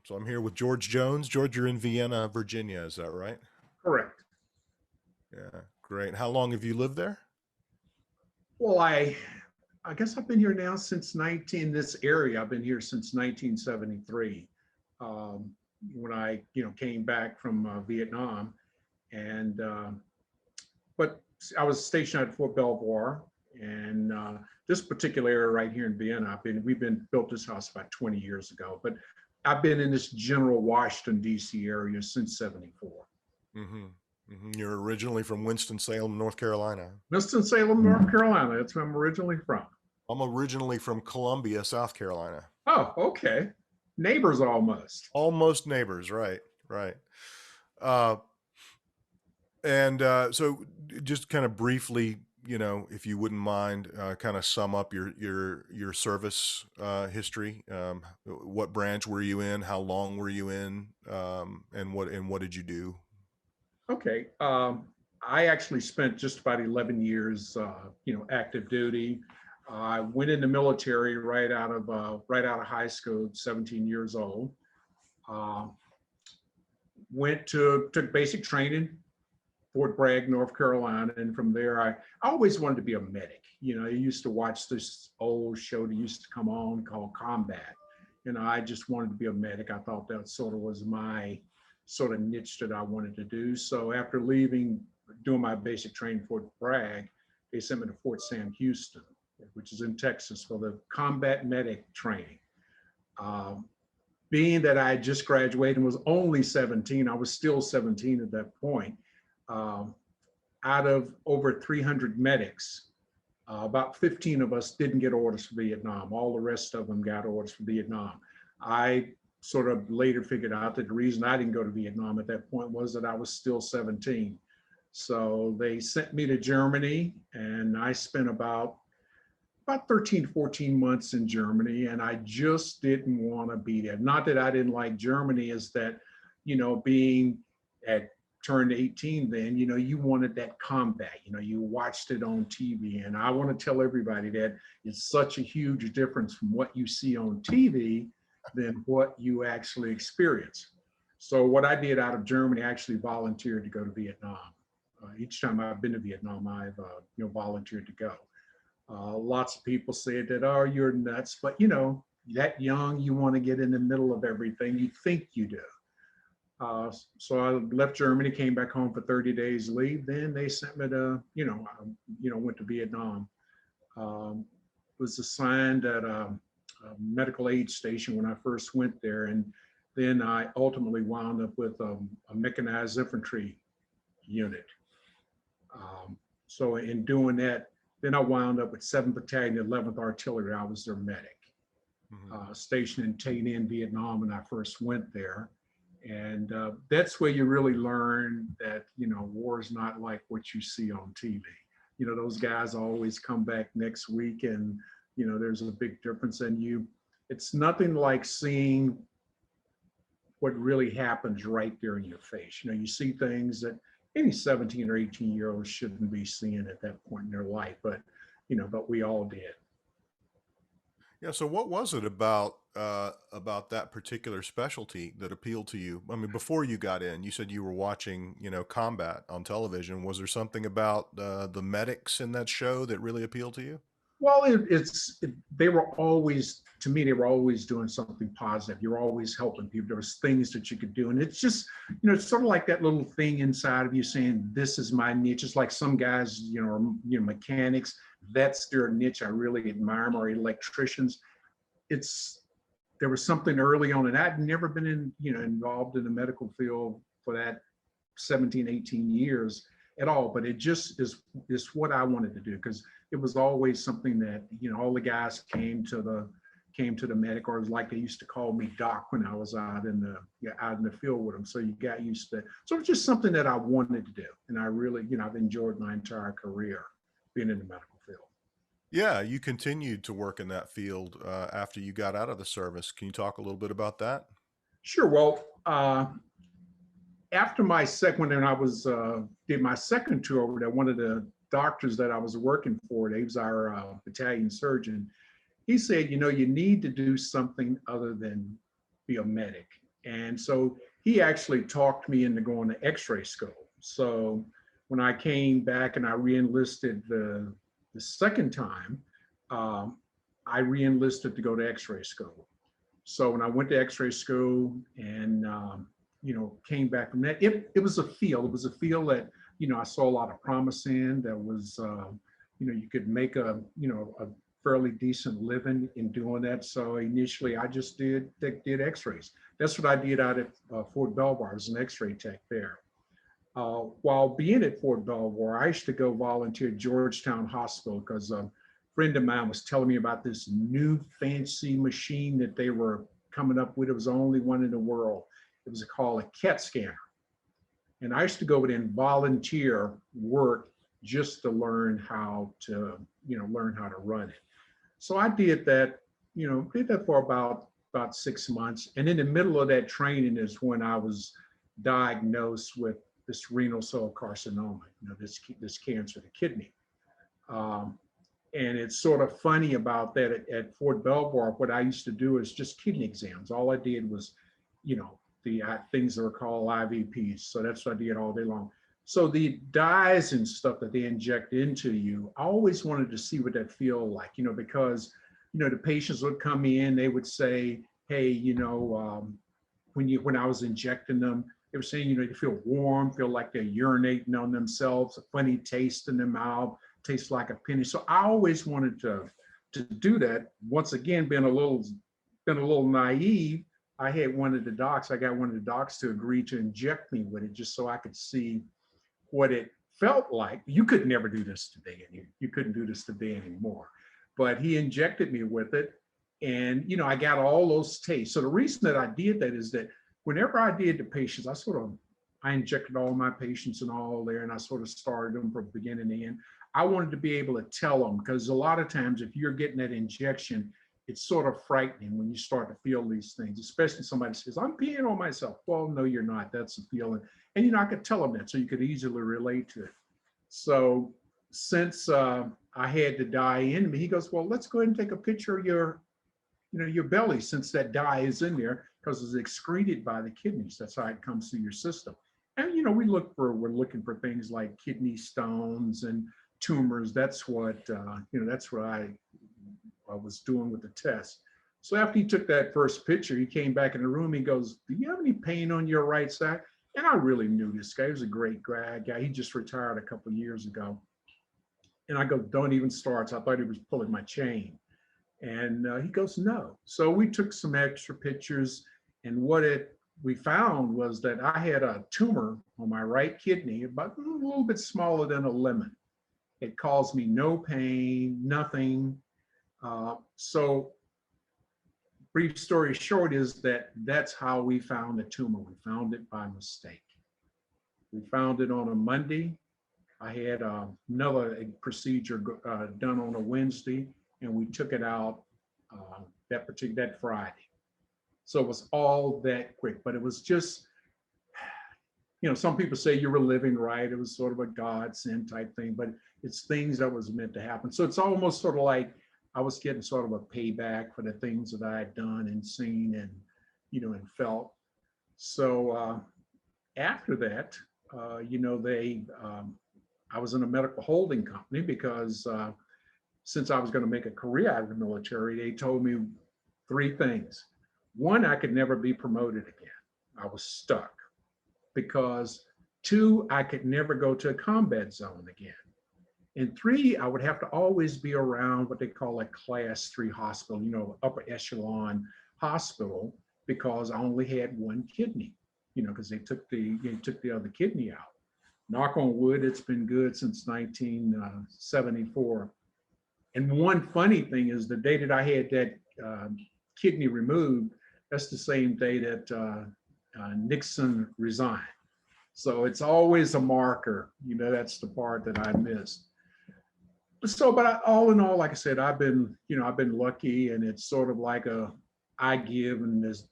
So I'm here with George Jones. George, you're in Vienna, Virginia. Is that right? Correct. Yeah, great. How long have you lived there? Well, I guess I've been here now since 19 this area. I've been here since 1973. Um, when I came back from Vietnam, and but I was stationed at Fort Belvoir, and this particular area right here in Vienna, we've been built this house about 20 years ago, but I've been in this general Washington D.C. area since '74. hmm You're originally from Winston-Salem, North Carolina. Winston-Salem, North Carolina. That's where I'm originally from. I'm originally from Columbia, South Carolina. Oh, okay. Neighbors almost. Almost neighbors, right? Right. Uh, and so, just kind of briefly, if you wouldn't mind, kind of sum up your service history. What branch were you in? How long were you in? And what did you do? Okay. I actually spent just about 11 years, active duty. I went in the military right out of high school, 17 years old. Uh, took basic training, Fort Bragg, North Carolina, and from there I always wanted to be a medic. I used to watch this old show that used to come on called Combat. I just wanted to be a medic. I thought that sort of was my sort of niche that I wanted to do. So after doing my basic training at Fort Bragg, they sent me to Fort Sam Houston, which is in Texas, for the combat medic training. Um, Being that I had just graduated and was only 17, I was still 17 at that point. Um, Out of over 300 medics, about 15 of us didn't get orders for Vietnam. All the rest of them got orders for Vietnam. I sort of later figured out that the reason I didn't go to Vietnam at that point was that I was still 17. So they sent me to Germany, and I spent about 13, 14 months in Germany, and I just didn't want to be there. Not that I didn't like Germany, is that, being at turned 18 then, you wanted that combat, you watched it on TV. And I want to tell everybody that it's such a huge difference from what you see on TV than what you actually experience. So what I did out of Germany, I actually volunteered to go to Vietnam. Each time I've been to Vietnam, I've volunteered to go. Lots of people say that, oh, you're nuts, but that young, you want to get in the middle of everything. You think you do. So I left Germany, came back home for 30 days leave. Then they sent me to, went to Vietnam. Was assigned at a medical aid station when I first went there. And then I ultimately wound up with a mechanized infantry unit. So in doing that, then I wound up with 7th Battalion, 11th Artillery. I was their medic, stationed in Tay Ninh, Vietnam, when I first went there. And that's where you really learn that, war is not like what you see on TV. Those guys always come back next week, and, there's a big difference. And it's nothing like seeing what really happens right there in your face. You see things that any 17 or 18-year-olds shouldn't be seeing at that point in their life, but we all did. Yeah. So what was it about that particular specialty that appealed to you? I mean, before you got in, you said you were watching, combat on television. Was there something about the medics in that show that really appealed to you? Well, they were always, to me, they were always doing something positive. You're always helping people. There was things that you could do. And it's just, it's sort of like that little thing inside of you saying, this is my niche. It's like some guys, are, mechanics, that's their niche. I really admire them, or electricians. There was something early on, and I'd never been involved in the medical field for that 17, 18 years at all. But it just is what I wanted to do, because it was always something that, all the guys came to the medic, or like they used to call me doc when I was out in the field with them. So you got used to it. So it's just something that I wanted to do. And I really, I've enjoyed my entire career being in the medical field. Yeah, you continued to work in that field after you got out of the service. Can you talk a little bit about that? Sure. Well, after my second, when I was did my second tour over there, one of the doctors that I was working for, he was our battalion surgeon. He said, you need to do something other than be a medic. And so he actually talked me into going to X-ray school. So when I came back and I reenlisted the second time, um, I reenlisted to go to X-ray school. So when I went to X-ray school and came back from that, it was a field. It was a field that I saw a lot of promise in. That was you could make a fairly decent living in doing that. So initially, I just did X-rays. That's what I did out at Fort Belvoir as an X-ray tech there. While being at Fort Belvoir, I used to go volunteer at Georgetown Hospital because a friend of mine was telling me about this new fancy machine that they were coming up with. It was the only one in the world. It was called a CAT scanner. And I used to go over there and volunteer work just to learn how to, learn how to run it. So I did that, did that for about 6 months. And in the middle of that training is when I was diagnosed with this renal cell carcinoma, this cancer of the kidney. Um, and it's sort of funny about that at Fort Belvoir. What I used to do is just kidney exams. All I did was, the things that are called IVPs. So that's what I did all day long. So the dyes and stuff that they inject into you, I always wanted to see what that feel like, because, the patients would come in, they would say, hey, when I was injecting them, they were saying, they feel warm, feel like they're urinating on themselves, a funny taste in their mouth, tastes like a penny. So I always wanted to do that. Once again, being a little naive, I got one of the docs to agree to inject me with it just so I could see what it felt like. You could never do this today. You couldn't do this today anymore. But he injected me with it. And, I got all those tastes. So the reason that I did that is that whenever I did the patients, I injected all my patients and all there, and I sort of started them from beginning to end. I wanted to be able to tell them, because a lot of times if you're getting that injection, it's sort of frightening when you start to feel these things, especially somebody says, I'm peeing on myself. Well, no, you're not. That's the feeling. And, I could tell them that so you could easily relate to it. So since I had the dye in me, he goes, well, let's go ahead and take a picture of your belly, since that dye is in there, because it's excreted by the kidneys. That's how it comes through your system. And, we're looking for things like kidney stones and tumors. That's what I was doing with the test. So after he took that first picture, he came back in the room. He goes, do you have any pain on your right side? And I really knew this guy. He was a great guy. He just retired a couple of years ago. And I go, don't even start. So I thought he was pulling my chain. And he goes, no. So we took some extra pictures. And we found was that I had a tumor on my right kidney, about a little bit smaller than a lemon. It caused me no pain, nothing. So brief story short is that's how we found the tumor. We found it by mistake. We found it on a Monday. I had another procedure done on a Wednesday, and we took it out that Friday. So it was all that quick, but it was just, some people say you were living right. It was sort of a godsend type thing, but it's things that was meant to happen. So it's almost sort of like I was getting sort of a payback for the things that I had done and seen and, and felt. So after that, I was in a medical holding company because since I was going to make a career out of the military, they told me three things. One, I could never be promoted again. I was stuck. Because two, I could never go to a combat zone again. And three, I would have to always be around what they call a class 3 hospital, upper echelon hospital, because I only had one kidney, because they took the other kidney out. Knock on wood, it's been good since 1974. And one funny thing is the day that I had that kidney removed, that's the same day that Nixon resigned. So it's always a marker, that's the part that I missed. But all in all, like I said, I've been lucky, and it's sort of like I give, and this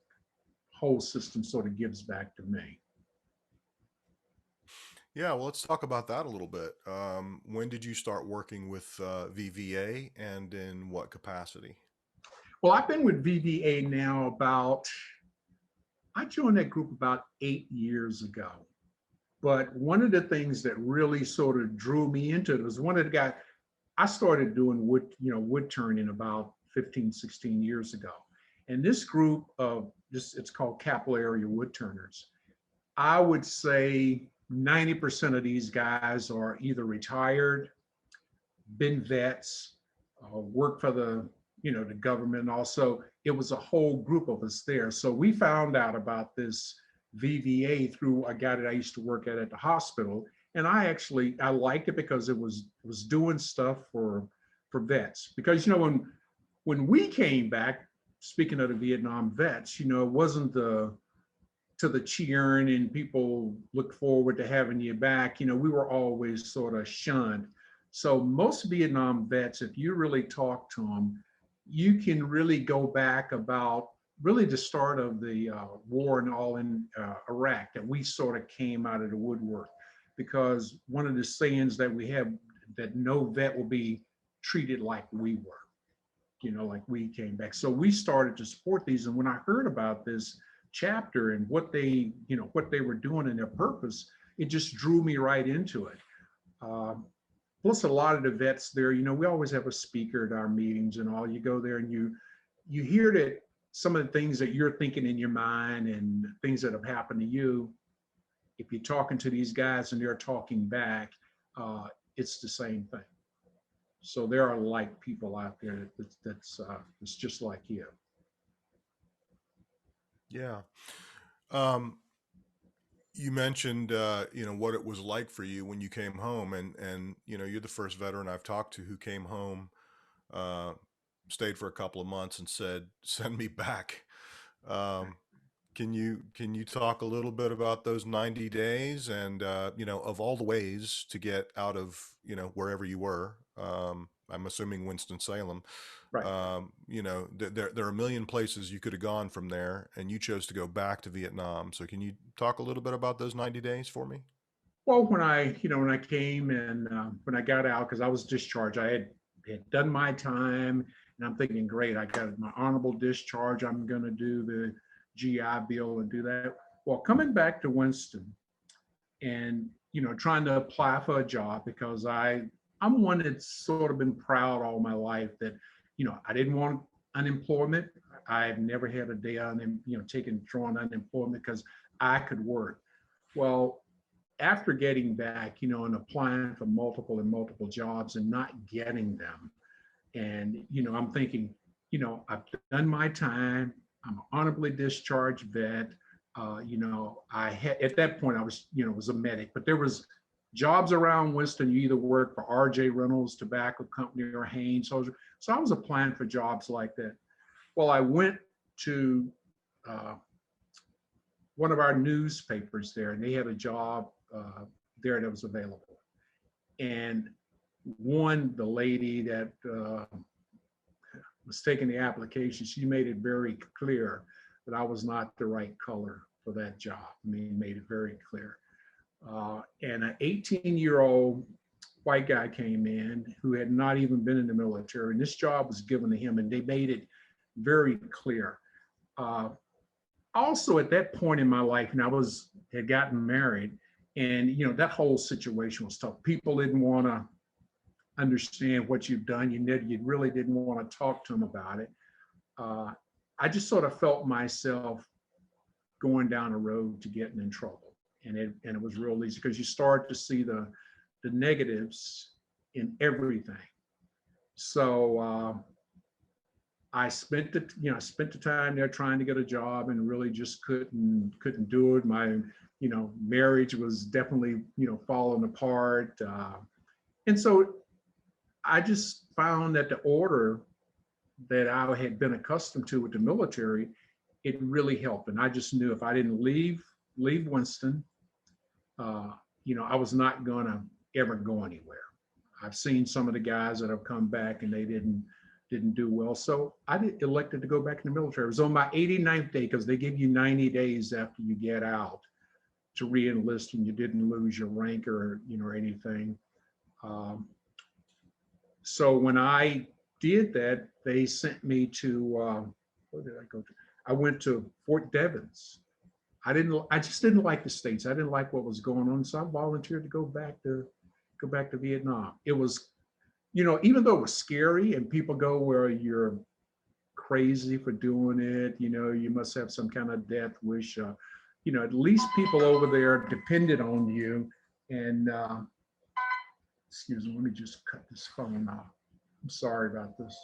whole system sort of gives back to me. Yeah, well, let's talk about that a little bit. When did you start working with VVA, and in what capacity? Well, I've been with VBA now about I joined that group about 8 years ago. But one of the things that really sort of drew me into it was one of the guys, I started doing wood turning about 15, 16 years ago. And this group of it's called Capitol Area Wood Turners. I would say 90% of these guys are either retired, been vets, work for the government. Also, it was a whole group of us there. So we found out about this VVA through a guy that I used to work at the hospital. And I liked it because it was doing stuff for vets. Because when we came back, speaking of the Vietnam vets, it wasn't the cheering and people look forward to having you back. We were always sort of shunned. So most Vietnam vets, if you really talk to them, you can really go back about really the start of the war and all in Iraq, that we sort of came out of the woodwork. Because one of the sayings that we have, that no vet will be treated like we were, like we came back. So we started to support these. And when I heard about this chapter and what they were doing and their purpose, it just drew me right into it. Plus, a lot of the vets there, we always have a speaker at our meetings and all. You go there and you hear that some of the things that you're thinking in your mind and things that have happened to you, if you're talking to these guys and they're talking back, it's the same thing. So there are like people out there that's just like you. Yeah. You mentioned, what it was like for you when you came home, and you're the first veteran I've talked to who came home, uh, stayed for a couple of months, and said, "Send me back." Um, can you talk a little bit about those 90 days and of all the ways to get out of wherever you were? I'm assuming Winston-Salem. Right. There are a million places you could have gone from there, and you chose to go back to Vietnam. So can you talk a little bit about those 90 days for me? Well, when I came and when I got out, because I was discharged, I had done my time, and I'm thinking, great, I got my honorable discharge. I'm going to do the GI Bill and do that. Well, coming back to Winston and trying to apply for a job, because I'm one that's sort of been proud all my life that I didn't want unemployment. I've never had a day on drawing unemployment because I could work. Well, after getting back, and applying for multiple jobs and not getting them. And, I'm thinking, I've done my time. I'm an honorably discharged vet. I had, at that point, I was a medic, but there was jobs around Winston. You either work for RJ Reynolds Tobacco Company or Haynes. So I was applying for jobs like that. Well, I went to uh, one of our newspapers there, and they had a job there that was available. And the lady that was taking the application, she made it very clear that I was not the right color for that job. Made it very clear. And an 18-year-old white guy came in who had not even been in the military, and this job was given to him, and they made it very clear. Also, at that point in my life, and had gotten married, and that whole situation was tough. People didn't want to understand what you've done. You really didn't want to talk to them about it. I just sort of felt myself going down a road to getting in trouble, and it was real easy because you start to see the negatives in everything. So I spent the time there trying to get a job and really just couldn't do it. My marriage was definitely falling apart, and so I just found that the order that I had been accustomed to with the military, it really helped. And I just knew if I didn't leave Winston, I was not gonna ever go anywhere. I've seen some of the guys that have come back and they didn't do well. So I elected to go back in the military. It was on my 89th day, because they give you 90 days after you get out to re-enlist, and you didn't lose your rank or anything. So when I did that, they sent me to where did I go to? I went to Fort Devens, I just didn't like the States. I didn't like what was going on. So I volunteered to go back to Vietnam. It was, even though it was scary and people go where you're crazy for doing it, you must have some kind of death wish. At least people over there depended on you. And excuse me, let me just cut this phone off. I'm sorry about this.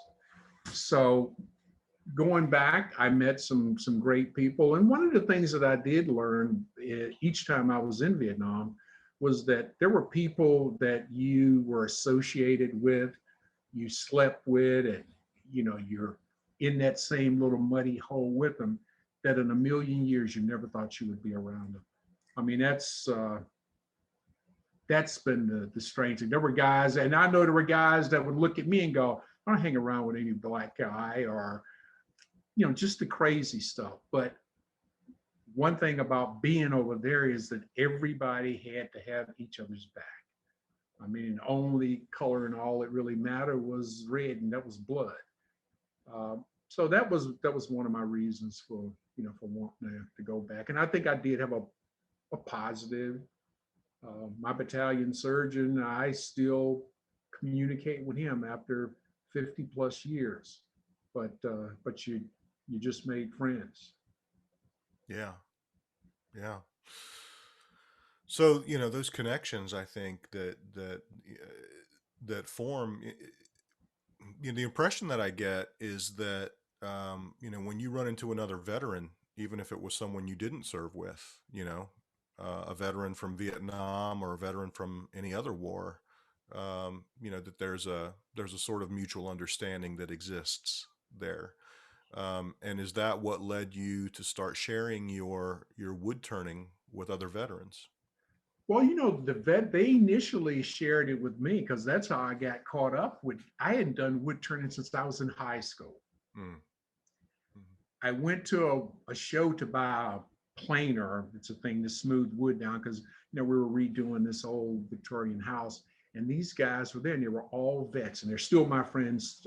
So going back, I met some great people. And one of the things that I did learn each time I was in Vietnam was that there were people that you were associated with, you slept with, and you're in that same little muddy hole with them, that in a million years you never thought you would be around them. I mean, that's been the strange thing. There were guys, and I know there were guys that would look at me and go, I don't hang around with any black guy, or just the crazy stuff. But one thing about being over there is that everybody had to have each other's back. I mean, only color and all that really mattered was red, and that was blood. So that was one of my reasons for wanting to go back. And I think I did have a positive. My battalion surgeon, I still communicate with him after 50 plus years, but you just made friends. Yeah. Yeah. So, those connections, I think that form, the impression that I get is that, when you run into another veteran, even if it was someone you didn't serve with, a veteran from Vietnam or a veteran from any other war, that there's a sort of mutual understanding that exists there. And is that what led you to start sharing your wood turning with other veterans? Well, they initially shared it with me because that's how I got caught up with. I hadn't done wood turning since I was in high school. Mm. I went to a show to buy a planer. It's a thing to smooth wood down because we were redoing this old Victorian house, and these guys were there, and they were all vets, and they're still my friends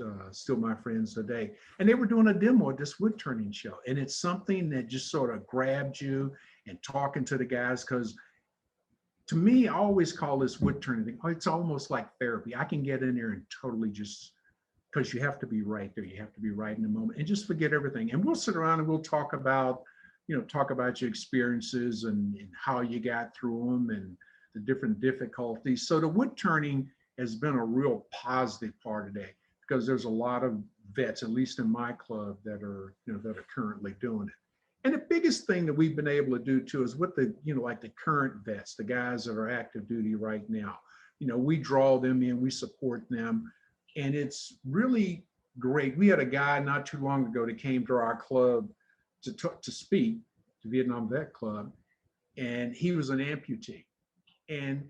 today. And they were doing a demo at this wood turning show, and it's something that just sort of grabbed you, and talking to the guys, because to me, I always call this wood turning thing, it's almost like therapy. I can get in there and totally just, because you have to be right there. You have to be right in the moment and just forget everything. And we'll sit around and we'll talk about your experiences and how you got through them and the different difficulties. So the wood turning has been a real positive part of that, because there's a lot of vets, at least in my club, that are currently doing it. And the biggest thing that we've been able to do too is with like the current vets, the guys that are active duty right now, we draw them in, we support them, and it's really great. We had a guy not too long ago that came to our club to speak, to Vietnam Vet Club, and he was an amputee. And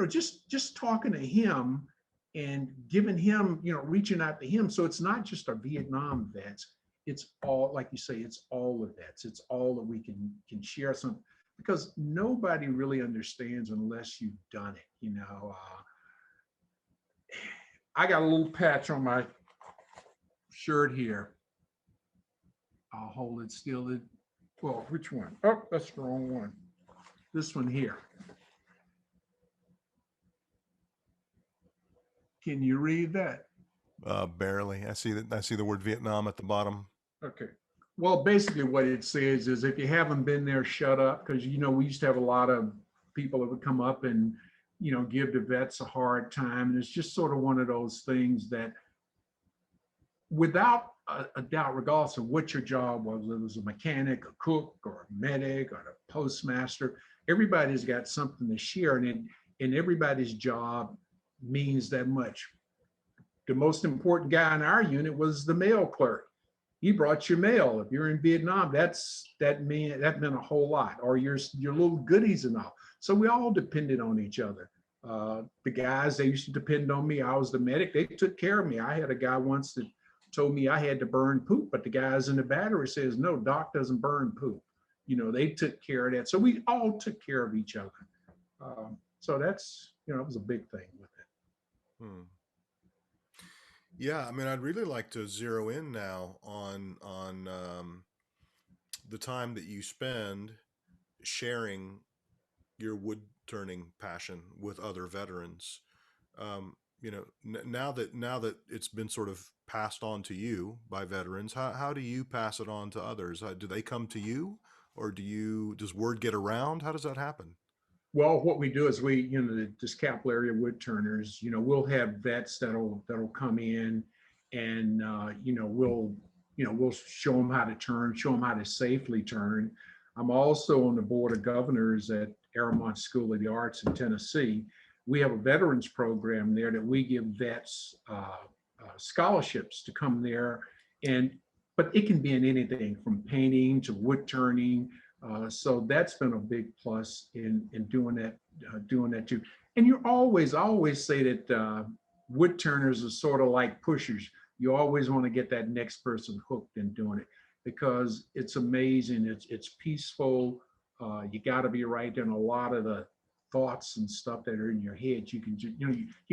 just talking to him and giving him, reaching out to him. So it's not just our Vietnam vets. It's all, like you say, it's all the vets. It's all that we can share some, because nobody really understands unless you've done it. I got a little patch on my shirt here. I'll hold it still. Well, which one? Oh, that's the wrong one. This one here. Can you read that? Barely. I see the word Vietnam at the bottom. Okay. Well, basically what it says is, if you haven't been there, shut up. Because, we used to have a lot of people that would come up and, give the vets a hard time. And it's just sort of one of those things that, without a doubt, regardless of what your job was, whether it was a mechanic, a cook, or a medic, or a postmaster, everybody's got something to share. And everybody's job means that much. The most important guy in our unit was the mail clerk. He brought your mail. If you're in Vietnam, that meant a whole lot, or your little goodies and all. So we all depended on each other. The guys, they used to depend on me. I was the medic. They took care of me. I had a guy once that told me I had to burn poop, but the guys in the battery says, no, Doc doesn't burn poop. They took care of that. So we all took care of each other. So that's, it was a big thing with it. Hmm. Yeah, I mean, I'd really like to zero in now on the time that you spend sharing your wood turning passion with other veterans. Now that it's been sort of passed on to you by veterans, how do you pass it on to others? Do they come to you, or does word get around? How does that happen? Well, what we do is this Capitol area wood turners, we'll have vets that'll come in, and we'll show them how to turn, show them how to safely turn. I'm also on the board of governors at Aramont School of the Arts in Tennessee. We have a veterans program there that we give vets scholarships to come there, but it can be in anything from painting to wood turning. So that's been a big plus in doing that too. And I always say that wood turners are sort of like pushers. You always want to get that next person hooked in doing it, because it's amazing. It's peaceful. You got to be right. And a lot of the thoughts and stuff that are in your head, you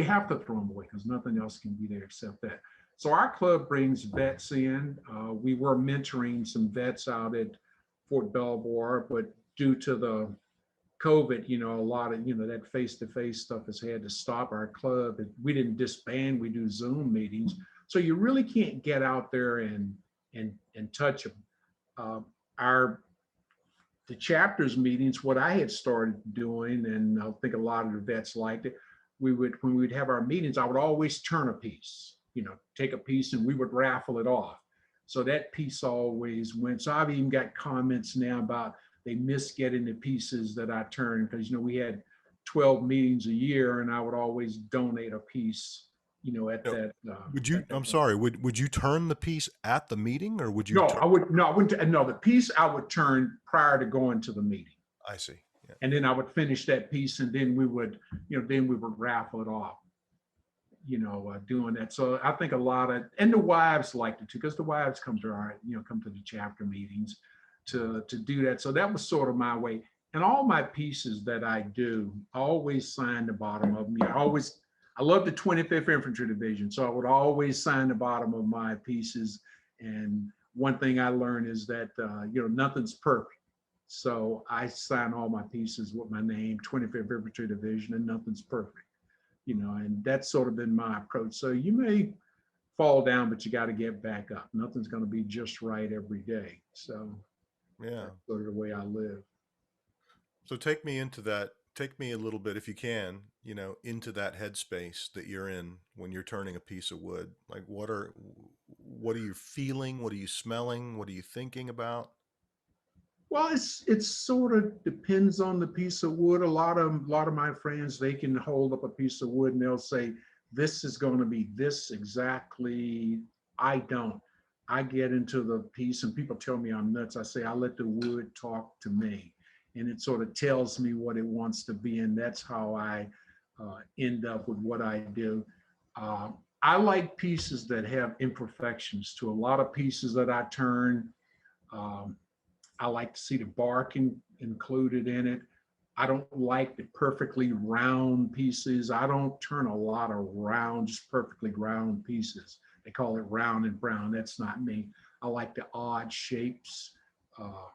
have to throw them away, because nothing else can be there except that. So our club brings vets in. We were mentoring some vets out at Fort Belvoir, but due to the COVID, a lot of, that face-to-face stuff has had to stop our club. We didn't disband, we do Zoom meetings. So you really can't get out there and touch them. The chapters meetings, what I had started doing, and I think a lot of the vets liked it, when we'd have our meetings, I would always turn a piece, take a piece and we would raffle it off. So that piece always went. So I've even got comments now about they miss getting the pieces that I turned, because we had 12 meetings a year, and I would always donate a piece, at No, that. I'm sorry, would you turn the piece at the meeting, or would you No, turn? I would no, I wouldn't. No, the piece I would turn prior to going to the meeting, I see. Yeah. and then I would finish that piece, and then we would raffle it off. Doing that. So I think and the wives liked it too, because the wives come to the chapter meetings to do that. So that was sort of my way. And all my pieces that I do, I always sign the bottom of them. I love the 25th Infantry Division, so I would always sign the bottom of my pieces. And one thing I learned is that nothing's perfect. So I sign all my pieces with my name, 25th Infantry Division, and nothing's perfect. And that's sort of been my approach. So you may fall down, but you got to get back up. Nothing's going to be just right every day. So Yeah. that's sort of the way I live. So take me into that. Take me a little bit, if you can, into that headspace that you're in when you're turning a piece of wood. Like, what are you feeling? What are you smelling? What are you thinking about? Well, it's sort of depends on the piece of wood. A lot of my friends, they can hold up a piece of wood and they'll say, "This is going to be this exactly." I don't. I get into the piece, and people tell me I'm nuts. I say I let the wood talk to me, and it sort of tells me what it wants to be, and that's how I end up with what I do. I like pieces that have imperfections. To a lot of pieces that I turn. Um, I like to see the bark included in it. I don't like the perfectly round pieces. I don't turn a lot of round, just perfectly round pieces. They call it round and brown. That's not me. I like the odd shapes, uh,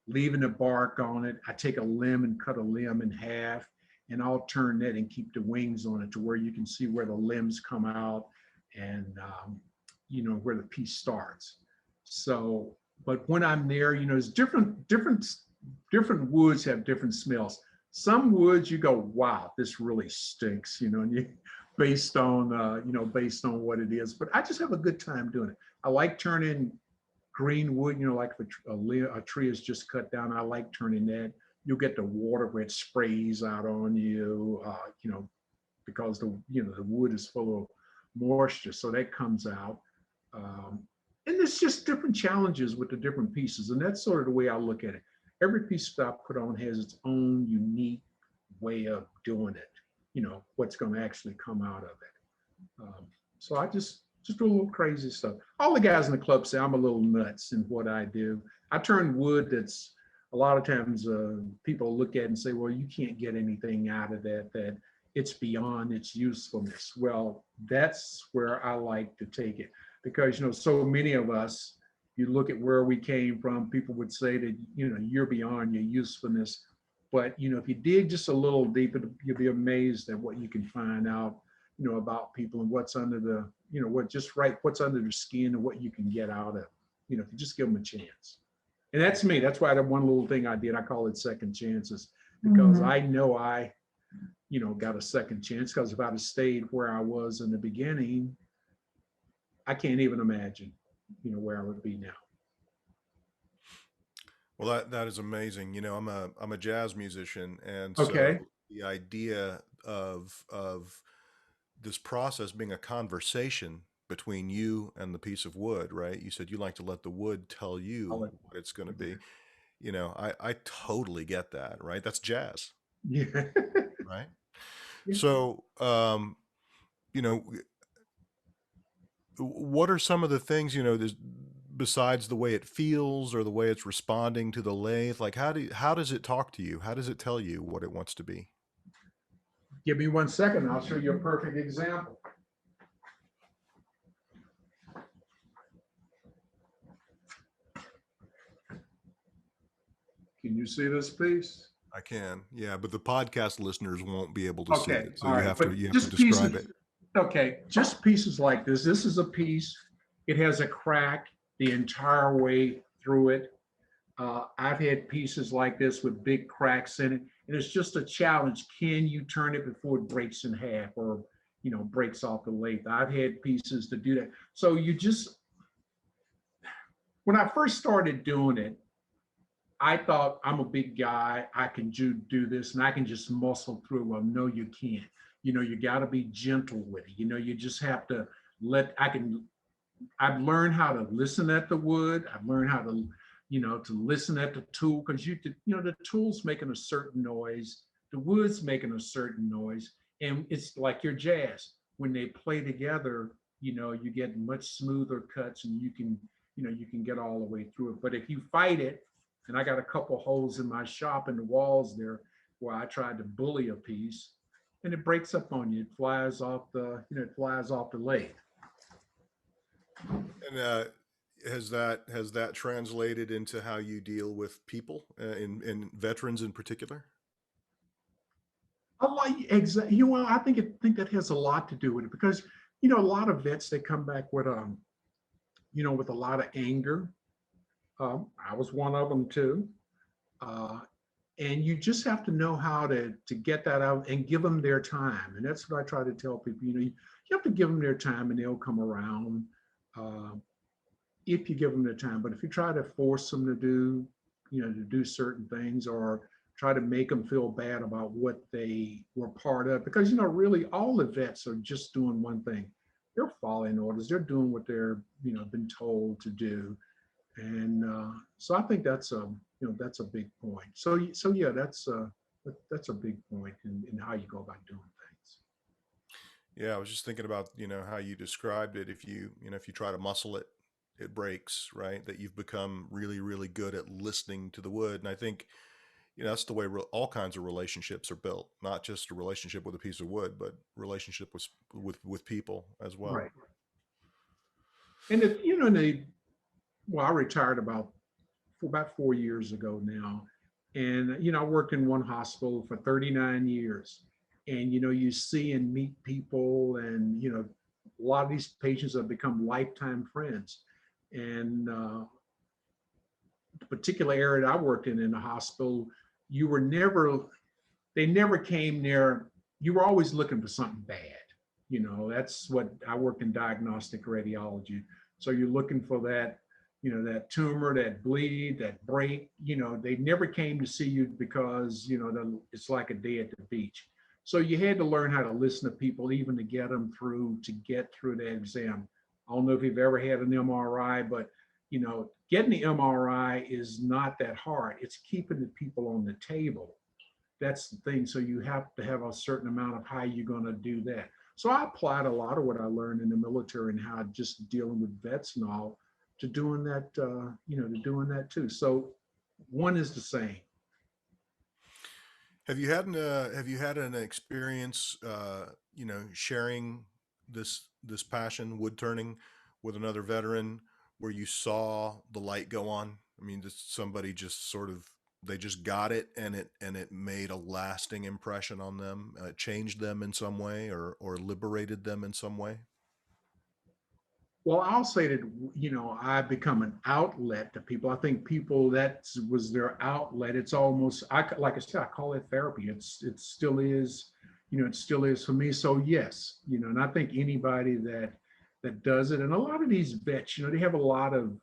leaving the bark on it. I take a limb and cut a limb in half, and I'll turn that and keep the wings on it to where you can see where the limbs come out, and where the piece starts. So, but when I'm there, it's different woods have different smells. Some woods you go, wow, this really stinks, and based on what it is. But I just have a good time doing it. I like turning green wood, like if a tree is just cut down, I like turning that. You'll get the water where it sprays out on you, because the wood is full of moisture, so that comes out. And it's just different challenges with the different pieces, and that's sort of the way I look at it. Every piece that I put on has its own unique way of doing it. What's going to actually come out of it. So I just do a little crazy stuff. All the guys in the club say I'm a little nuts in what I do. I turn wood that's a lot of times people look at it and say, well, you can't get anything out of that it's beyond its usefulness. Well, that's where I like to take it, because so many of us, you look at where we came from, people would say that, you're beyond your usefulness. But, if you dig just a little deeper, you'll be amazed at what you can find out, about people and what's under the, what's under the skin and what you can get out of, if you just give them a chance. And that's me. That's why that one little thing I did, I call it second chances, because I know I, got a second chance, because if I'd have stayed where I was in the beginning, I can't even imagine, where I would be now. Well, that is amazing. I'm a jazz musician, and Okay. so the idea of this process being a conversation between you and the piece of wood, right? You said you like to let the wood tell I'll you let what it's going to you be. there. I totally get that, right? That's jazz, Yeah. right? Yeah. So, you know, what are some of the things, besides the way it feels or the way it's responding to the lathe? Like, how does it talk to you? How does it tell you what it wants to be? Give me 1 second. I'll show you a perfect example. Can you see this piece? I can, yeah, but the podcast listeners won't be able to see Okay. it, so All right. you But have to just describe pieces. it. Okay. Just pieces like this. This is a piece. It has a crack the entire way through it. I've had pieces like this with big cracks in it, and it's just a challenge. Can you turn it before it breaks in half, or breaks off the lathe? I've had pieces to do that. So when I first started doing it, I thought, I'm a big guy, I can do this, and I can just muscle through. Well, no, you can't. You got to be gentle with it. You just have to let. I've learned how to listen at the wood. I've learned how to, to listen at the tool, because the tool's making a certain noise, the wood's making a certain noise, and it's like your jazz. When they play together, you get much smoother cuts, and you can get all the way through it. But if you fight it, and I got a couple holes in my shop in the walls there where I tried to bully a piece, and it breaks up on you. It flies off the lathe. And has that translated into how you deal with people, in veterans in particular? Exactly. I think that has a lot to do with it, because a lot of vets, they come back with with a lot of anger. I was one of them too. Uh, and you just have to know how to get that out and give them their time. And that's what I try to tell people. You have to give them their time, and they'll come around. Uh, if you give them the time. But if you try to force them to do certain things, or try to make them feel bad about what they were part of, because really all the vets are just doing one thing. They're following orders. They're doing what they're been told to do, and so I think that's a big point. So yeah, that's a big point in how you go about doing things. Yeah, I was just thinking about, how you described it. If you try to muscle it, it breaks, right? That you've become really, really good at listening to the wood. And I think, that's the way all kinds of relationships are built, not just a relationship with a piece of wood, but relationship with people as well. Right. And if in the well, I retired about 4 years ago now. And, I worked in one hospital for 39 years. And, you see and meet people, and, a lot of these patients have become lifetime friends. And the particular area that I worked in the hospital, you were never, they never came near, you were always looking for something bad. That's what I worked in diagnostic radiology. So you're looking for that tumor, that bleed, that break. They never came to see you because, it's like a day at the beach. So you had to learn how to listen to people, even to get through that exam. I don't know if you've ever had an MRI, but getting the MRI is not that hard. It's keeping the people on the table. That's the thing. So you have to have a certain amount of how you're going to do that. So I applied a lot of what I learned in the military, and how just dealing with vets and all, to doing that, to doing that too. So one is the same. Have you had an experience, sharing this passion, wood turning, with another veteran, where you saw the light go on? I mean, just somebody just sort of they just got it, and it made a lasting impression on them, changed them in some way, or liberated them in some way. Well, I'll say that, I've become an outlet to people. I think people, that was their outlet. It's almost, like I said, I call it therapy. It still is, it still is for me. So yes, and I think anybody that does it, and a lot of these vets, they have a lot of,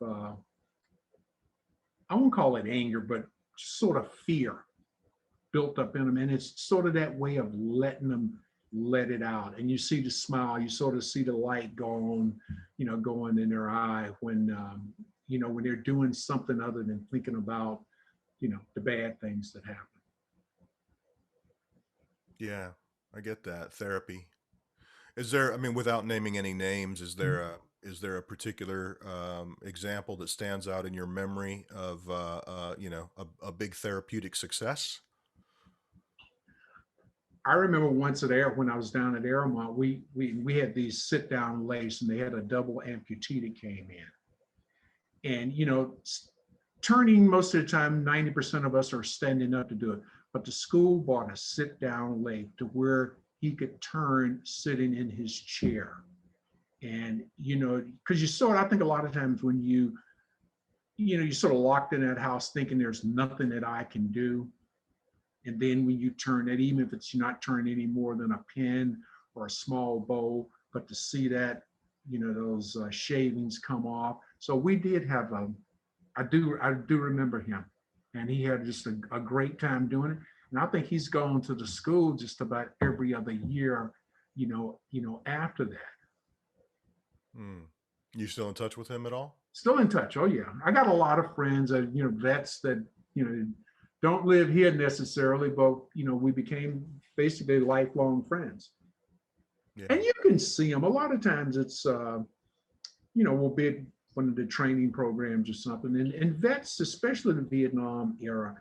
I won't call it anger, but sort of fear built up in them. And it's sort of that way of letting them let it out. And you see the smile, you sort of see the light going in their eye when they're doing something other than thinking about, the bad things that happen. Yeah, I get that. Therapy. Is there, I mean, without naming any names, is there a particular example that stands out in your memory of a big therapeutic success? I remember once when I was down at Airmont, we had these sit down lace, and they had a double amputee that came in. And, turning most of the time, 90% of us are standing up to do it. But the school bought a sit down lathe to where he could turn sitting in his chair. And, because I think a lot of times when you're sort of locked in that house thinking there's nothing that I can do. And then when you turn it, even if it's not turning any more than a pin or a small bowl, but to see that, those shavings come off. So we did have I do remember him, and he had just a great time doing it. And I think he's going to the school just about every other year, after that. Hmm. You still in touch with him at all? Still in touch. Oh yeah, I got a lot of friends that vets that don't live here necessarily, but we became basically lifelong friends. Yeah. And you can see them a lot of times. It's we'll be at one of the training programs or something, and vets, especially the Vietnam era,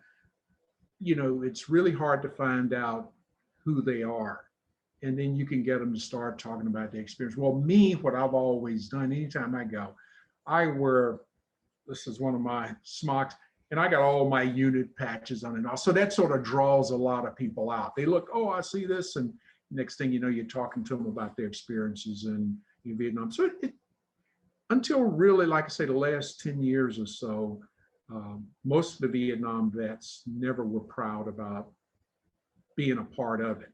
it's really hard to find out who they are. And then you can get them to start talking about the experience. Well, me, what I've always done, anytime I go, I wear, this is one of my smocks, and I got all my unit patches on it. So that sort of draws a lot of people out. They look, oh, I see this. And next thing you know, you're talking to them about their experiences in Vietnam. So until really, like I say, the last 10 years or so, most of the Vietnam vets never were proud about being a part of it.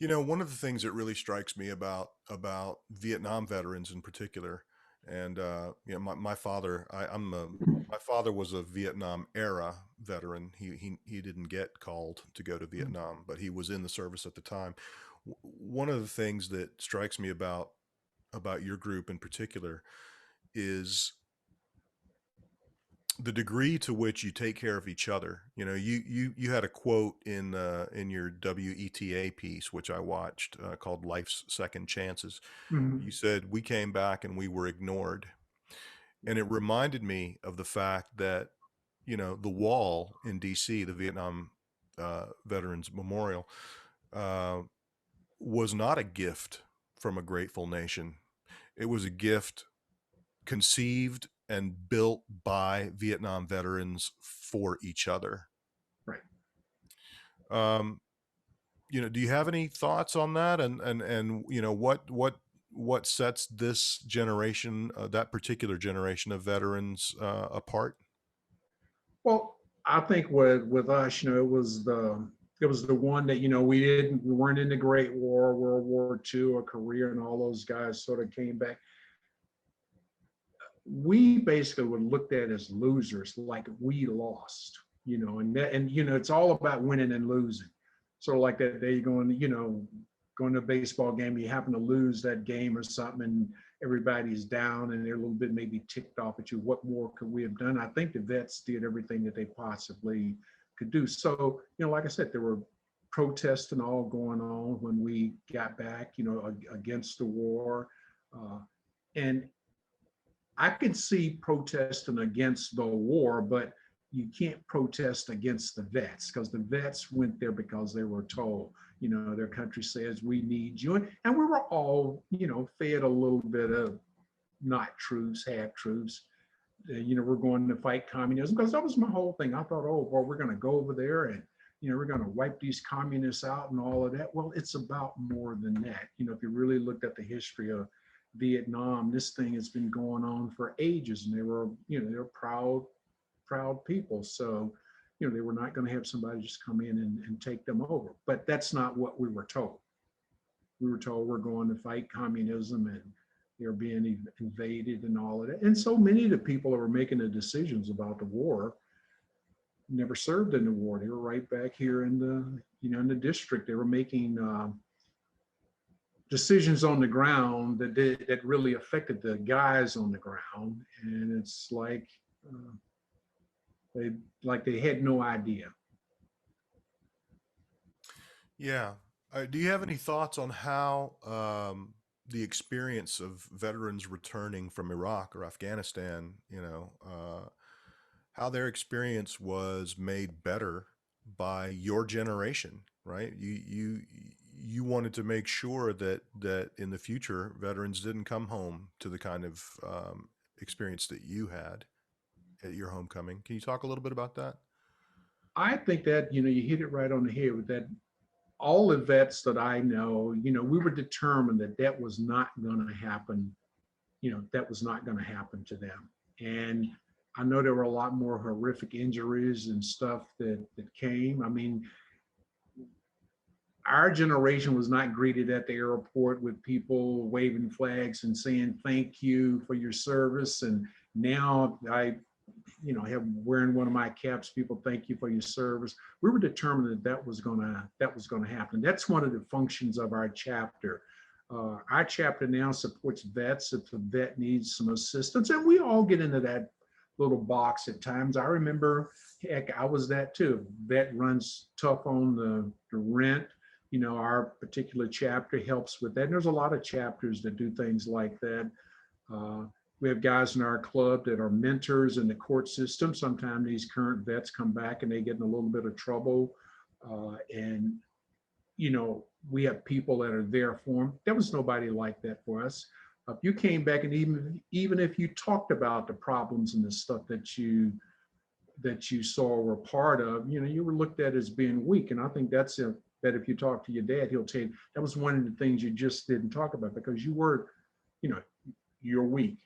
One of the things that really strikes me about Vietnam veterans in particular, and my father, my father was a Vietnam era veteran. He didn't get called to go to Vietnam, but he was in the service at the time. One of the things that strikes me about your group in particular is the degree to which you take care of each other. You had a quote in your WETA piece, which I watched, called "Life's Second Chances." Mhm. You said we came back and we were ignored, and it reminded me of the fact that the wall in D.C., the Vietnam Veterans Memorial, uh, was not a gift from a grateful nation. It was a gift conceived and built by Vietnam veterans for each other. Right. Um, do you have any thoughts on that? And what sets this generation, that particular generation of veterans, apart? Well, I think with us, it was the one that we weren't in the Great War, World War II, or Korea, and all those guys sort of came back. We basically were looked at as losers, like we lost, and it's all about winning and losing. Sort of like that day going to a baseball game, you happen to lose that game or something, and everybody's down and they're a little bit maybe ticked off at you. What more could we have done? I think the vets did everything that they possibly could do. So, like I said, there were protests and all going on when we got back, against the war. And I could see protesting against the war, but you can't protest against the vets, because the vets went there because they were told, their country says we need you. And we were all, fed a little bit of, not troops, half troops. We're going to fight communism, because that was my whole thing. I thought, oh, well, we're going to go over there and, we're going to wipe these communists out and all of that. Well, it's about more than that. If you really looked at the history of Vietnam, this thing has been going on for ages, and they're proud people. So, they were not going to have somebody just come in and take them over. But that's not what we were told. We were told we're going to fight communism, and they're being invaded and all of that. And so many of the people that were making the decisions about the war never served in the war. They were right back here in the district. They were making decisions on the ground that really affected the guys on the ground. And it's like they had no idea. Yeah. Do you have any thoughts on how the experience of veterans returning from Iraq or Afghanistan, how their experience was made better by your generation, right? You wanted to make sure that in the future veterans didn't come home to the kind of experience that you had at your homecoming. Can you talk a little bit about that? I think that, you hit it right on the head with that. All the vets that I know, we were determined that was not going to happen. That was not going to happen to them. And I know there were a lot more horrific injuries and stuff that came. I mean, our generation was not greeted at the airport with people waving flags and saying thank you for your service. And now I have wearing one of my caps, people thank you for your service. We were determined that was going to happen. That's one of the functions of our chapter. Our chapter now supports vets if a vet needs some assistance, and we all get into that little box at times. I remember, heck, I was that too. Vet runs tough on the rent. Our particular chapter helps with that. And there's a lot of chapters that do things like that. We have guys in our club that are mentors in the court system. Sometimes these current vets come back and they get in a little bit of trouble. And we have people that are there for them. There was nobody like that for us. If you came back and even if you talked about the problems and the stuff that you saw or were part of, you were looked at as being weak. And I think that if you talk to your dad, he'll tell you that was one of the things you just didn't talk about, because you were, you're weak.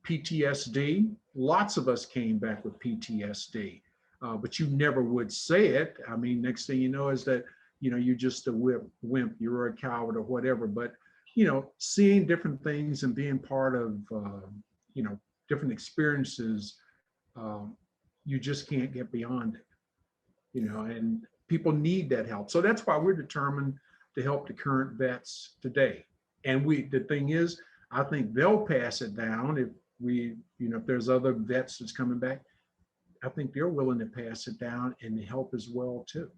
PTSD, lots of us came back with PTSD, but you never would say it. I mean, next thing you know is that, you're just a wimp, you're a coward or whatever. But, seeing different things and being part of, different experiences, you just can't get beyond it, and people need that help. So that's why we're determined to help the current vets today. And the thing is, I think they'll pass it down if if there's other vets that's coming back. I think they're willing to pass it down and help as well too.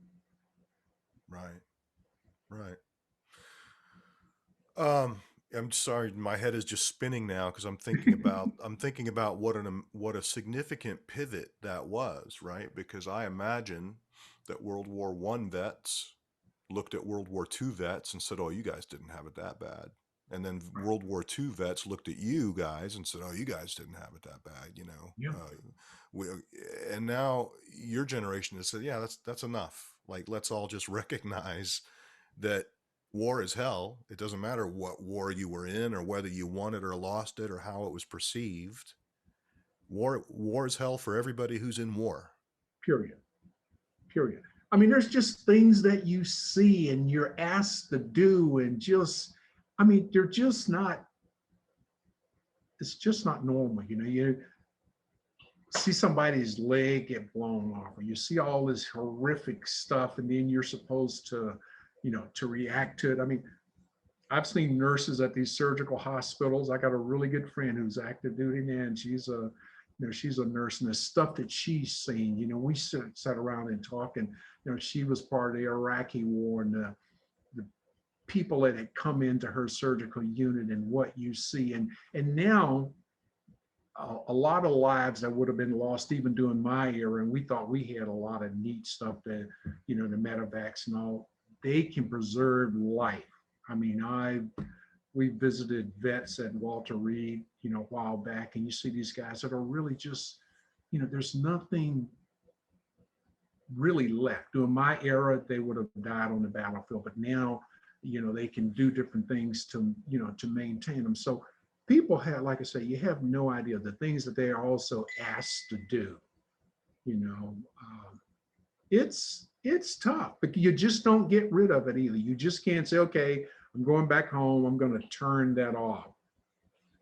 Right. Right. Um, I'm sorry, my head is just spinning now because I'm thinking about what a significant pivot that was, right? Because I imagine that World War I vets looked at World War II vets and said, "Oh, you guys didn't have it that bad." And then World War II vets looked at you guys and said, "Oh, you guys didn't have it that bad," Yeah. we, and now your generation has said, "Yeah, that's enough. Like, let's all just recognize that war is hell. It doesn't matter what war you were in or whether you won it or lost it or how it was perceived. War is hell for everybody who's in war." Period. Period. I mean, there's just things that you see and you're asked to do, and they're just not, it's just not normal. You see somebody's leg get blown off, or you see all this horrific stuff, and then you're supposed to, to react to it. I mean, I've seen nurses at these surgical hospitals. I got a really good friend who's active duty now, and she's a nurse, and the stuff that she's seen, we sat around and talked, and, she was part of the Iraqi war, and the people that had come into her surgical unit and what you see. And now a lot of lives that would have been lost even during my era, and we thought we had a lot of neat stuff that, the medevacs and all, they can preserve life. I mean, we visited vets at Walter Reed, a while back, and you see these guys that are really just, there's nothing really left. During my era, they would have died on the battlefield, but now, they can do different things to maintain them. So people have, like I say, you have no idea the things that they are also asked to do. You know, it's tough, but you just don't get rid of it either. You just can't say, okay, I'm going back home, I'm going to turn that off.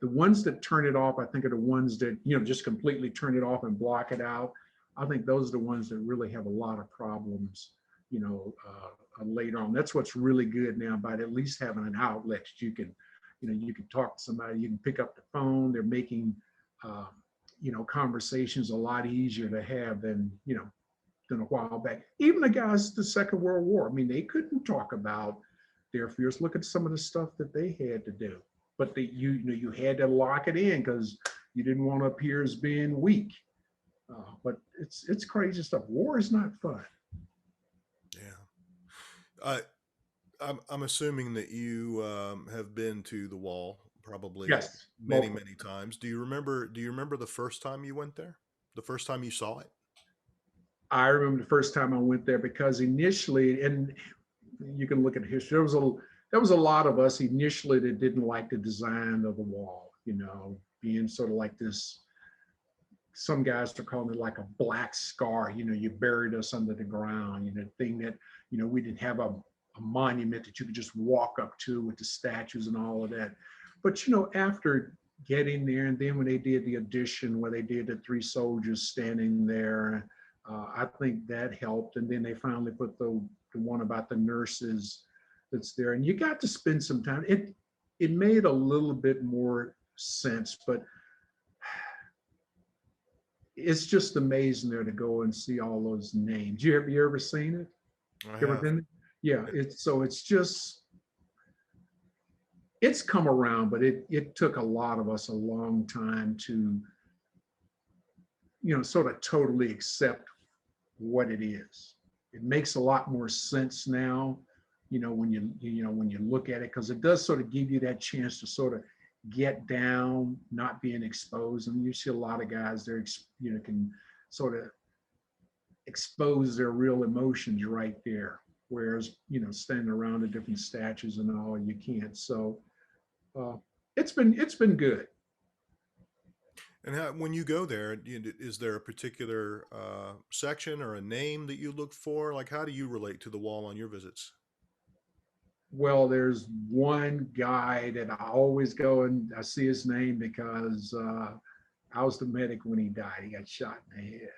The ones that turn it off, I think, are the ones that, just completely turn it off and block it out. I think those are the ones that really have a lot of problems, later on. That's what's really good now about at least having an outlet that you can, you can talk to somebody, you can pick up the phone. They're making, conversations a lot easier to have than a while back. Even the guys, the Second World War, I mean, they couldn't talk about their fears. Look at some of the stuff that they had to do, but you had to lock it in because you didn't want to appear as being weak. But it's crazy stuff. War is not fun. Yeah. I'm assuming that you have been to the wall probably Yes, multiple. many times. Do you remember the first time you went there? The first time you saw it? I remember the first time I went there because initially, and you can look at history, there was a lot of us initially that didn't like the design of the wall, being sort of like this. Some guys are calling it like a black scar. You buried us under the ground. Thing that we didn't have a monument that you could just walk up to with the statues and all of that. But after getting there, and then when they did the addition where they did the three soldiers standing there, I think that helped. And then they finally put the one about the nurses that's there, and you got to spend some time. It made a little bit more sense, but it's just amazing there to go and see all those names. You ever seen it? I You ever have. been there? Yeah, it's come around, but it took a lot of us a long time to, sort of totally accept what it is. It makes a lot more sense now, when you look at it, because it does sort of give you that chance to sort of get down, not being exposed. And you see a lot of guys there, can sort of expose their real emotions right there. Whereas, standing around the different statues and all, you can't. So it's been good. And when you go there, is there a particular section or a name that you look for? Like, how do you relate to the wall on your visits? Well, there's one guy that I always go and I see his name because I was the medic when he died. He got shot in the head.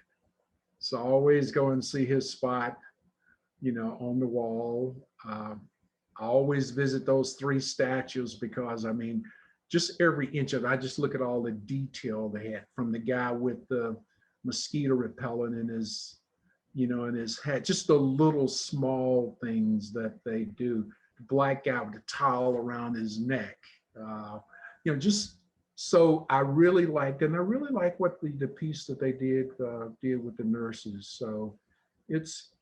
So I always go and see his spot, on the wall. I always visit those three statues because, I mean, just every inch of it, I just look at all the detail they had, from the guy with the mosquito repellent in his, in his head, just the little small things that they do. The black guy with the towel around his neck, just so I really liked, and I really like what the piece that they did with the nurses. So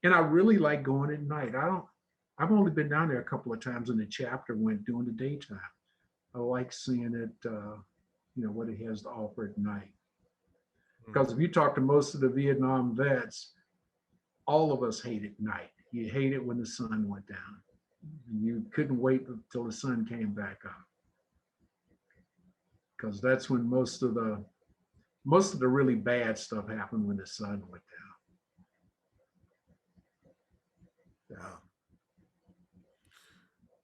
and I really like going at night. I've only been down there a couple of times in the chapter went during the daytime. I like seeing it, what it has to offer at night. Because if you talk to most of the Vietnam vets, all of us hate at night. You hate it when the sun went down. You couldn't wait until the sun came back up, because that's when most of the really bad stuff happened, when the sun went down. Wow.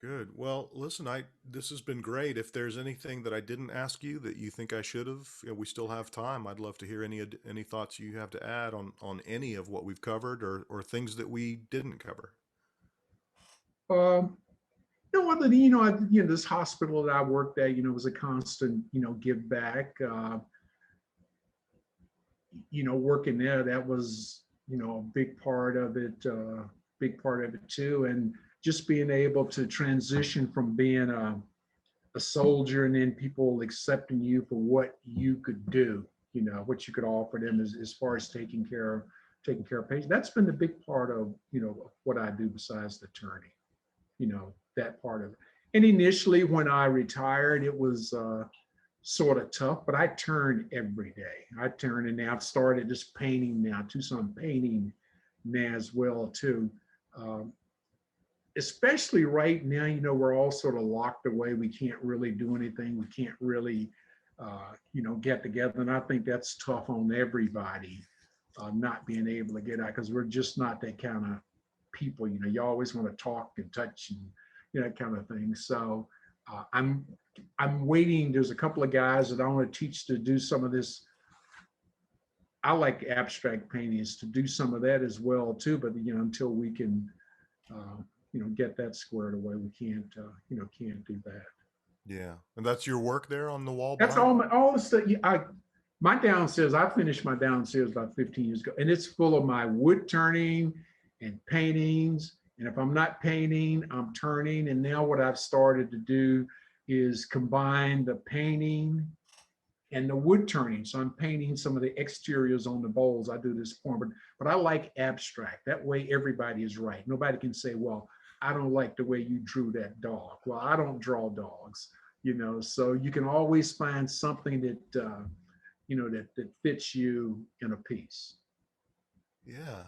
Good. Well, listen, this has been great. If there's anything that I didn't ask you that you think I should have, we still have time. I'd love to hear any thoughts you have to add on any of what we've covered, or things that we didn't cover. Other than, this hospital that I worked at, was a constant, give back. Working there, that was, a big part of it, too. And just being able to transition from being a soldier, and then people accepting you for what you could do, what you could offer them as far as taking care of patients. That's been the big part of, what I do besides the attorney, that part of it. And initially, when I retired, it was sort of tough, but I turn every day. I turn, and now I've started just painting now, Tucson painting now as well too. Um, Especially right now, we're all sort of locked away. We can't really do anything. We can't really, get together. And I think that's tough on everybody, not being able to get out because we're just not that kind of people. You always want to talk and touch and that kind of thing. So I'm waiting. There's a couple of guys that I want to teach to do some of this. I like abstract paintings to do some of that as well too. But until we can uh, get that squared away. We can't do that. Yeah. And that's your work there on the wall That's behind? all the stuff. My downstairs, I finished my downstairs about 15 years ago, and it's full of my wood turning and paintings. And if I'm not painting, I'm turning. And now what I've started to do is combine the painting and the wood turning. So I'm painting some of the exteriors on the bowls. I do this form, but I like abstract. That way everybody is right. Nobody can say, well, I don't like the way you drew that dog. Well, I don't draw dogs, so you can always find something that fits you in a piece. Yeah.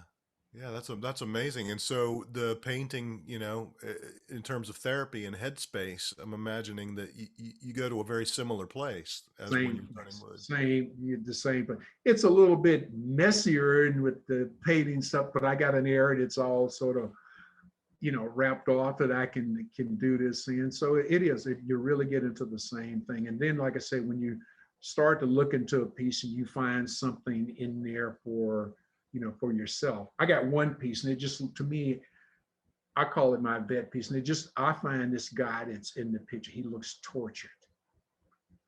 Yeah, that's amazing. And so the painting, in terms of therapy and headspace, I'm imagining that you go to a very similar place as when Same you're turning place, wood. the same, but it's a little bit messier and with the painting stuff, but I got an area that's all sort of wrapped off that I can do this in. So it is, you really get into the same thing. And then, like I say, when you start to look into a piece and you find something in there for yourself. I got one piece, and it just, to me, I call it my vet piece. And I find this guy that's in the picture, he looks tortured,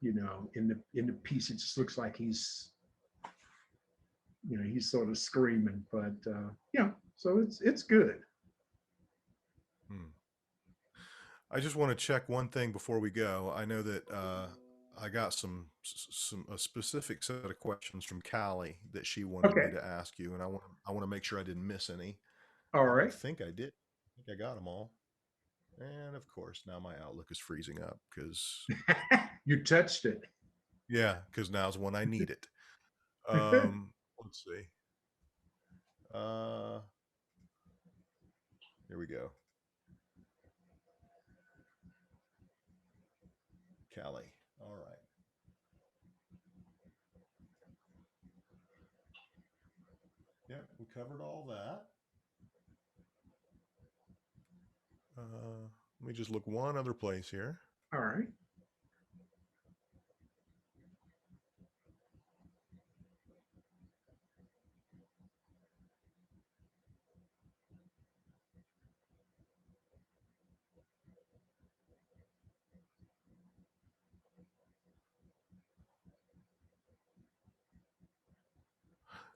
in the piece. It just looks like he's sort of screaming, but so it's good. Hmm. I just want to check one thing before we go. I know that I got some a specific set of questions from Callie that she wanted me Okay. to ask you, and I want to make sure I didn't miss any. All I right. think I did. I think I got them all. And of course, now my Outlook is freezing up because You touched it. because now's when I need it. Let's see. Uh, Here we go. Callie. All right. Yep, we covered all that. Let me just look one other place here. All right.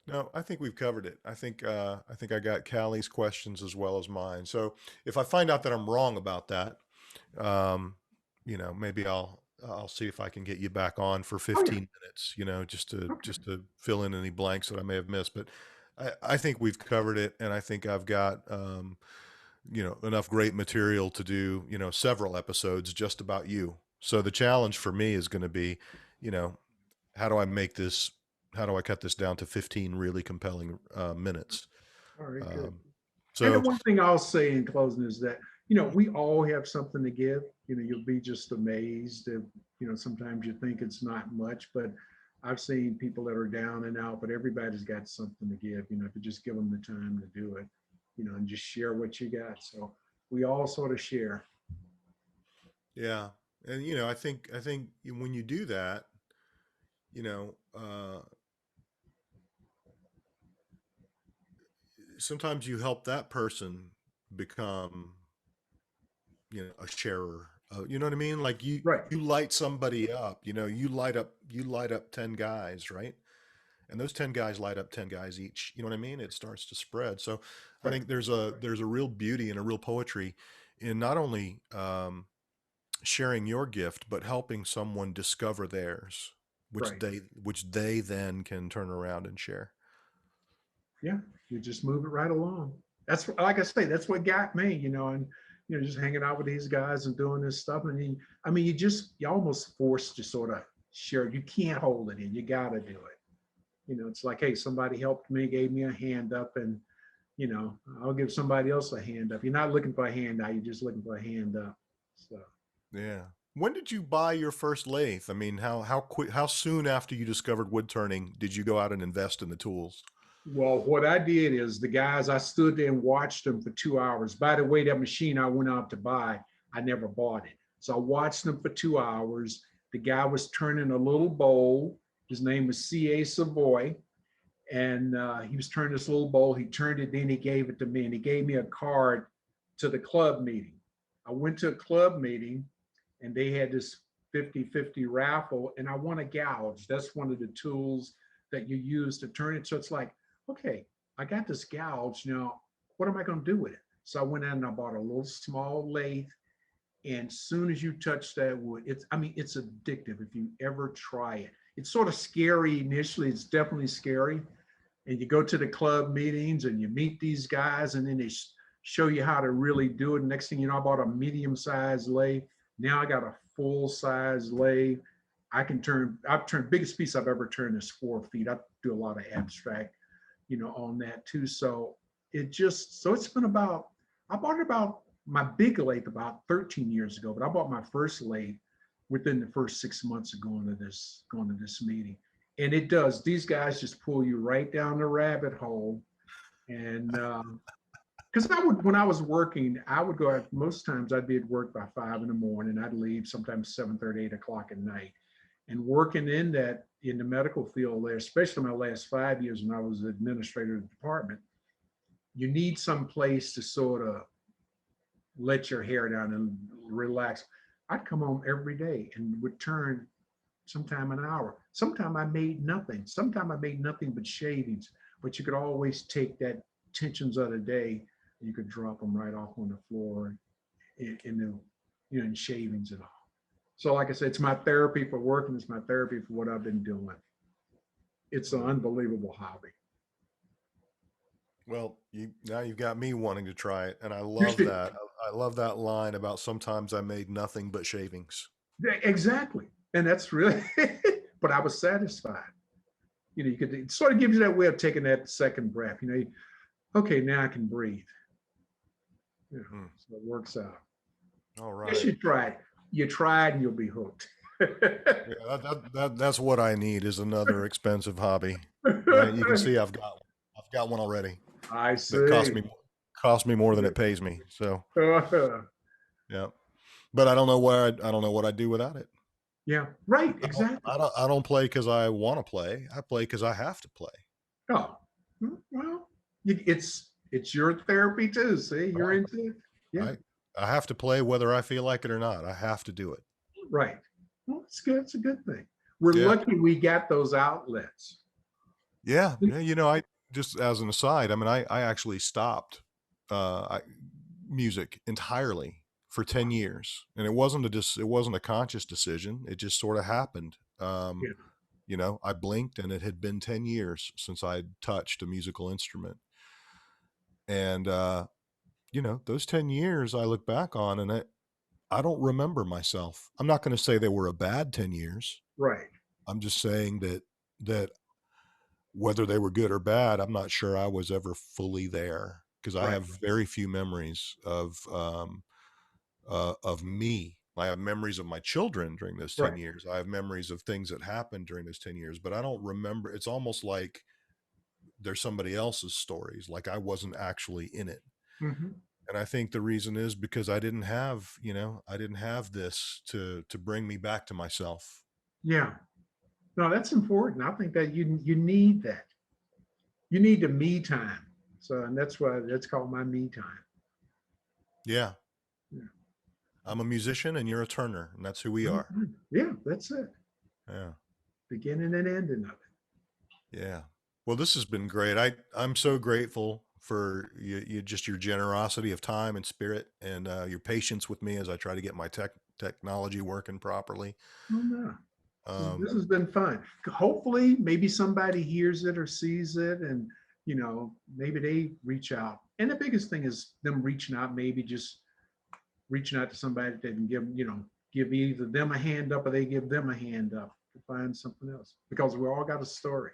No, I think we've covered it. I think I got Callie's questions as well as mine. So if I find out that I'm wrong about that, um, maybe I'll see if I can get you back on for Oh yeah. 15 minutes, Okay. just to fill in any blanks that I may have missed. But I think we've covered it, and I think I've got enough great material to do, several episodes just about you. So the challenge for me is going to be, you know, how do I make this? How do I cut this down to 15 really compelling minutes? All right. Good. Um, And the so one thing I'll say in closing is that, we all have something to give. You'll be just amazed if, sometimes you think it's not much, but I've seen people that are down and out, but everybody's got something to give, if you just give them the time to do it, and just share what you got. So we all sort of share. yeah, and I think when you do that, you know, uh, sometimes you help that person become, a sharer. You know what I mean? Like Right. you light somebody up. You light up 10 guys, right? And those 10 guys light up 10 guys each. You know what I mean? It starts to spread. So I Right. think there's a real beauty and a real poetry in not only sharing your gift, but helping someone discover theirs, Right. which they then can turn around and share. Yeah. You just move it right along. That's like I say, that's what got me, and just hanging out with these guys and doing this stuff. And you're almost forced to sort of share. You can't hold it in. You got to do it. It's like, hey, somebody helped me, gave me a hand up, and I'll give somebody else a hand up. You're not looking for a handout. You're just looking for a hand up. So. Yeah. When did you buy your first lathe? I mean, how soon after you discovered wood turning did you go out and invest in the tools? Well, what I did is I stood there and watched them for 2 hours. By the way, that machine I went out to buy, I never bought it. So I watched them for 2 hours. The guy was turning a little bowl. His name was C.A. Savoy. And he was turning this little bowl. He turned it, then he gave it to me. And he gave me a card to the club meeting. I went to a club meeting and they had this 50-50 raffle, and I won a gouge. That's one of the tools that you use to turn it. So it's like, okay, I got this gouge. Now, what am I going to do with it? So I went out and I bought a little small lathe. And as soon as you touch that wood, it's addictive if you ever try it. It's sort of scary initially. It's definitely scary. And you go to the club meetings and you meet these guys, and then they show you how to really do it. Next thing you know, I bought a medium-sized lathe. Now I got a full-size lathe. I've turned, biggest piece I've ever turned is 4 feet. I do a lot of abstract, on that too. So it's been about, I bought about my big lathe about 13 years ago, but I bought my first lathe within the first 6 months of going to this meeting. And these guys just pull you right down the rabbit hole. And because when I was working, I would go out, most times I'd be at work by 5 a.m. I'd leave sometimes 7:30, 8 o'clock at night. And working in the medical field there, especially my last 5 years when I was administrator of the department, you need some place to sort of let your hair down and relax. I'd come home every day and would turn sometime an hour. Sometime I made nothing. Sometime I made nothing but shavings. But you could always take that tensions of the day, and you could drop them right off on the floor in shavings and all. So like I said, it's my therapy for work, and it's my therapy for what I've been doing. It's an unbelievable hobby. Well, now you've got me wanting to try it, and I love that. I love that line about sometimes I made nothing but shavings. Exactly, and that's really. But I was satisfied. It sort of gives you that way of taking that second breath. Okay, now I can breathe. So it works out. All right. Yes, you tried. You tried, and you'll be hooked. Yeah, that's what I need is another expensive hobby. Right? You can see I've got one already. I see. That cost me more than it pays me. So yeah, but I don't know what I'd do without it. Yeah, right. Exactly. I don't play because I want to play. I play because I have to play. Oh, well, it's your therapy too. See, you're into it. Yeah. I have to play whether I feel like it or not. I have to do it. Right. Well, it's good. It's a good thing. We're lucky we got those outlets. Yeah. I just as an aside, I mean, I actually stopped music entirely for 10 years, and it wasn't a conscious decision. It just sort of happened. I blinked and it had been 10 years since I'd touched a musical instrument. And, those 10 years I look back on and I don't remember myself. I'm not going to say they were a bad 10 years. Right. I'm just saying that whether they were good or bad, I'm not sure I was ever fully there because I have very few memories of me. I have memories of my children during those 10 years. I have memories of things that happened during those 10 years, but I don't remember. It's almost like there's somebody else's stories, like I wasn't actually in it. Mm-hmm. And I think the reason is because I didn't have this to bring me back to myself. Yeah. No, that's important. I think that you need that. You need the me time. So, and that's called my me time. Yeah. I'm a musician and you're a turner, and that's who we are. Yeah, that's it. Yeah. Beginning and ending of it. Yeah. Well, this has been great. I'm so grateful for you just your generosity of time and spirit, and your patience with me as I try to get my technology working properly. Oh, no. This has been fun. Hopefully, maybe somebody hears it or sees it, and maybe they reach out. And the biggest thing is them reaching out, maybe just reaching out to somebody that can give either them a hand up or they give them a hand up to find something else, because we all got a story.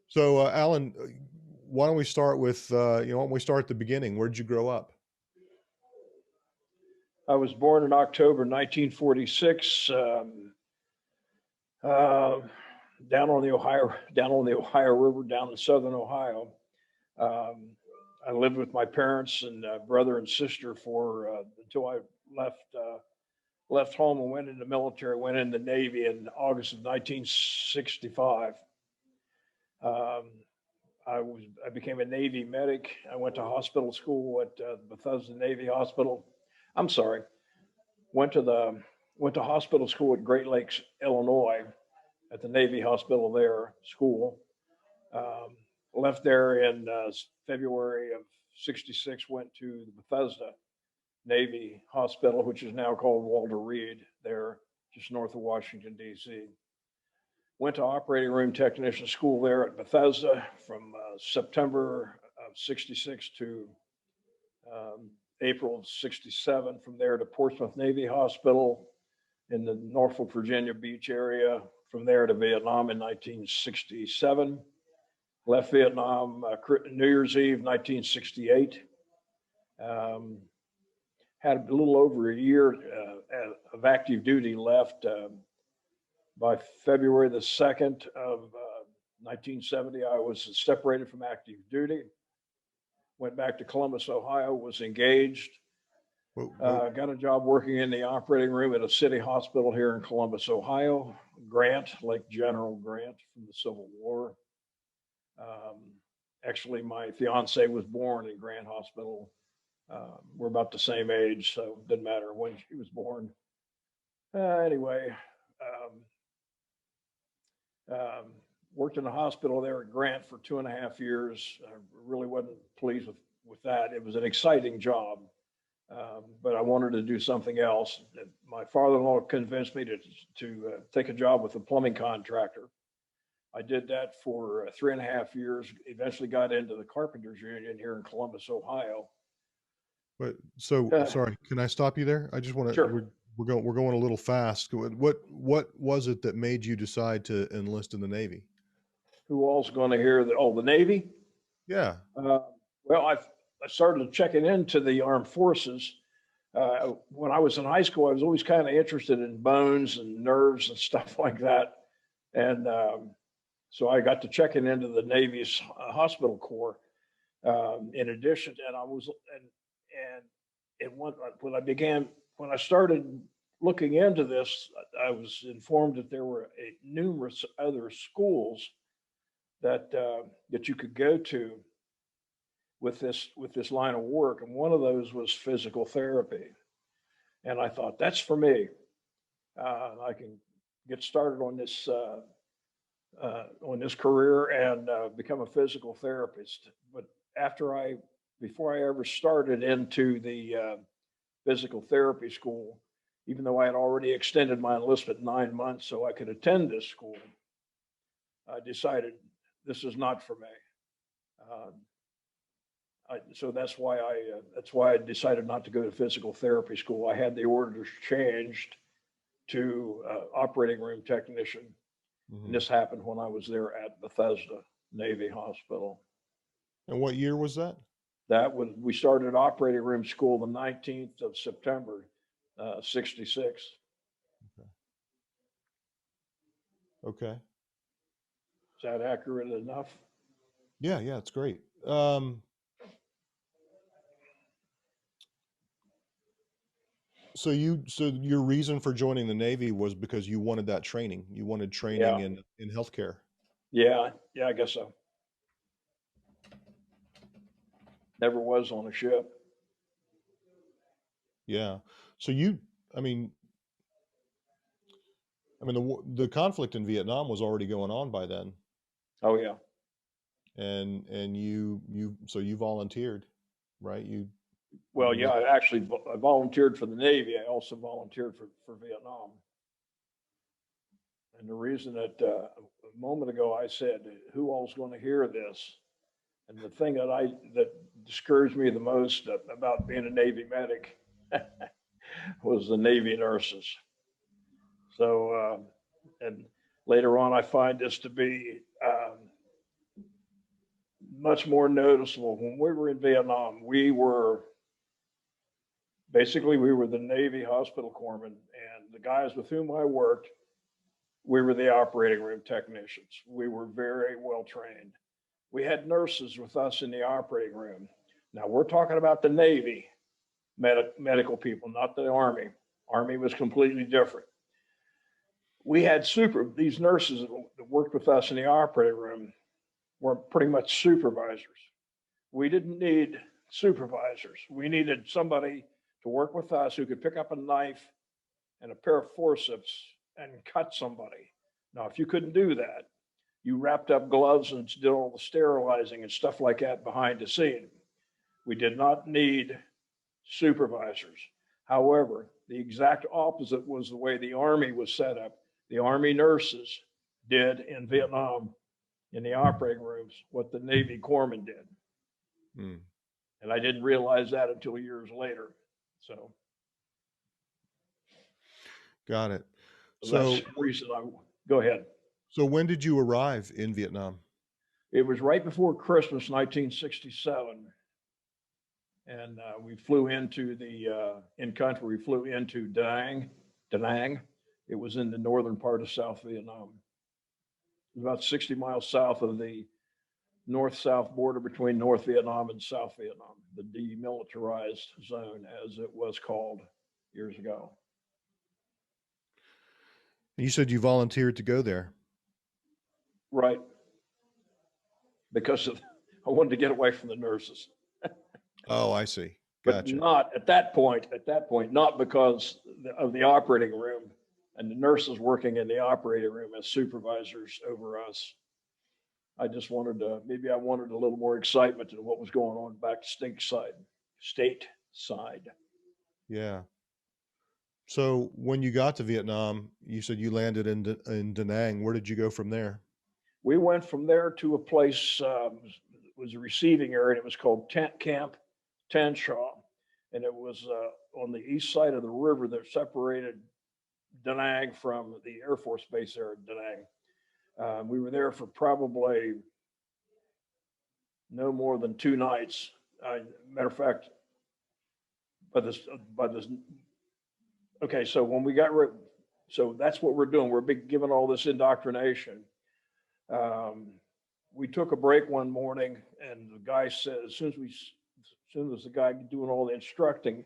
So, Alan, why don't we start with, why don't we start at the beginning? Where did you grow up? I was born in October 1946, down on the Ohio River, down in southern Ohio. I lived with my parents and brother and sister for until I left home and went in the military. Went in the Navy in August of 1965. I became a Navy medic. I went to hospital school at Bethesda Navy Hospital. I'm sorry, went to hospital school at Great Lakes, Illinois, at the Navy Hospital there, school. Left there in February of '66, went to the Bethesda Navy Hospital, which is now called Walter Reed, there just north of Washington, D.C. Went to operating room technician school there at Bethesda from September of '66 to April of '67. From there to Portsmouth Navy Hospital in the Norfolk, Virginia Beach area. From there to Vietnam in 1967. Left Vietnam New Year's Eve, 1968. Had a little over a year of active duty left. By February the 2nd of 1970, I was separated from active duty. Went back to Columbus, Ohio, was engaged. Got a job working in the operating room at a city hospital here in Columbus, Ohio. Grant, like General Grant from the Civil War. Actually, my fiance was born in Grant Hospital. We're about the same age, so it didn't matter when she was born. Anyway, worked in the hospital there at Grant for 2.5 years. I really wasn't pleased with that. It was an exciting job, but I wanted to do something else. My father-in-law convinced me to take a job with a plumbing contractor. I did that for 3.5 years, eventually got into the Carpenters Union here in Columbus, Ohio. But sorry, can I stop you there? I just want to, Sure. we're going a little fast. What was it that made you decide to enlist in the Navy? Who all's going to hear the Navy? Yeah. Well, I started checking into the armed forces. When I was in high school, I was always kind of interested in bones and nerves and stuff like that. And so I got to checking into the Navy's hospital corps. In addition, when I started looking into this, I was informed that there were numerous other schools that you could go to with this line of work, and one of those was physical therapy. And I thought, that's for me. I can get started on this career and become a physical therapist. But before I ever started into the physical therapy school, even though I had already extended my enlistment 9 months so I could attend this school, I decided this is not for me. So that's why I decided not to go to physical therapy school. I had the orders changed to operating room technician. Mm-hmm. And this happened when I was there at Bethesda Navy Hospital. And what year was that? We started operating room school the 19th of September, '66. Okay. Is that accurate enough? Yeah, it's great. So your reason for joining the Navy was because you wanted that training. You wanted training in healthcare. Yeah, I guess so. Never was on a ship. Yeah. So the conflict in Vietnam was already going on by then. Oh yeah. And you volunteered, right? Well, yeah, I volunteered for the Navy. I also volunteered for Vietnam. And the reason that a moment ago I said, who all's going to hear this? And the thing that discouraged me the most about being a Navy medic was the Navy nurses. So, and later on, I find this to be much more noticeable. When we were in Vietnam, we were the Navy hospital corpsmen, and the guys with whom I worked, we were the operating room technicians. We were very well trained. We had nurses with us in the operating room. Now we're talking about the Navy medical people, not the Army. Army was completely different. We had these nurses that worked with us in the operating room were pretty much supervisors. We didn't need supervisors. We needed somebody to work with us who could pick up a knife and a pair of forceps and cut somebody. Now, if you couldn't do that, you wrapped up gloves and did all the sterilizing and stuff like that behind the scene. We did not need supervisors. However, the exact opposite was the way the Army was set up. The Army nurses did in Vietnam, in the operating rooms, what the Navy corpsmen did. Hmm. And I didn't realize that until years later. So. Got it. So that's the reason go ahead. So when did you arrive in Vietnam? It was right before Christmas, 1967. And we flew into we flew into Da Nang. It was in the northern part of South Vietnam. It was about 60 miles south of the north-south border between North Vietnam and South Vietnam, the demilitarized zone, as it was called years ago. You said you volunteered to go there. Right. Because I wanted to get away from the nurses. Oh, I see. But Gotcha. not at that point, not because of the operating room and the nurses working in the operating room as supervisors over us. I just wanted I wanted a little more excitement to what was going on back stateside. Yeah. So when you got to Vietnam, you said you landed in Da Nang. Where did you go from there? We went from there to a place, it was a receiving area. It was called Tent Camp Tan Shaw. And it was on the east side of the river that separated Da Nang from the Air Force Base there at Da Nang. We were there for probably no more than 2 nights. Matter of fact, okay, so when we got so that's what we're doing. We're given all this indoctrination. We took a break one morning, and the guy said, as soon as the guy doing all the instructing,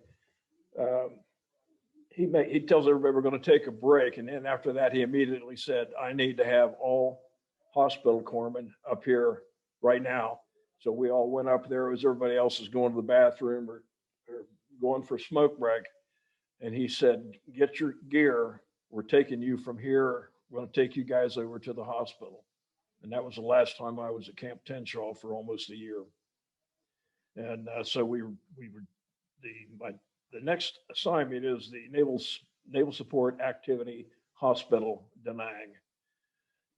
he tells everybody we're going to take a break, and then after that, he immediately said, "I need to have all hospital corpsmen up here right now." So we all went up there as everybody else is going to the bathroom or going for a smoke break. And he said, "Get your gear. We're taking you from here. We're going to take you guys over to the hospital." And that was the last time I was at Camp Tenshaw for almost a year. And so the next assignment is the Naval Support Activity Hospital, Da Nang.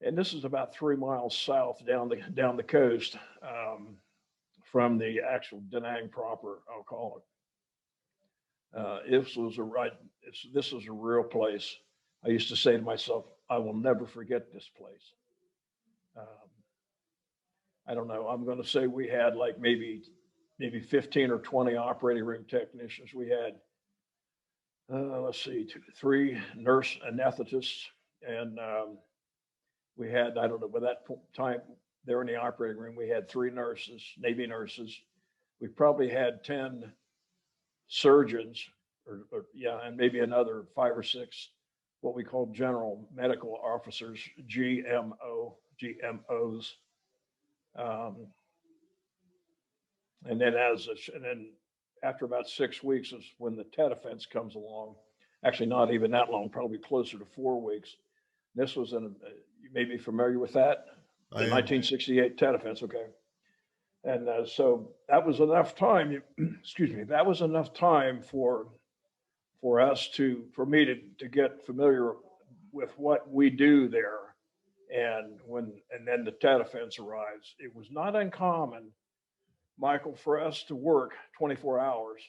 And this is about 3 miles south down the coast from the actual Da Nang proper, I'll call it. This was a real place. I used to say to myself, I will never forget this place. I don't know. I'm going to say we had like maybe 15 or 20 operating room technicians. We had, let's see, 3 nurse anesthetists, and we had, I don't know, by that time there in the operating room, we had 3 nurses, Navy nurses. We probably had 10 surgeons, and maybe another 5 or 6 what we call general medical officers, GMOs. And then after about 6 weeks is when the Tet Offense comes along. Actually, not even that long, probably closer to 4 weeks. This was you may be familiar with that, the 1968 Tet Offense. Okay. And so that was enough time, excuse me, that was enough time for me to get familiar with what we do there. And then the Tet Offense arrives. It was not uncommon Michael, for us to work 24 hours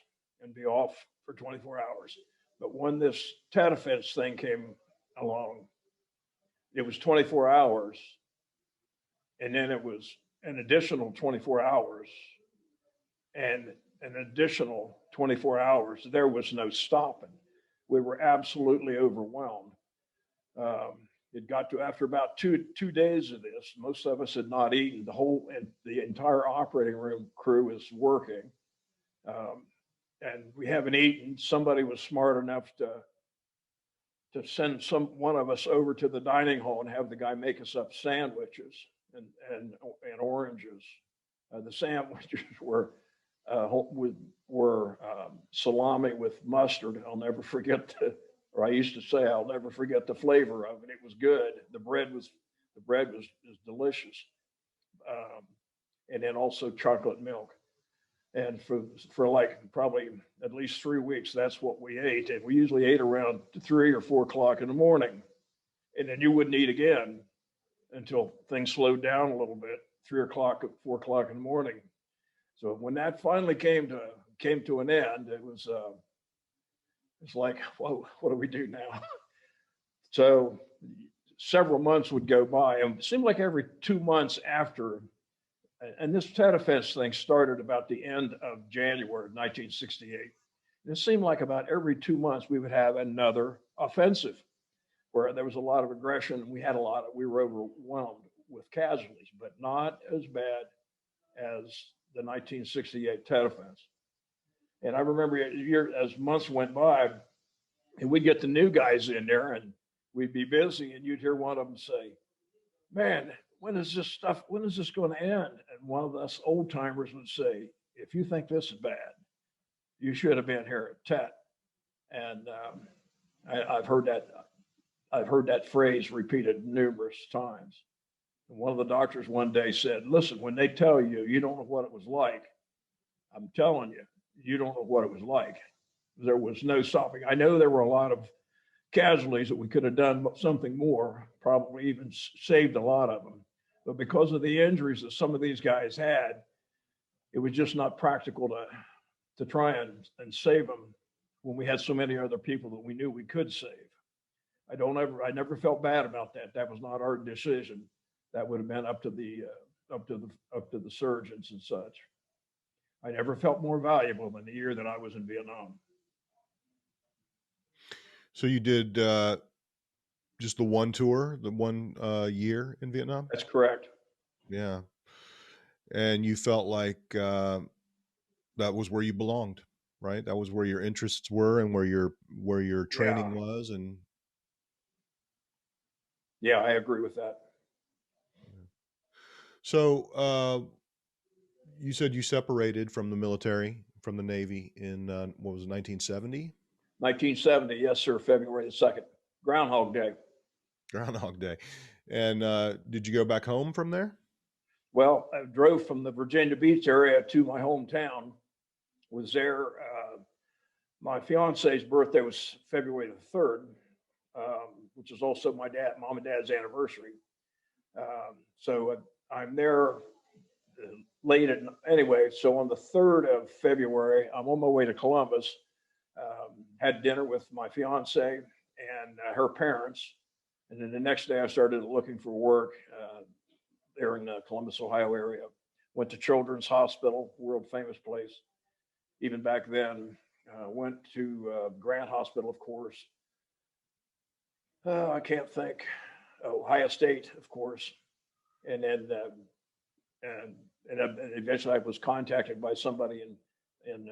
and be off for 24 hours. But when this Tet Offense thing came along, it was 24 hours. And then it was an additional 24 hours and an additional 24 hours. There was no stopping. We were absolutely overwhelmed. It got to after about two days of this, most of us had not eaten. The entire operating room crew is working, and we haven't eaten. Somebody was smart enough to send one of us over to the dining hall and have the guy make us up sandwiches and oranges. The sandwiches were salami with mustard. I'll never forget I used to say I'll never forget the flavor of it. It was good. The bread was delicious, and then also chocolate milk. And for like probably at least 3 weeks, that's what we ate. And we usually ate around 3 or 4 o'clock in the morning, and then you wouldn't eat again until things slowed down a little bit. 3 o'clock, 4 o'clock in the morning. So when that finally came to an end, it's like, whoa, what do we do now? So several months would go by, and it seemed like every 2 months after, and this Tet Offense thing started about the end of January of 1968. It seemed like about every 2 months we would have another offensive where there was a lot of aggression. We were overwhelmed with casualties, but not as bad as the 1968 Tet Offense. And I remember as months went by, and we'd get the new guys in there, and we'd be busy, and you'd hear one of them say, "Man, when is this going to end?" And one of us old timers would say, "If you think this is bad, you should have been here at Tet." And I've heard that phrase repeated numerous times. And one of the doctors one day said, "Listen, when they tell you you don't know what it was like, I'm telling you, you don't know what it was like." There was no stopping. I know there were a lot of casualties that we could have done something more, probably even saved a lot of them. But because of the injuries that some of these guys had, it was just not practical to try and save them when we had so many other people that we knew we could save. I never felt bad about that. That was not our decision. That would have been up to the surgeons and such. I never felt more valuable than the year that I was in Vietnam. So you did just the one tour, the one year in Vietnam? That's correct. Yeah. And you felt like that was where you belonged, right? That was where your interests were and where your training was. And yeah, I agree with that. so you said you separated from the military, from the Navy in what was it, 1970? 1970, yes, sir. February the 2nd, Groundhog Day. Groundhog Day. And did you go back home from there? Well, I drove from the Virginia Beach area to my hometown. Was there. My fiance's birthday was February the 3rd, which is also my mom and dad's anniversary. So I'm there late anyway. So on the 3rd of February, I'm on my way to Columbus. Had dinner with my fiance and her parents. And then the next day I started looking for work there in the Columbus, Ohio area. Went to Children's Hospital, world famous place. Even back then, went to Grant Hospital, of course. I can't think. Ohio State, of course. And then and eventually I was contacted by somebody in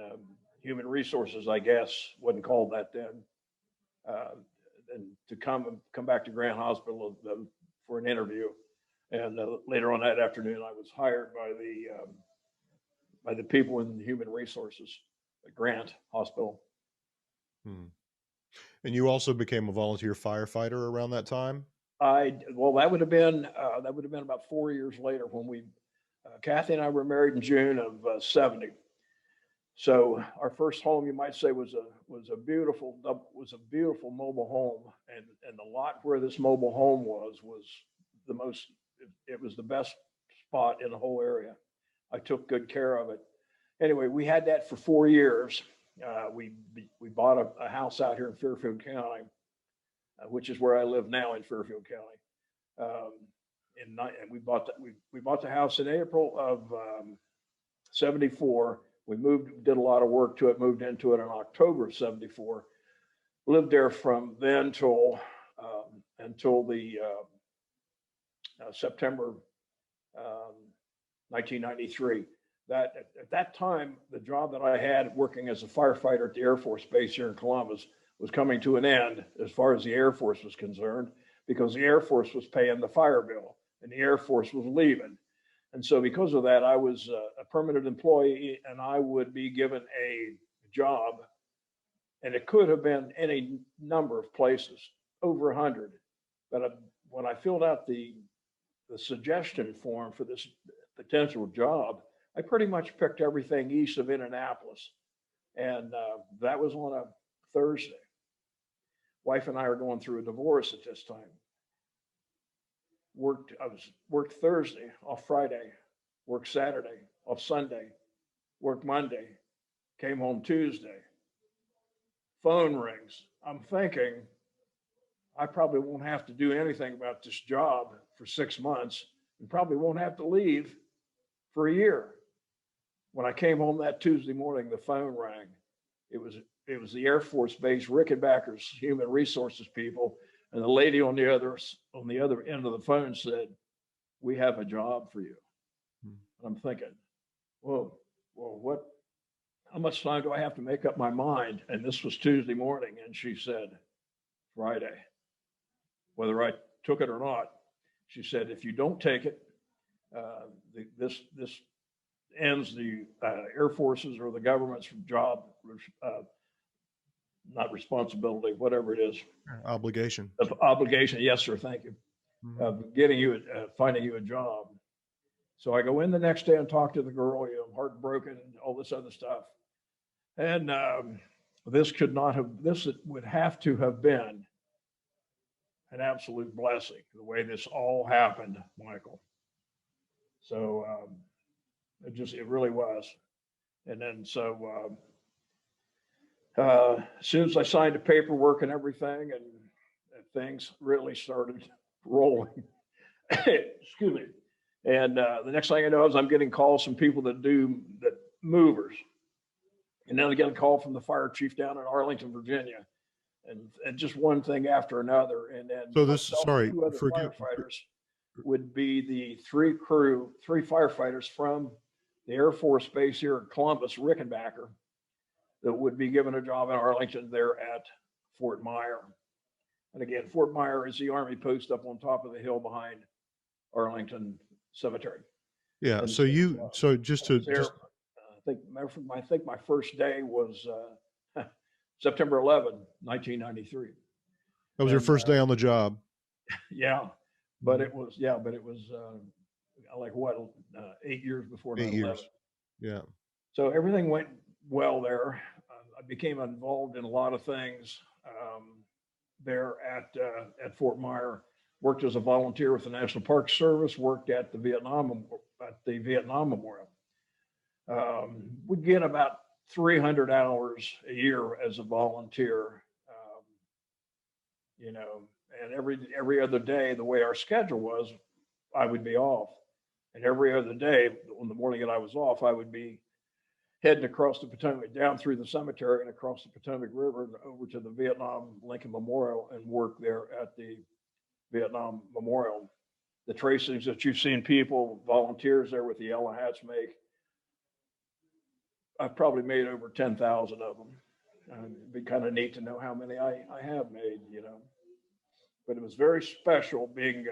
Human Resources, I guess, wasn't called that then, and to come back to Grant Hospital for an interview. And later on that afternoon, I was hired by the people in Human Resources at Grant Hospital. And you also became a volunteer firefighter around that time? Well, that would have been about 4 years later when Kathy and I were married in June of 70. So our first home, you might say, was a beautiful mobile home, and the lot where this mobile home was the best spot in the whole area. I took good care of it. Anyway, we had that for 4 years. We bought a house out here in Fairfield County, which is where I live now in Fairfield County. And we bought the house in April of 74. We did a lot of work to it, moved into it in October of 74. Lived there from then until the September 1993. That at that time, the job that I had working as a firefighter at the Air Force Base here in Columbus was coming to an end as far as the Air Force was concerned, because the Air Force was paying the fire bill and the Air Force was leaving. And so because of that, I was a permanent employee, and I would be given a job, and it could have been any number of places, over 100. But when I filled out the suggestion form for this potential job, I pretty much picked everything east of Indianapolis. And that was on a Thursday. Wife and I are going through a divorce at this time. Worked Thursday, off Friday, worked Saturday, off Sunday, worked Monday, came home Tuesday. Phone rings. I'm thinking I probably won't have to do anything about this job for 6 months, and probably won't have to leave for a year. When I came home that Tuesday morning, the phone rang. It was the Air Force Base Rickenbacker's human resources people, and the lady on the other end of the phone said, "We have a job for you." And I'm thinking, well, what? How much time do I have to make up my mind? And this was Tuesday morning, and she said, Friday, whether I took it or not. She said, if you don't take it, this ends the Air Force's or the government's job, not responsibility, whatever it is. Obligation. Obligation, yes, sir, thank you. Finding you a job. So I go in the next day and talk to the girl, I'm heartbroken and all this other stuff. And this would have to have been an absolute blessing, the way this all happened, Michael. So it really was. And then as soon as I signed the paperwork and everything, and things really started rolling. Excuse me. And the next thing I know is I'm getting calls from people that movers. And then I get a call from the fire chief down in Arlington, Virginia. And just one thing after another. And then so two other firefighters would be the three firefighters from the Air Force Base here in Columbus, Rickenbacker, that would be given a job in Arlington there at Fort Myer. And again, Fort Myer is the Army post up on top of the hill behind Arlington Cemetery. Yeah. And so just to I think my first day was September 11, 1993. That was your first day on the job. Yeah, but it was like 8 years before 9/11. 8 years. Yeah. So everything went well there. I became involved in a lot of things there at Fort Myer. Worked as a volunteer with the National Park Service. Worked at the Vietnam Memorial. We get about 300 hours a year as a volunteer, and every other day, the way our schedule was, I would be off. And every other day, on the morning that I was off, I would be heading across the Potomac, down through the cemetery and across the Potomac River and over to the Vietnam Lincoln Memorial and work there at the Vietnam Memorial. The tracings that you've seen people, volunteers there with the yellow hats make, I've probably made over 10,000 of them. It'd be kind of neat to know how many I have made, But it was very special being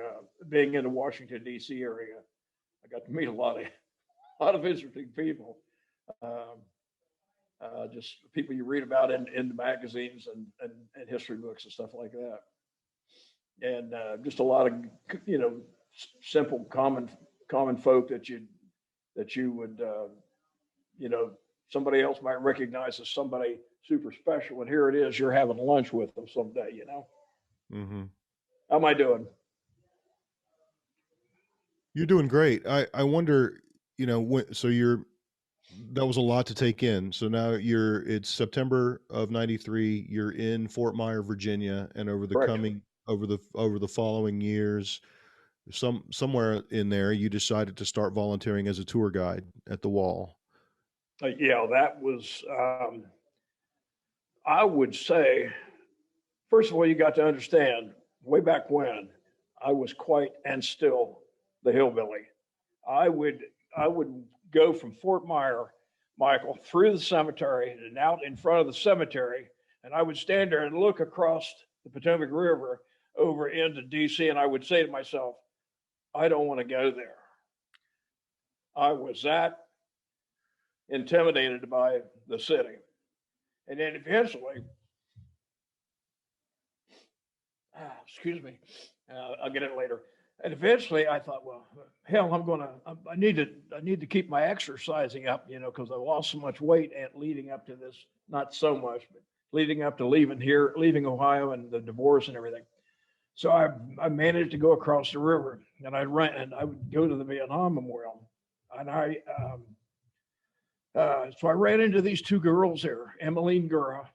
in the Washington D.C. area. I got to meet a lot of interesting people, just people you read about in the magazines and history books and stuff like that, and just a lot of simple common folk that you would somebody else might recognize as somebody super special, and here it is, you're having lunch with them someday, Mm-hmm. How am I doing? You're doing great. I wonder, so that was a lot to take in. So now it's September of 93, you're in Fort Myer, Virginia, and Correct. over the following years, somewhere in there, you decided to start volunteering as a tour guide at the wall. Yeah, that was, I would say, first of all, you got to understand, way back when, I was quite and still the hillbilly. I would I would go from Fort Myer, Michael, through the cemetery and out in front of the cemetery, and I would stand there and look across the Potomac River over into DC, and I would say to myself, I don't want to go there. I was that intimidated by the city. And then eventually, excuse me, I'll get it later. And eventually I thought, well, hell, I need to keep my exercising up, because I lost so much weight and leading up to this, not so much, but leading up to leaving Ohio and the divorce and everything. So I managed to go across the river, and I would go to the Vietnam Memorial, and so I ran into these two girls there, Emmeline Gura,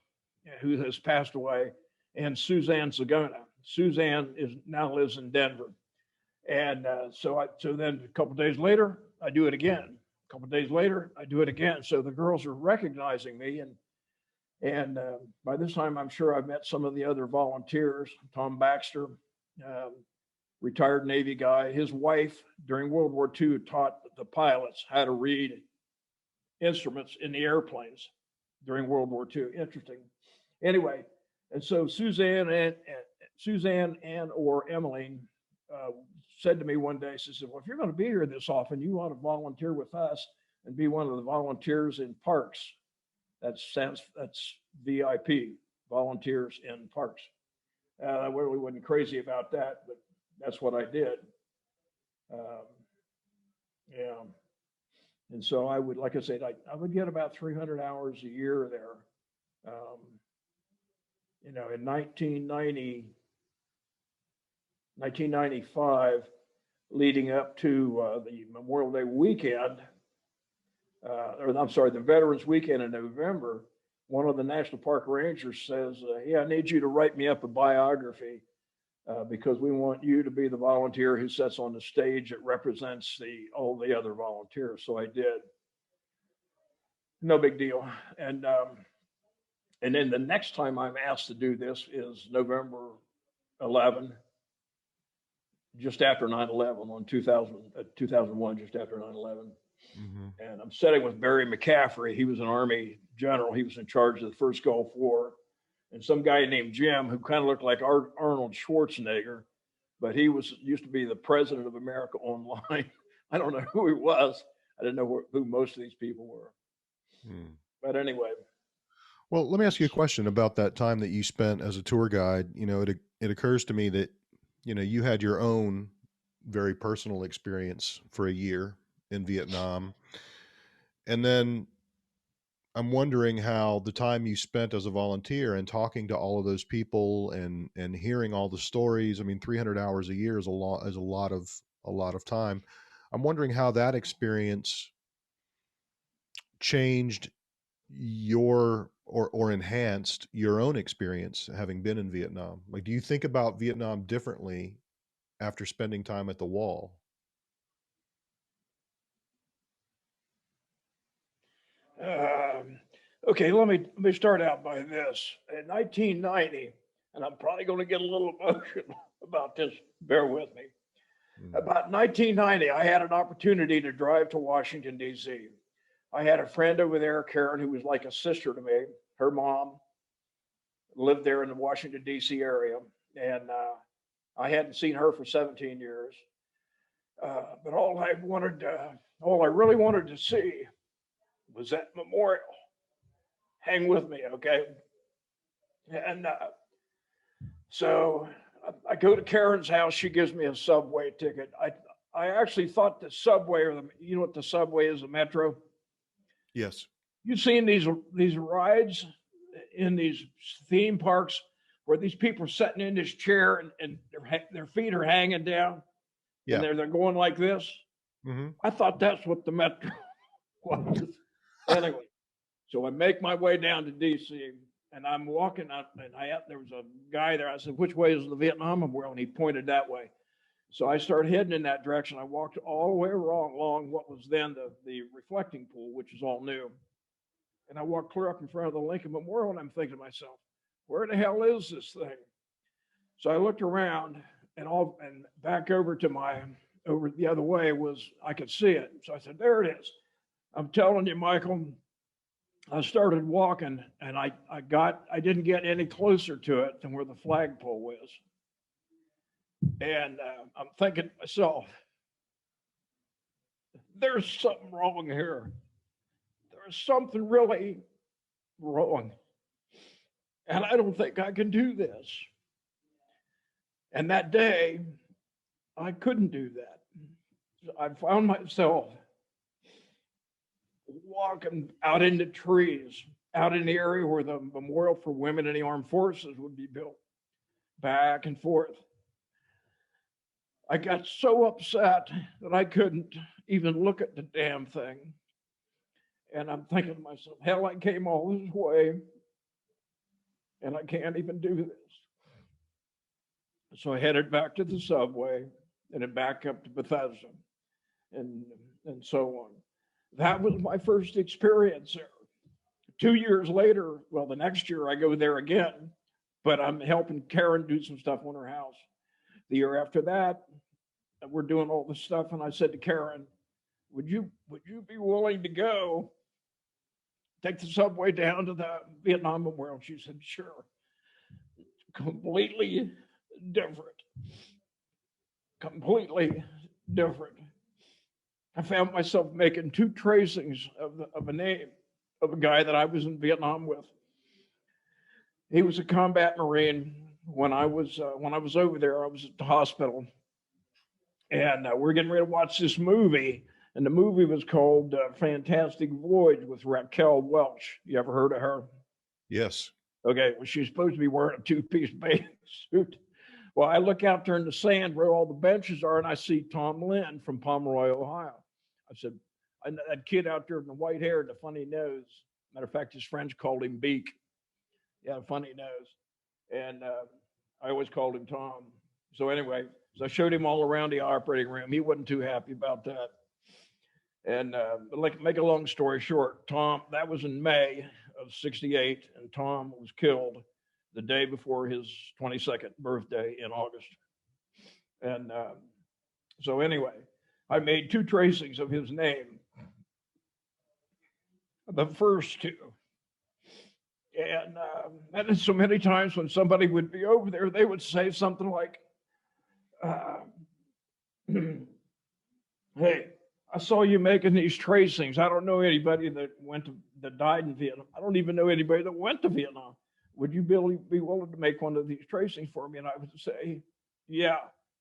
who has passed away, and Suzanne Zagona. Suzanne now lives in Denver. And so then a couple of days later, I do it again. A couple of days later, I do it again. So the girls are recognizing me. And by this time, I'm sure I've met some of the other volunteers. Tom Baxter, retired Navy guy. His wife, during World War II, taught the pilots how to read instruments in the airplanes during World War II. Interesting. Anyway, and so Suzanne or Emmeline said to me one day, she said, well, if you're going to be here this often, you ought to volunteer with us and be one of the volunteers in parks. That's VIP, volunteers in parks. I really wasn't crazy about that, but that's what I did. Yeah. And so I would, like I said, I would get about 300 hours a year there. In 1995, leading up to the Memorial Day weekend, the Veterans Weekend in November, one of the National Park Rangers says, I need you to write me up a biography because we want you to be the volunteer who sits on the stage that represents all the other volunteers. So I did. No big deal. And then the next time I'm asked to do this is November 11, just after 9/11, on 2001, just after 9/11. Mm-hmm. And I'm sitting with Barry McCaffrey. He was an Army general. He was in charge of the first Gulf War. And some guy named Jim, who kind of looked like Arnold Schwarzenegger, but he used to be the president of America Online. I don't know who he was. I didn't know who most of these people were. But anyway. Well, let me ask you a question about that time that you spent as a tour guide. It occurs to me that, you had your own very personal experience for a year in Vietnam. And then I'm wondering how the time you spent as a volunteer and talking to all of those people and hearing all the stories, 300 hours a year is a lot of time. I'm wondering how that experience changed or enhanced your own experience having been in Vietnam. Like, do you think about Vietnam differently after spending time at the wall? Okay, let me start out by this. In 1990, and I'm probably going to get a little emotional about this, bear with me. About 1990, I had an opportunity to drive to Washington, D.C. I had a friend over there, Karen, who was like a sister to me. Her mom lived there in the Washington, D.C. area, and I hadn't seen her for 17 years. But all I really wanted to see was that memorial. Hang with me, okay? And so I go to Karen's house. She gives me a subway ticket. I actually thought the subway, you know what the subway is, the metro? Yes. You've seen these rides in these theme parks where these people are sitting in this chair and their feet are hanging down. Yeah. And they're going like this. Mhm. I thought that's what the metro was. Anyway, so I make my way down to DC, and I'm walking up, and there was a guy there. I said, "Which way is the Vietnam Memorial?" And he pointed that way. So I started heading in that direction. I walked all the way along what was then the reflecting pool, which is all new. And I walked clear up in front of the Lincoln Memorial, and I'm thinking to myself, where the hell is this thing? So I looked around, and back over the other way I could see it. So I said, there it is. I'm telling you, Michael, I started walking, and I didn't get any closer to it than where the flagpole was. And I'm thinking to myself, there's something wrong here. There's something really wrong. And I don't think I can do this. And that day, I couldn't do that. I found myself walking out in the trees, out in the area where the memorial for women in the armed forces would be built, back and forth. I got so upset that I couldn't even look at the damn thing. And I'm thinking to myself, hell, I came all this way and I can't even do this. So I headed back to the subway and then back up to Bethesda and so on. That was my first experience there. 2 years later, well, the next year I go there again, but I'm helping Karen do some stuff on her house. The year after that, we're doing all this stuff, and I said to Karen, would you be willing to go take the subway down to the Vietnam Memorial? She said, sure. Completely different. Completely different. I found myself making 2 tracings of a name of a guy that I was in Vietnam with. He was a combat Marine. When I was over there, I was at the hospital, and we're getting ready to watch this movie. And the movie was called Fantastic Voyage with Raquel Welch. You ever heard of her? Yes. Okay, well, she's supposed to be wearing a 2-piece bathing suit. Well, I look out there in the sand where all the benches are, and I see Tom Lynn from Pomeroy, Ohio. I said, that kid out there with the white hair and the funny nose. Matter of fact, his friends called him Beak. Yeah, funny nose. And I always called him Tom. So anyway, so I showed him all around the operating room. He wasn't too happy about that. And make a long story short, Tom, that was in May of '68, and Tom was killed the day before his 22nd birthday in August. And so anyway, I made 2 tracings of his name. The first 2. And so many times when somebody would be over there, they would say something like, hey, I saw you making these tracings. I don't know anybody that died in Vietnam. I don't even know anybody that went to Vietnam. Would you be willing to make one of these tracings for me? And I would say, yeah,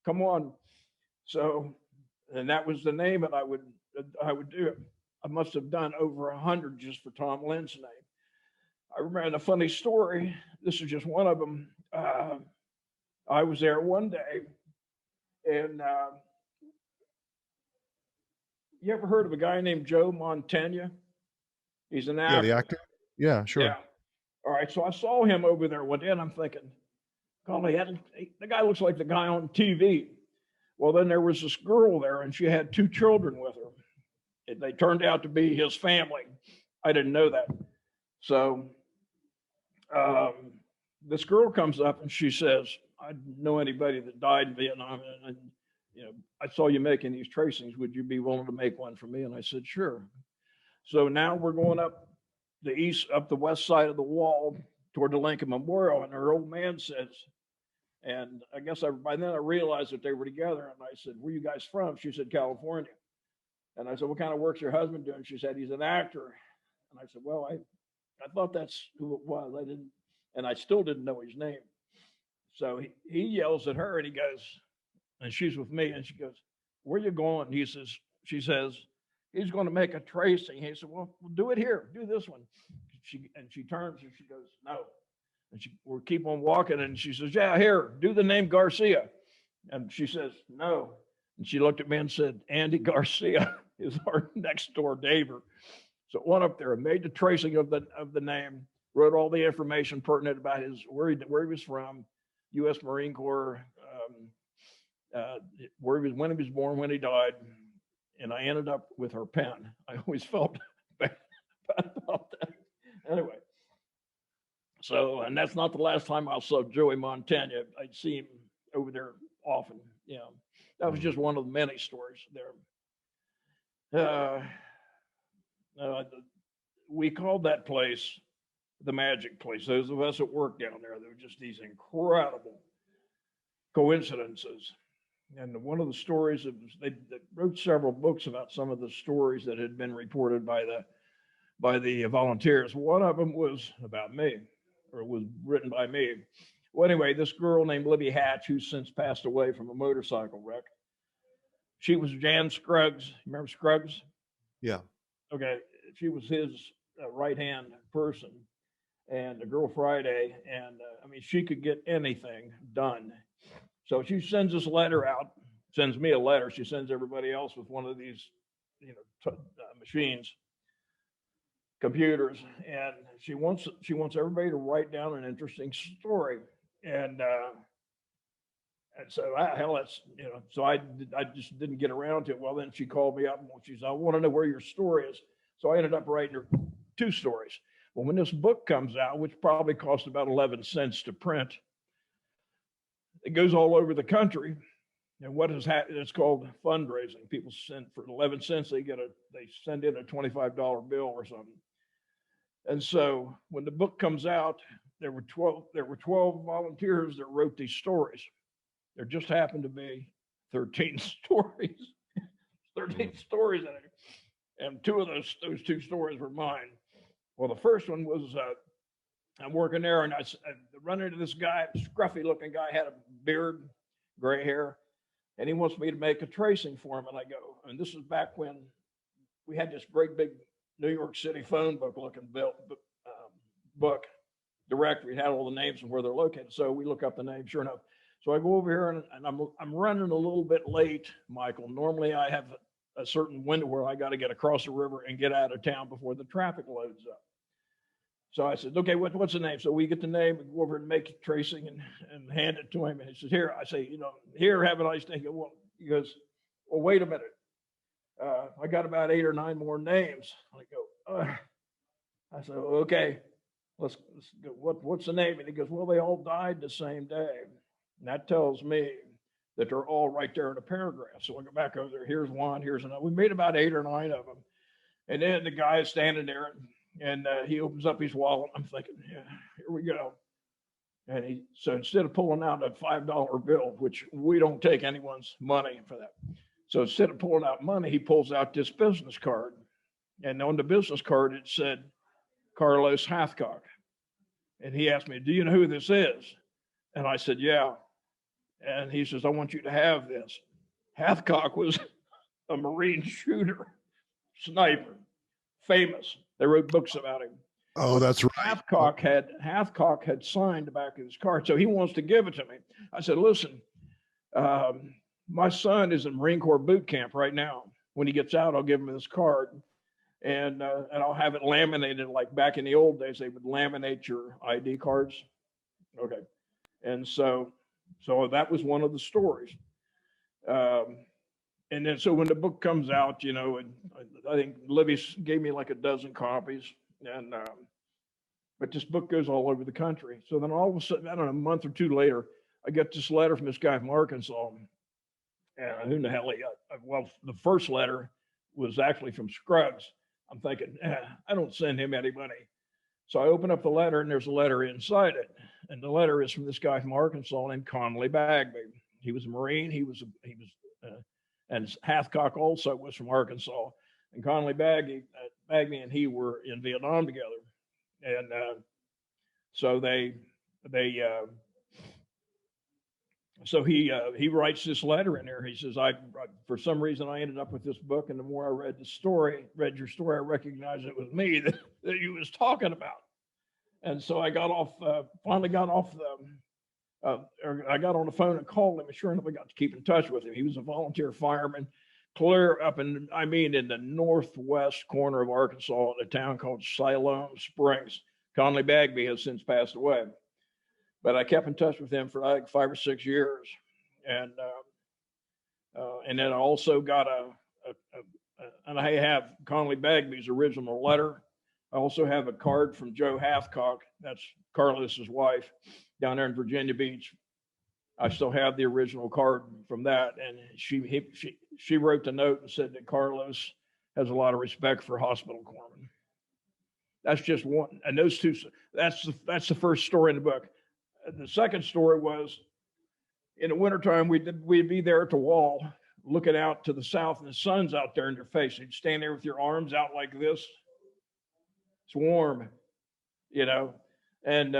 come on. So, and that was the name that I would do it. I must have done over 100 just for Tom Lynn's name. I remember a funny story. This is just one of them. I was there one day, and you ever heard of a guy named Joe Montana? He's an actor. Yeah, the actor. Yeah, sure. Yeah. All right. So I saw him over there one day, and I'm thinking, golly, the guy looks like the guy on TV. Well, then there was this girl there, and she had 2 children with her. They turned out to be his family. I didn't know that. So this girl comes up and she says, I didn't know anybody that died in Vietnam. And I saw you making these tracings. Would you be willing to make one for me? And I said, sure. So now we're going up the west side of the wall toward the Lincoln Memorial. And her old man says, and I guess by then I realized that they were together. And I said, where are you guys from? She said, California. And I said, what kind of work's your husband doing? She said, he's an actor. And I said, well, I thought that's who it was. I still didn't know his name. So he yells at her and he goes, and she's with me, and she goes, where you going? She says, he's going to make a tracing. He said, well, do it here. Do this one. She turns and she goes, no. And we keep on walking, and she says, yeah, here, do the name Garcia. And she says, no. And she looked at me and said, Andy Garcia is our next door neighbor. So I went up there and made the tracing of the name, wrote all the information pertinent about where he was from, U.S. Marine Corps, where he was, when he was born, when he died, and I ended up with her pen. I always felt bad about that. Anyway, so, and that's not the last time I saw Joey Montana. I'd see him over there often. Yeah, that was just one of the many stories there. We called that place the magic place. Those of us that worked down there were just these incredible coincidences. And one of the stories, they wrote several books about some of the stories that had been reported by the volunteers. One of them was about me, or was written by me. Well, anyway, this girl named Libby Hatch, who's since passed away from a motorcycle wreck. She was Jan Scruggs. Remember Scruggs? Yeah. Okay. She was his right-hand person, and the Girl Friday. And I mean, she could get anything done. So she sends this letter out, sends me a letter. She sends everybody else with one of these, machines, computers, and she wants everybody to write down an interesting story. And so so I just didn't get around to it. Well, then she called me up and she said, I want to know where your story is. So I ended up writing her 2 stories. Well, when this book comes out, which probably cost about 11 cents to print, it goes all over the country. And what has happened, it's called fundraising. People send for 11 cents, they send in a $25 bill or something. And so when the book comes out, there were 12 volunteers that wrote these stories. There just happened to be 13 stories, 13 stories in it. And 2 of those 2 stories were mine. Well, the first one was, I'm working there and I run into this guy, scruffy looking guy, had a beard, gray hair, and he wants me to make a tracing for him. And I go, and this is back when we had this great big New York City phone book looking book directory. It had all the names and where they're located. So we look up the name, sure enough. So I go over here and I'm running a little bit late, Michael. Normally I have a certain window where I got to get across the river and get out of town before the traffic loads up. So I said, okay, what's the name? So we get the name and go over and make it tracing and hand it to him. And he says, here, I say, here, have a nice day. Well, he goes, well, wait a minute. I got about 8 or 9 more names. I go, I said, okay, let's go. What's the name? And he goes, well, they all died the same day. And that tells me that they're all right there in a paragraph. So I go back over there. Here's one, here's another. We made about 8 or 9 of them. And then the guy is standing there and he opens up his wallet. I'm thinking, yeah, here we go. And so instead of pulling out a $5 bill, which we don't take anyone's money for that. So instead of pulling out money, he pulls out this business card. And on the business card, it said Carlos Hathcock. And he asked me, do you know who this is? And I said, yeah. And he says, I want you to have this. Hathcock was a Marine shooter, sniper, famous. They wrote books about him. Oh, that's right. Hathcock had signed the back of his card, so he wants to give it to me. I said, listen, my son is in Marine Corps boot camp right now. When he gets out, I'll give him this card, and I'll have it laminated like back in the old days. They would laminate your ID cards. Okay, and so that was one of the stories. And then so when the book comes out, and I think Libby gave me like a dozen copies, and but this book goes all over the country. So then all of a sudden, I don't know, a month or 2 later, I get this letter from this guy from Arkansas. And who the hell he got? Well, the first letter was actually from Scruggs. I'm thinking, I don't send him any money. So I open up the letter and there's a letter inside it. And the letter is from this guy from Arkansas named Conley Bagby. He was a Marine. And Hathcock also was from Arkansas. And Conley Bagby and he were in Vietnam together. And so so he writes this letter in there. He says, for some reason, I ended up with this book. And the more I read your story, I recognized it was me that you was talking about. And so I finally got off I got on the phone and called him, and sure enough, I got to keep in touch with him. He was a volunteer fireman, clear up in the northwest corner of Arkansas, in a town called Siloam Springs. Conley Bagby has since passed away, but I kept in touch with him for like 5 or 6 years, and then I also got and I have Conley Bagby's original letter. I also have a card from Joe Hathcock, that's Carlos's wife, down there in Virginia Beach. I still have the original card from that, and she wrote the note and said that Carlos has a lot of respect for hospital corpsmen. That's just one, and those two. That's the first story in the book. The second story was in the wintertime. We'd be there at the wall, looking out to the south, and the sun's out there in your face. You'd stand there with your arms out like this. It's warm, and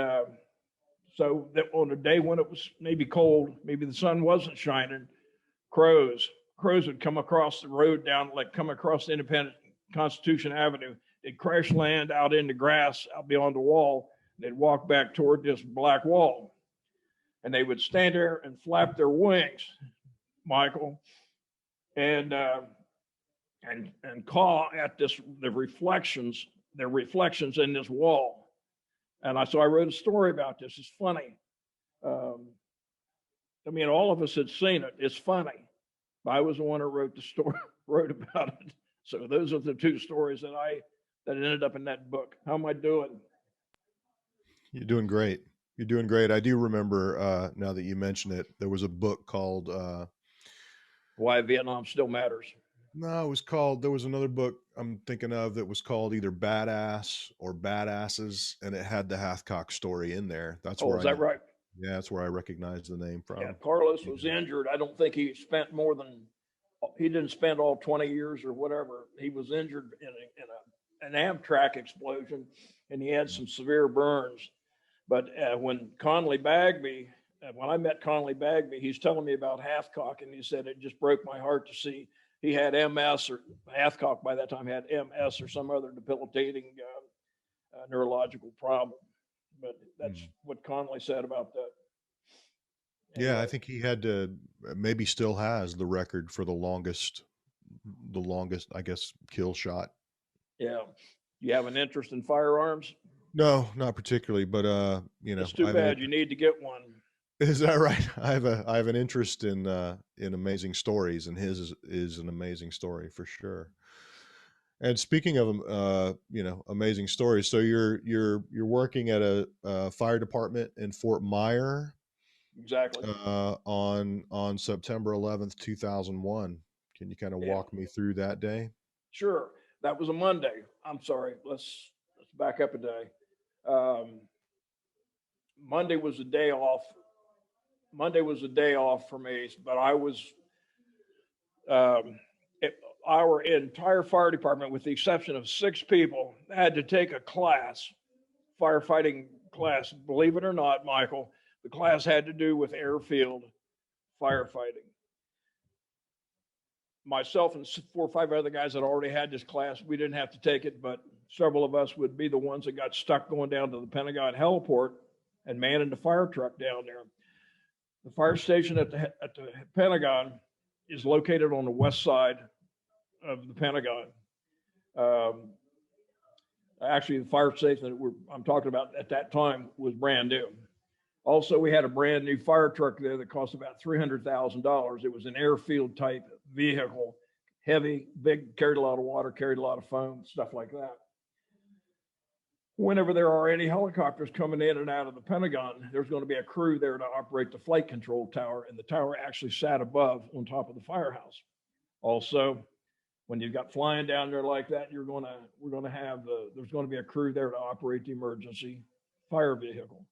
so that on a day when it was maybe cold, maybe the sun wasn't shining, crows would come across the road come across the Independent Constitution Avenue. They'd crash land out in the grass out beyond the wall. They'd walk back toward this black wall, and they would stand there and flap their wings, Michael, and caw at their reflections in this wall. And so I wrote a story about this. It's funny. All of us had seen it. It's funny. I was the one who wrote the story, wrote about it. So those are the two stories that ended up in that book. How am I doing? You're doing great. You're doing great. I do remember, now that you mention it, there was a book called Why Vietnam Still Matters. No, there was another book I'm thinking of that was called either Badass or Badasses, and it had the Hathcock story in there. That's where is that right? Yeah, that's where I recognized the name from. Yeah, Carlos was injured. I don't think he didn't spend all 20 years or whatever. He was injured in an Amtrak explosion, and he had some severe burns. But when I met Conley Bagby, he's telling me about Hathcock, and he said it just broke my heart to see he had MS, or Hathcock by that time had MS or some other debilitating neurological problem. But that's what Conley said about that. Yeah, I think he had maybe still has the record for the longest, I guess, kill shot. Yeah. You have an interest in firearms? No, not particularly, but it's too bad. You need to get one. Is that right? I have an interest in amazing stories, and his is an amazing story for sure. And speaking of amazing stories, so you're working at a fire department in Fort Myer, exactly, on September 11th, 2001. Can you kind of walk me through that day? Sure. That was a Monday. I'm sorry. Let's back up a day. Monday was a day off. Monday was a day off for me, but I was, our entire fire department, with the exception of 6 people, had to take a class, firefighting class. Believe it or not, Michael, the class had to do with airfield firefighting. Myself and 4 or 5 other guys that already had this class, we didn't have to take it, but several of us would be the ones that got stuck going down to the Pentagon heliport and manning the fire truck down there. The fire station at the Pentagon is located on the west side of the Pentagon. Actually, the fire station that I'm talking about at that time was brand new. Also, we had a brand new fire truck there that cost about $300,000. It was an airfield type vehicle, heavy, big, carried a lot of water, carried a lot of foam, stuff like that. Whenever there are any helicopters coming in and out of the Pentagon, there's going to be a crew there to operate the flight control tower, and the tower actually sat above on top of the firehouse. Also, when you've got flying down there like that, there's going to be a crew there to operate the emergency fire vehicle.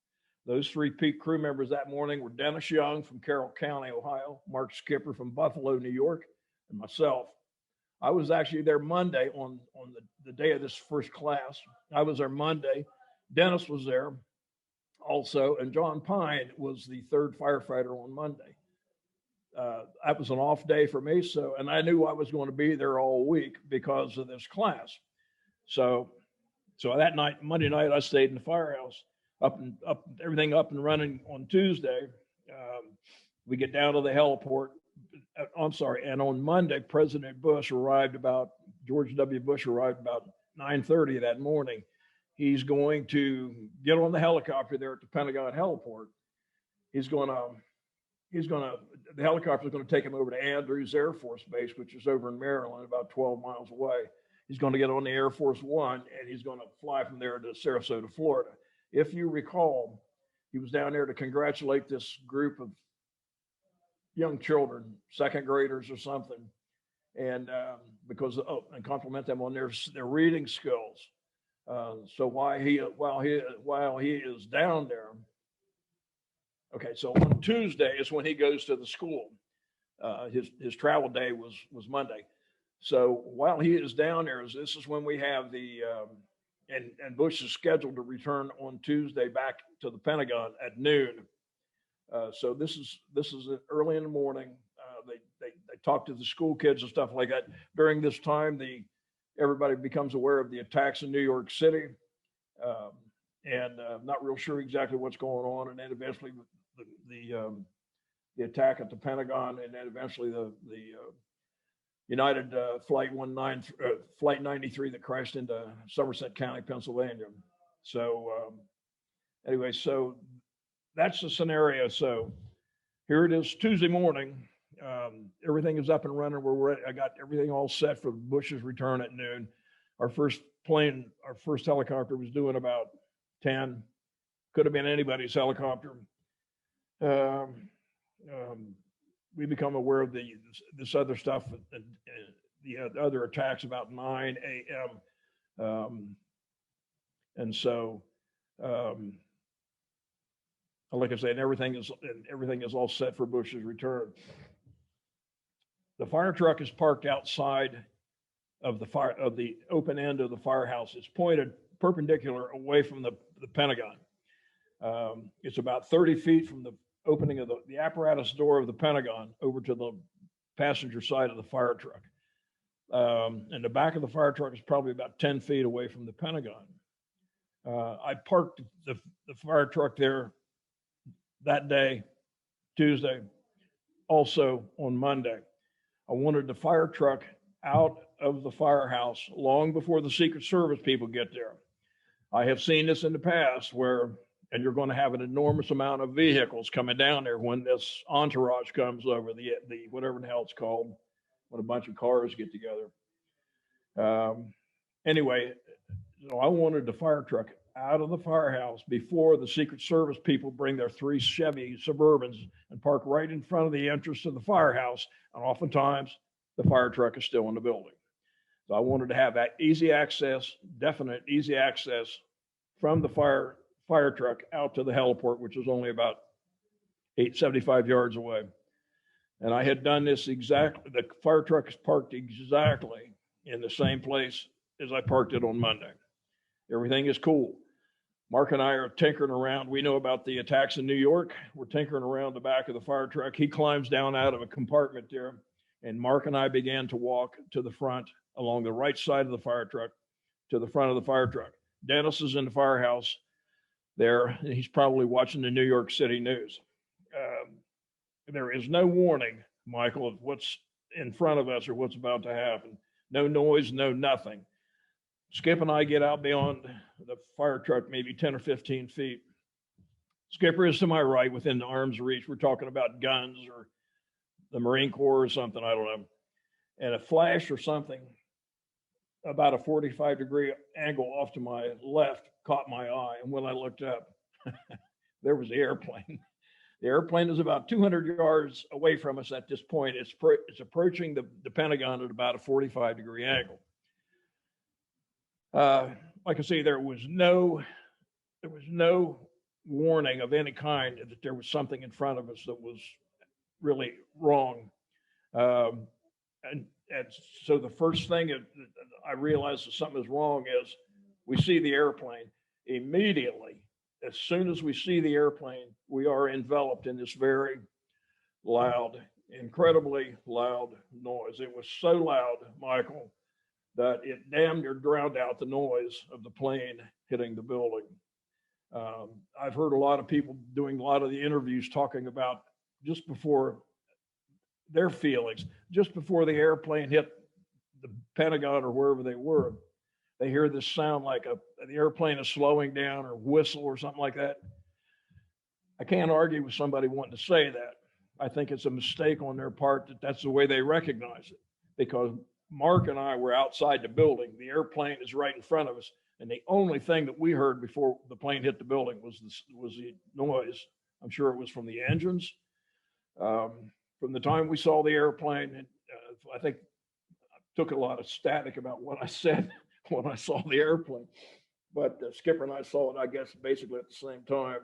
Those 3 peak crew members that morning were Dennis Young from Carroll County, Ohio, Mark Skipper from Buffalo, New York, and myself. I was actually there Monday on the day of this first class. I was there Monday. Dennis was there also, and John Pine was the 3rd firefighter on Monday. That was an off day for me, and I knew I was going to be there all week because of this class. So that night, Monday night, I stayed in the firehouse. everything up and running on Tuesday. We get down to the heliport. I'm sorry. And on Monday, George W. Bush arrived about 9:30 that morning. He's going to get on the helicopter there at the Pentagon heliport. The helicopter is going to take him over to Andrews Air Force Base, which is over in Maryland, about 12 miles away. He's going to get on the Air Force One, and he's going to fly from there to Sarasota, Florida. If you recall, he was down there to congratulate this group of young children, second graders or something, and and compliment them on their reading skills. So while he is down there, okay. So on Tuesday is when he goes to the school. His travel day was Monday. So while he is down there, this is when we have and Bush is scheduled to return on Tuesday back to the Pentagon at noon. So this is early in the morning. They talk to the school kids and stuff like that. During this time, everybody becomes aware of the attacks in New York City, and not real sure exactly what's going on. And then eventually the attack at the Pentagon, and then eventually the United Flight 93 that crashed into Somerset County, Pennsylvania. So anyway, so that's the scenario. So here it is, Tuesday morning. Everything is up and running. We're ready. I got everything all set for Bush's return at noon. Our first helicopter was doing about 10. Could have been anybody's helicopter. We become aware of this other stuff, the other attacks about 9 a.m. And so, like I said, everything is all set for Bush's return. The fire truck is parked outside of the open end of the firehouse. It's pointed perpendicular away from the Pentagon. It's about 30 feet from the opening of the apparatus door of the Pentagon over to the passenger side of the fire truck. And the back of the fire truck is probably about 10 feet away from the Pentagon. I parked the fire truck there that day, Tuesday, also on Monday. I wanted the fire truck out of the firehouse long before the Secret Service people get there. I have seen this in the past and you're going to have an enormous amount of vehicles coming down there when this entourage comes over, the whatever the hell it's called, when a bunch of cars get together. Anyway, so I wanted the fire truck out of the firehouse before the Secret Service people bring their 3 Chevy Suburbans and park right in front of the entrance to the firehouse. And oftentimes the fire truck is still in the building. So I wanted to have that definite easy access from the fire truck out to the heliport, which was only about 75 yards away. And I had done this exactly. The fire truck is parked exactly in the same place as I parked it on Monday. Everything is cool. Mark and I are tinkering around. We know about the attacks in New York. We're tinkering around the back of the fire truck. He climbs down out of a compartment there, and Mark and I began to walk to the front along the right side of the fire truck to the front of the fire truck. Dennis is in the firehouse there, and he's probably watching the New York City news. There is no warning, Michael, of what's in front of us or what's about to happen. No noise, no nothing. Skip and I get out beyond the fire truck, maybe 10 or 15 feet. Skipper is to my right within the arm's reach. We're talking about guns or the Marine Corps or something, I don't know. And a flash or something about a 45-degree angle off to my left caught my eye. And when I looked up, there was the airplane. The airplane is about 200 yards away from us at this point. It's approaching the Pentagon at about a 45-degree angle. Like I say, there was no warning of any kind that there was something in front of us that was really wrong. And so the first thing I realized that something is wrong is we see the airplane. Immediately, as soon as we see the airplane, we are enveloped in this very loud, incredibly loud noise. It was so loud, Michael, that it damn near drowned out the noise of the plane hitting the building. I've heard a lot of people doing a lot of the interviews talking about just before their feelings, just before the airplane hit the Pentagon or wherever they were, they hear this sound like the airplane is slowing down or whistle or something like that. I can't argue with somebody wanting to say that. I think it's a mistake on their part that that's the way they recognize it, because Mark and I were outside the building. The airplane is right in front of us, and the only thing that we heard before the plane hit the building was the noise. I'm sure it was from the engines. From the time we saw the airplane, I think I took a lot of static about what I said when I saw the airplane. But Skipper and I saw it, I guess, basically at the same time.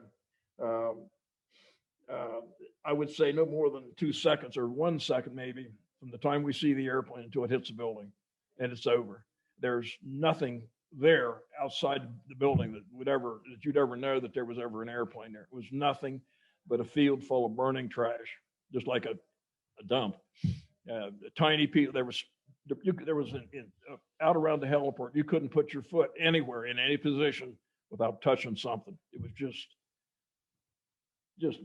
I would say no more than 2 seconds or 1 second maybe from the time we see the airplane until it hits the building, and it's over. There's nothing there outside the building that you'd ever know that there was ever an airplane there. It was nothing but a field full of burning trash, just like a dump. A tiny piece. There was out around the heliport. You couldn't put your foot anywhere in any position without touching something. It was just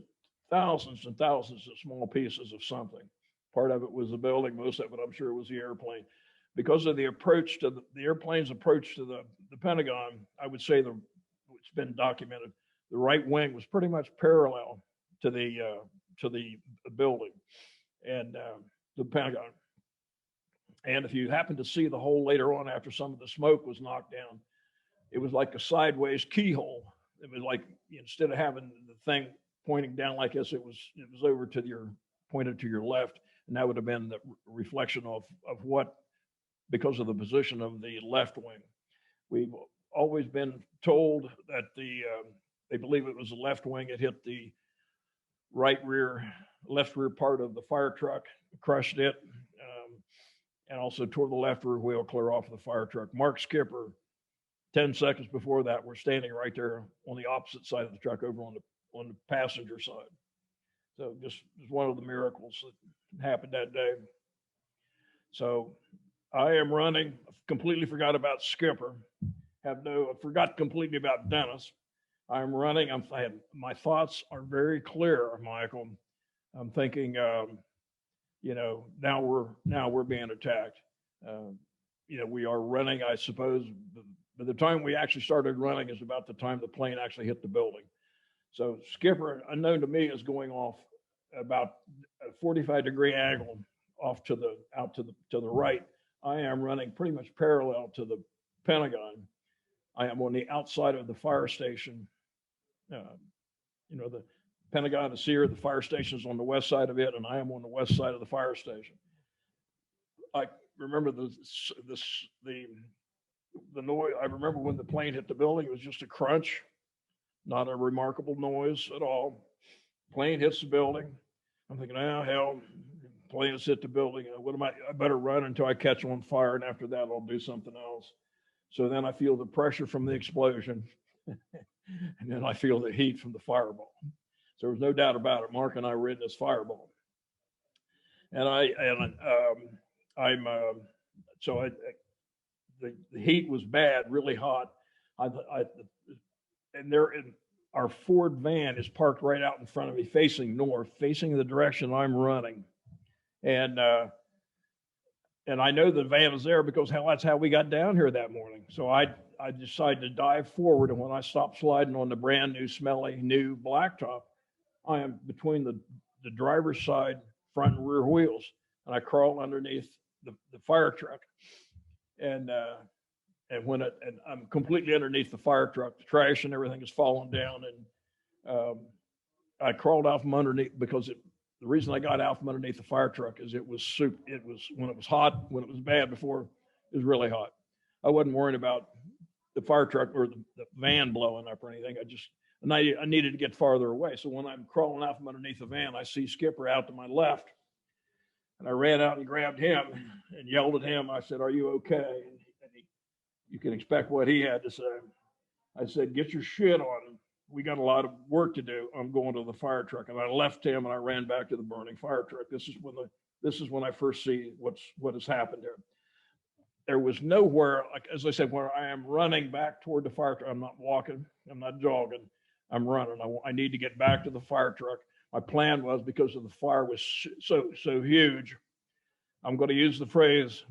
thousands and thousands of small pieces of something. Part of it was the building. Most of it, I'm sure, was the airplane. Because of the approach to the airplane's approach to the Pentagon, I would say it's been documented. The right wing was pretty much parallel to the building and the Pentagon. And if you happen to see the hole later on after some of the smoke was knocked down, it was like a sideways keyhole. It was like, instead of having the thing pointing down like this, it was over pointed to your left, and that would have been the reflection of what, because of the position of the left wing. We've always been told that they believe it was the left wing. It hit the left rear part of the fire truck, crushed it, and also tore the left rear wheel clear off of the fire truck. Mark Skipper, 10 seconds before that, were standing right there on the opposite side of the truck, over on the passenger side. So just one of the miracles that happened that day. So I am running. I completely forgot about Skipper. I forgot completely about Dennis. I'm running. My thoughts are very clear, Michael. I'm thinking, now we're being attacked. We are running, I suppose. By the time we actually started running is about the time the plane actually hit the building. So Skipper, unknown to me, is going off about a 45-degree angle off to the right. I am running pretty much parallel to the Pentagon. I am on the outside of the fire station. The Pentagon is here. The fire station is on the west side of it, and I am on the west side of the fire station. I remember the noise. I remember when the plane hit the building, it was just a crunch, not a remarkable noise at all. Plane hits the building. I'm thinking, oh, hell, plane has hit the building. I better run until I catch on fire, and after that, I'll do something else. So then I feel the pressure from the explosion, and then I feel the heat from the fireball. So there was no doubt about it. Mark and I were in this fireball, and the heat was bad, really hot. Our Ford van is parked right out in front of me, facing north, facing the direction I'm running, and I know the van is there because that's how we got down here that morning. So I decided to dive forward, and when I stopped sliding on the brand new, smelly, new blacktop, I am between the driver's side front and rear wheels, and I crawl underneath the fire truck, and I'm completely underneath the fire truck. The trash and everything is falling down, and I crawled out from underneath because the reason I got out from underneath the fire truck is it was when it was hot, when it was bad before, it was really hot. I wasn't worried about the fire truck or the van blowing up or anything. I needed to get farther away. So when I'm crawling out from underneath the van, I see Skipper out to my left, and I ran out and grabbed him and yelled at him. I said, "Are you okay?" And you can expect what he had to say. I said, "Get your shit on. We got a lot of work to do. I'm going to the fire truck." And I left him and I ran back to the burning fire truck. This is when I first see what has happened there. there was nowhere, like as I said, where I am running back toward the fire truck. I'm not walking, I'm not jogging, I'm running. I need to get back to the fire truck. My plan was, because of the fire was so huge, I'm going to use the phrase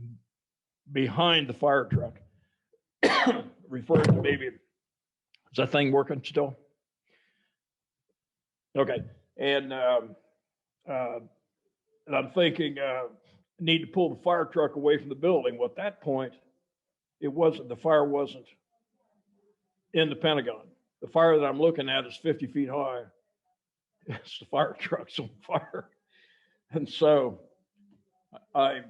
behind the fire truck, referring to maybe, is that thing working still? Okay. And I'm thinking, need to pull the fire truck away from the building. Well, at that point, the fire wasn't in the Pentagon. The fire that I'm looking at is 50 feet high. It's the fire truck's on fire. And so I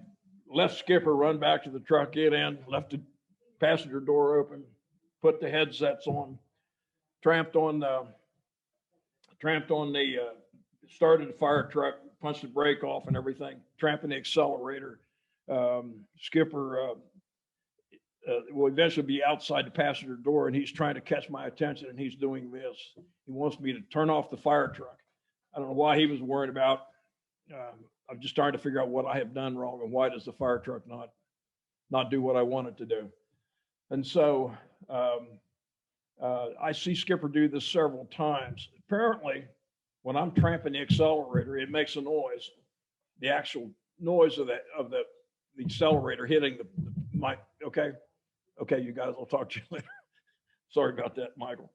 left Skipper, run back to the truck, get in, left the passenger door open, put the headsets on, tramped on the, started the fire truck, punched the brake off and everything, tramping the accelerator. Skipper will eventually be outside the passenger door, and he's trying to catch my attention, and he's doing this. He wants me to turn off the fire truck. I don't know why he was worried about. I'm just trying to figure out what I have done wrong, and why does the fire truck not do what I want it to do. And so I see Skipper do this several times. Apparently, when I'm tramping the accelerator, it makes a noise. The actual noise of the accelerator hitting my, okay, you guys, I'll talk to you later. Sorry about that, Michael.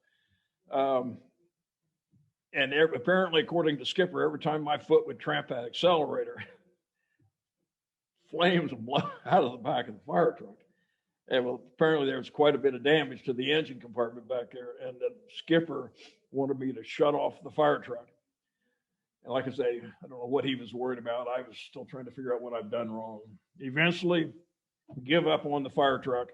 And apparently, according to Skipper, every time my foot would tramp that accelerator, flames would blow out of the back of the fire truck. And well, apparently there was quite a bit of damage to the engine compartment back there. And the Skipper wanted me to shut off the fire truck. And like I say, I don't know what he was worried about. I was still trying to figure out what I've done wrong. Eventually, give up on the fire truck.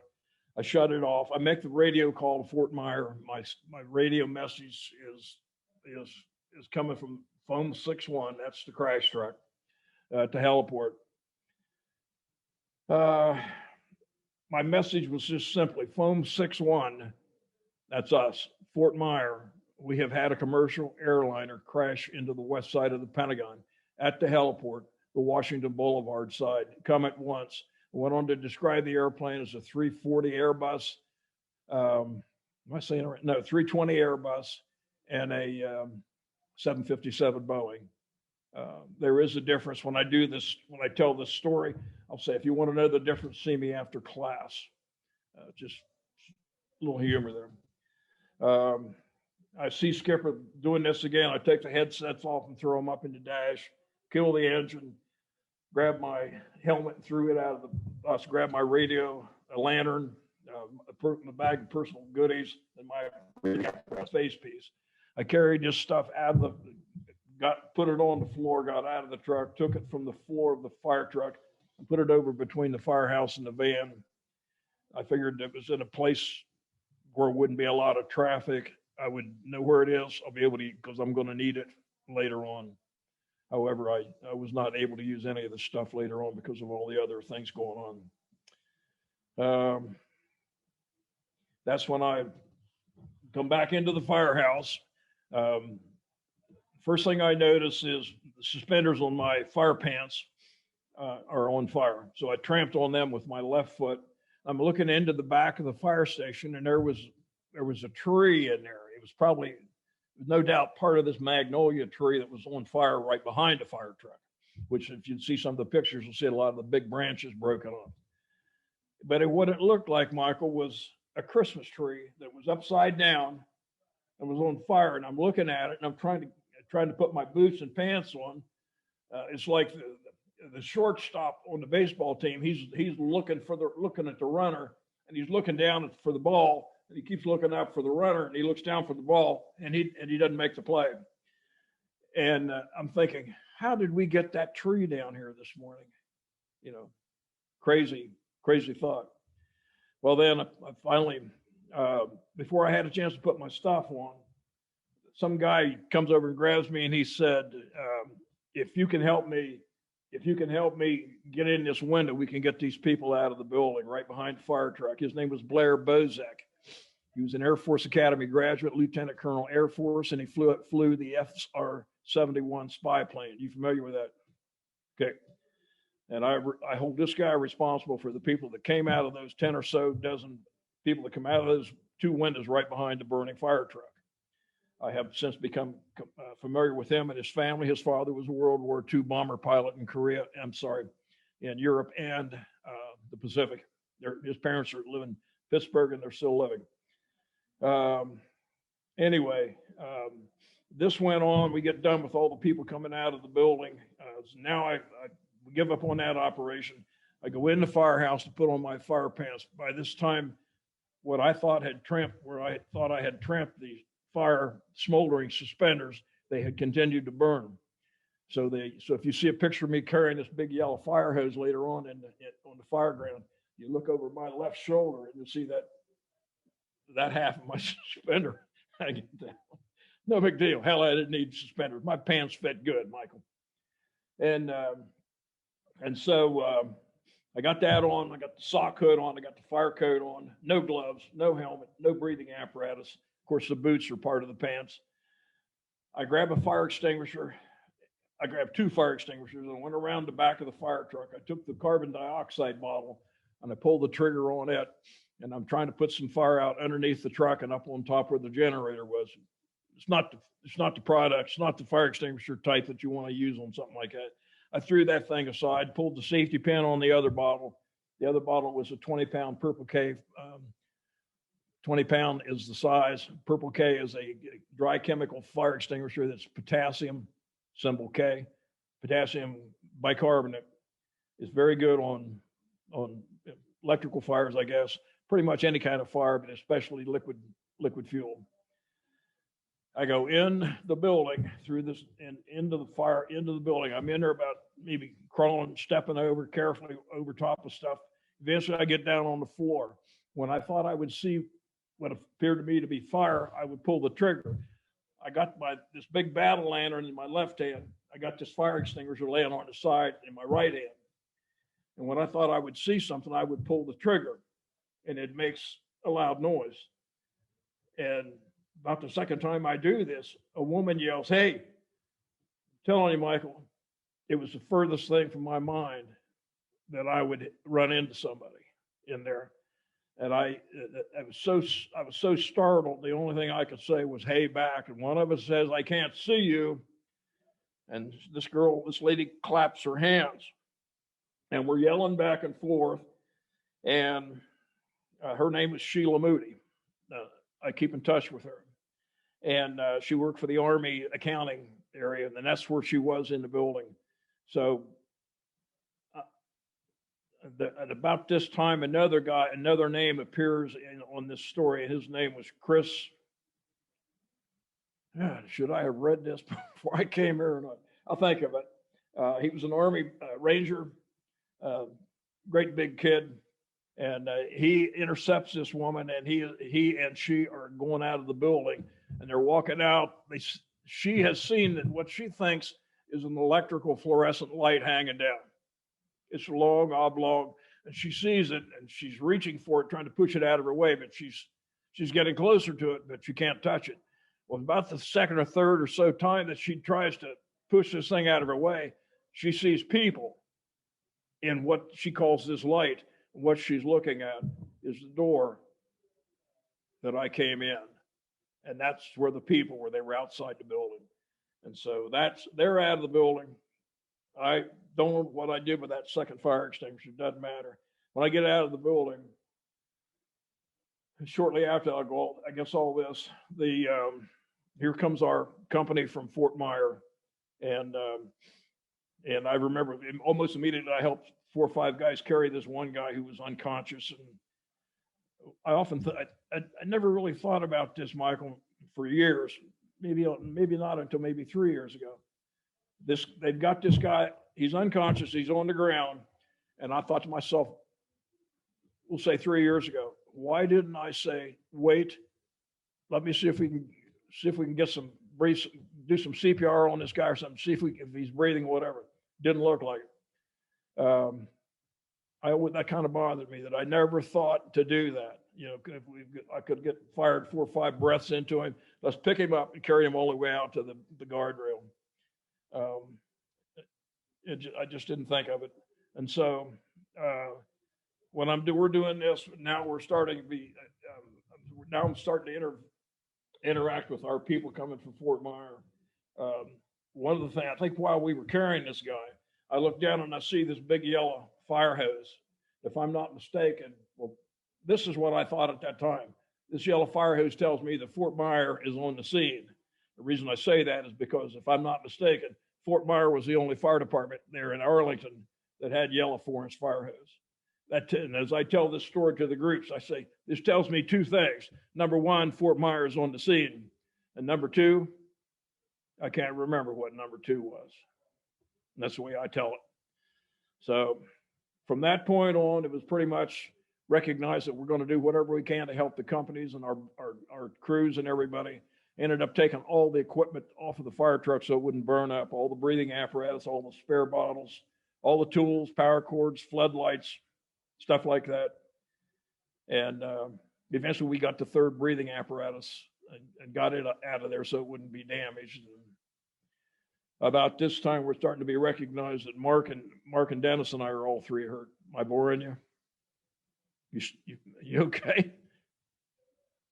I shut it off. I make the radio call to Fort Myer. My radio message is coming from foam 61. That's the crash truck to heliport. My message was just simply foam 61. That's us, Fort Myer. We have had a commercial airliner crash into the west side of the Pentagon at the heliport, the Washington Boulevard side. Come at once. I went on to describe the airplane as a 340 Airbus. Am I saying it right? No, 320 Airbus and a 757 Boeing. There is a difference when I do this, when I tell this story. I'll say, if you want to know the difference, see me after class. Just a little humor there. I see Skipper doing this again. I take the headsets off and throw them up in the dash, kill the engine, grab my helmet and threw it out of the bus, grab my radio, a lantern, a bag of personal goodies, and my face piece. I carried this stuff out of put it on the floor, got out of the truck, took it from the floor of the fire truck, and put it over between the firehouse and the van. I figured it was in a place where it wouldn't be a lot of traffic. I would know where it is. I'll be able to, because I'm going to need it later on. However, I was not able to use any of the stuff later on because of all the other things going on. That's when I come back into the firehouse. First thing I notice is the suspenders on my fire pants are on fire. So I tramped on them with my left foot. I'm looking into the back of the fire station, and there was a tree in there. It was probably, no doubt, part of this magnolia tree that was on fire right behind the fire truck, which if you see some of the pictures, you'll see a lot of the big branches broken off. But what it looked like, Michael, was a Christmas tree that was upside down and was on fire. And I'm looking at it, and I'm trying to put my boots and pants on. It's like the shortstop on the baseball team. He's looking at the runner, and he's looking down for the ball. And he keeps looking up for the runner, and he looks down for the ball, and he doesn't make the play. And I'm thinking, how did we get that tree down here this morning? You know, crazy thought. Well, then I finally, before I had a chance to put my stuff on, some guy comes over and grabs me, and he said, if you can help me get in this window, we can get these people out of the building right behind the fire truck. His name was Blair Bozek. He was an Air Force Academy graduate, Lieutenant Colonel Air Force, and he flew the SR-71 spy plane. You familiar with that? Okay. And I hold this guy responsible for the people that came out of those 10 or so dozen people that come out of those two windows right behind the burning fire truck. I have since become familiar with him and his family. His father was a World War II bomber pilot in in Europe and the Pacific. His parents are living in Pittsburgh and they're still living. Anyway, this went on. We get done with all the people coming out of the building. So now I give up on that operation. I go in the firehouse to put on my fire pants. By this time, what I thought had tramped, where I thought I had tramped the fire smoldering suspenders, they had continued to burn. So if you see a picture of me carrying this big yellow fire hose later on on the fire ground, you look over my left shoulder and you see that half of my suspender hanging down. No big deal. Hell, I didn't need suspenders. My pants fit good, Michael. And so I got that on. I got the sock hood on. I got the fire coat on. No gloves, no helmet, no breathing apparatus. Of course, the boots are part of the pants. I grabbed a fire extinguisher. I grabbed two fire extinguishers and went around the back of the fire truck. I took the carbon dioxide bottle and I pulled the trigger on it. And I'm trying to put some fire out underneath the truck and up on top where the generator was. It's not the product. It's not the fire extinguisher type that you want to use on something like that. I threw that thing aside, pulled the safety pin on the other bottle. The other bottle was a 20-pound Purple K. 20-pound is the size. Purple K is a dry chemical fire extinguisher that's potassium, symbol K. Potassium bicarbonate is very good on electrical fires, I guess. Pretty much any kind of fire, but especially liquid fuel. I go in the building through this and into the building. I'm in there about maybe crawling, stepping over carefully over top of stuff. Eventually I get down on the floor. When I thought I would see what appeared to me to be fire, I would pull the trigger. I got this big battle lantern in my left hand. I got this fire extinguisher laying on the side in my right hand. And when I thought I would see something, I would pull the trigger and it makes a loud noise. And about the second time I do this, a woman yells, "Hey," I'm telling you, Michael, it was the furthest thing from my mind that I would run into somebody in there. And I was so startled. The only thing I could say was, "Hey, back." And one of us says, "I can't see you." And this lady claps her hands and we're yelling back and forth. And her name was Sheila Moody. I keep in touch with her. And she worked for the Army accounting area, and that's where she was in the building. So at about this time, another name appears on this story, and his name was Chris. Should I have read this before I came here or not? I'll think of it. He was an Army Ranger, great big kid. And he intercepts this woman, and he and she are going out of the building, and they're walking out. She has seen that what she thinks is an electrical fluorescent light hanging down. It's long, oblong, and she sees it, and she's reaching for it, trying to push it out of her way, but she's getting closer to it, but she can't touch it. Well, about the second or third or so time that she tries to push this thing out of her way, she sees people in what she calls this light. What she's looking at is the door that I came in. And that's where the people were. They were outside the building. And so they're out of the building. I don't know what I did with that second fire extinguisher. It doesn't matter. When I get out of the building, shortly after I guess all this, here comes our company from Fort Myer. And I remember almost immediately I helped 4 or 5 guys carry this one guy who was unconscious. And I often I never really thought about this, Michael, for years, maybe not until maybe 3 years ago. They've got this guy, he's unconscious, he's on the ground. And I thought to myself, we'll say 3 years ago, why didn't I say, wait, let me see if we can get do some CPR on this guy or something, see if he's breathing, whatever. Didn't look like it. That kind of bothered me that I never thought to do that. You know, I could get fired 4 or 5 breaths into him. Let's pick him up and carry him all the way out to the guardrail. I just didn't think of it. And so when we're doing this now, we're starting to be now I'm starting to interact with our people coming from Fort Myer. One of the things, I think while we were carrying this guy, I look down and I see this big yellow fire hose. If I'm not mistaken, well, this is what I thought at that time. This yellow fire hose tells me that Fort Myer is on the scene. The reason I say that is because if I'm not mistaken, Fort Myer was the only fire department there in Arlington that had yellow 4-inch fire hose. And as I tell this story to the groups, I say, this tells me two things. Number one, Fort Myer is on the scene. And number two, I can't remember what number two was. And that's the way I tell it. So from that point on, it was pretty much recognized that we're going to do whatever we can to help the companies and our crews and everybody. Ended up taking all the equipment off of the fire truck so it wouldn't burn up, all the breathing apparatus, all the spare bottles, all the tools, power cords, floodlights, stuff like that. And eventually we got the third breathing apparatus and got it out of there so it wouldn't be damaged. And about this time, we're starting to be recognized that Mark and Dennis and I are all three hurt. Am I boring you? You okay?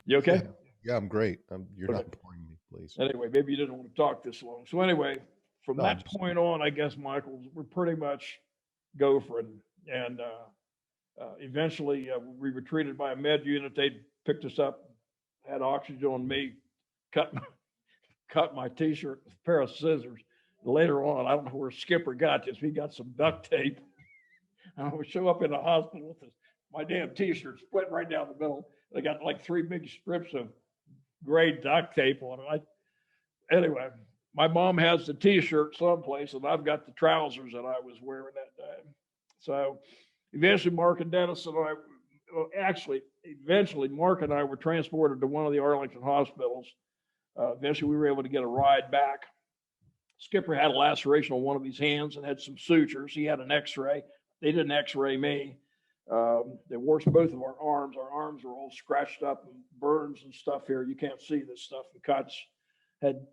You okay? Yeah, I'm great. You're Okay. not boring me, please. Anyway, maybe you didn't want to talk this long. So anyway, from No, that point on, I guess, Michael, we're pretty much gophering. And eventually we retreated by a med unit. They picked us up, had oxygen on me, cut my t-shirt with a pair of scissors. Later on, I don't know where Skipper got this. He got some duct tape. And I would show up in the hospital with my damn t-shirt split right down the middle. They got like 3 big strips of gray duct tape on it. Anyway, my mom has the t-shirt someplace, and I've got the trousers that I was wearing that day. So eventually, Mark and Dennis and I, eventually Mark and I were transported to one of the Arlington hospitals. Eventually, we were able to get a ride back. Skipper had a laceration on one of his hands and had some sutures. He had an x-ray. They didn't x-ray me. They washed both of our arms. Our arms were all scratched up and burns and stuff here. You can't see this stuff. The cuts had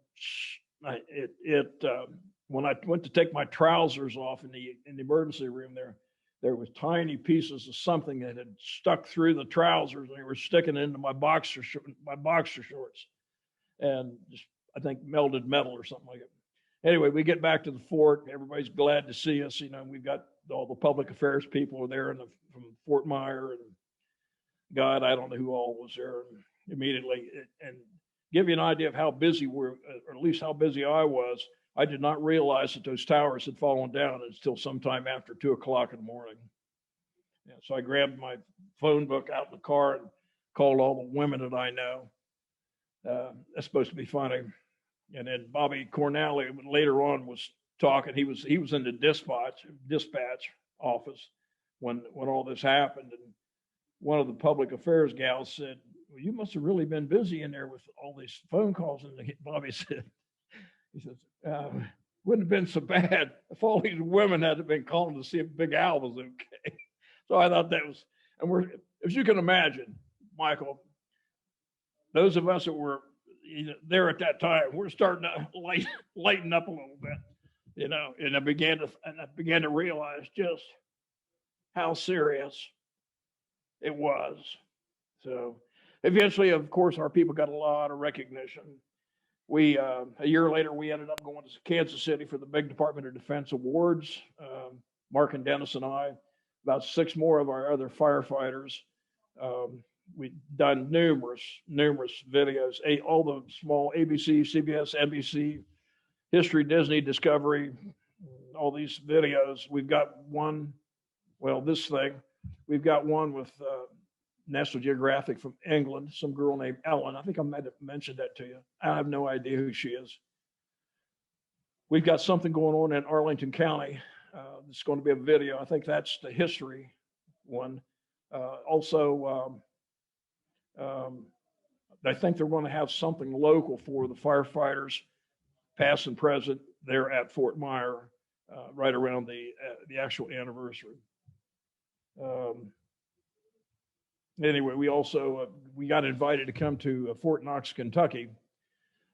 when I went to take my trousers off in the emergency room there was tiny pieces of something that had stuck through the trousers and they were sticking into my boxer shorts, and just, I think, melted metal or something like it. Anyway, we get back to the fort. Everybody's glad to see us. You know, we've got all the public affairs people are there from Fort Myer, and God, I don't know who all was there immediately. And give you an idea of how busy or at least how busy I was, I did not realize that those towers had fallen down until sometime after 2:00 in the morning. Yeah, so I grabbed my phone book out in the car and called all the women that I know. That's supposed to be funny. And then Bobby Cornally later on was talking. He was in the dispatch office when all this happened. And one of the public affairs gals said, "Well, you must have really been busy in there with all these phone calls." And Bobby said, he says, "Wouldn't have been so bad if all these women hadn't been calling to see if Big Al was okay." So I thought that was, and we're, as you can imagine, Michael, those of us that were there at that time, we're starting to lighten up a little bit, you know. And I began to realize just how serious it was. So eventually, of course, our people got a lot of recognition. We a year later, we ended up going to Kansas City for the big Department of Defense awards. Mark and Dennis and I, about 6 more of our other firefighters. We've done numerous videos, all the small ABC, CBS, NBC, History, Disney, Discovery, all these videos. We've got one, we've got one with National Geographic from England, some girl named Ellen. I think I might have mentioned that to you. I have no idea who she is. We've got something going on in Arlington County. It's going to be a video. I think that's the history one. I think they're going to have something local for the firefighters, past and present, there at Fort Myer, right around the actual anniversary. Anyway, we also we got invited to come to Fort Knox, Kentucky.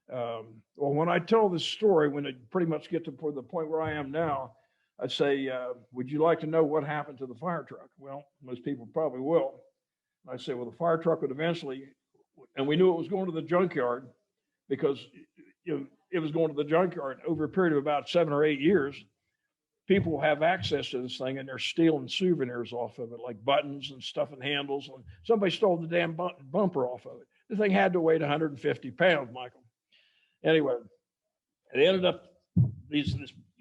Well, when I tell this story, when it pretty much get to the point where I am now, I'd say, would you like to know what happened to the fire truck? Well, most people probably will. I say, well, the fire truck would eventually, and we knew it was going to the junkyard because it was going to the junkyard over a period of about 7 or 8 years. People have access to this thing and they're stealing souvenirs off of it, like buttons and stuff and handles. And somebody stole the damn bumper off of it. The thing had to weigh 150 pounds, Michael. Anyway, it ended up, this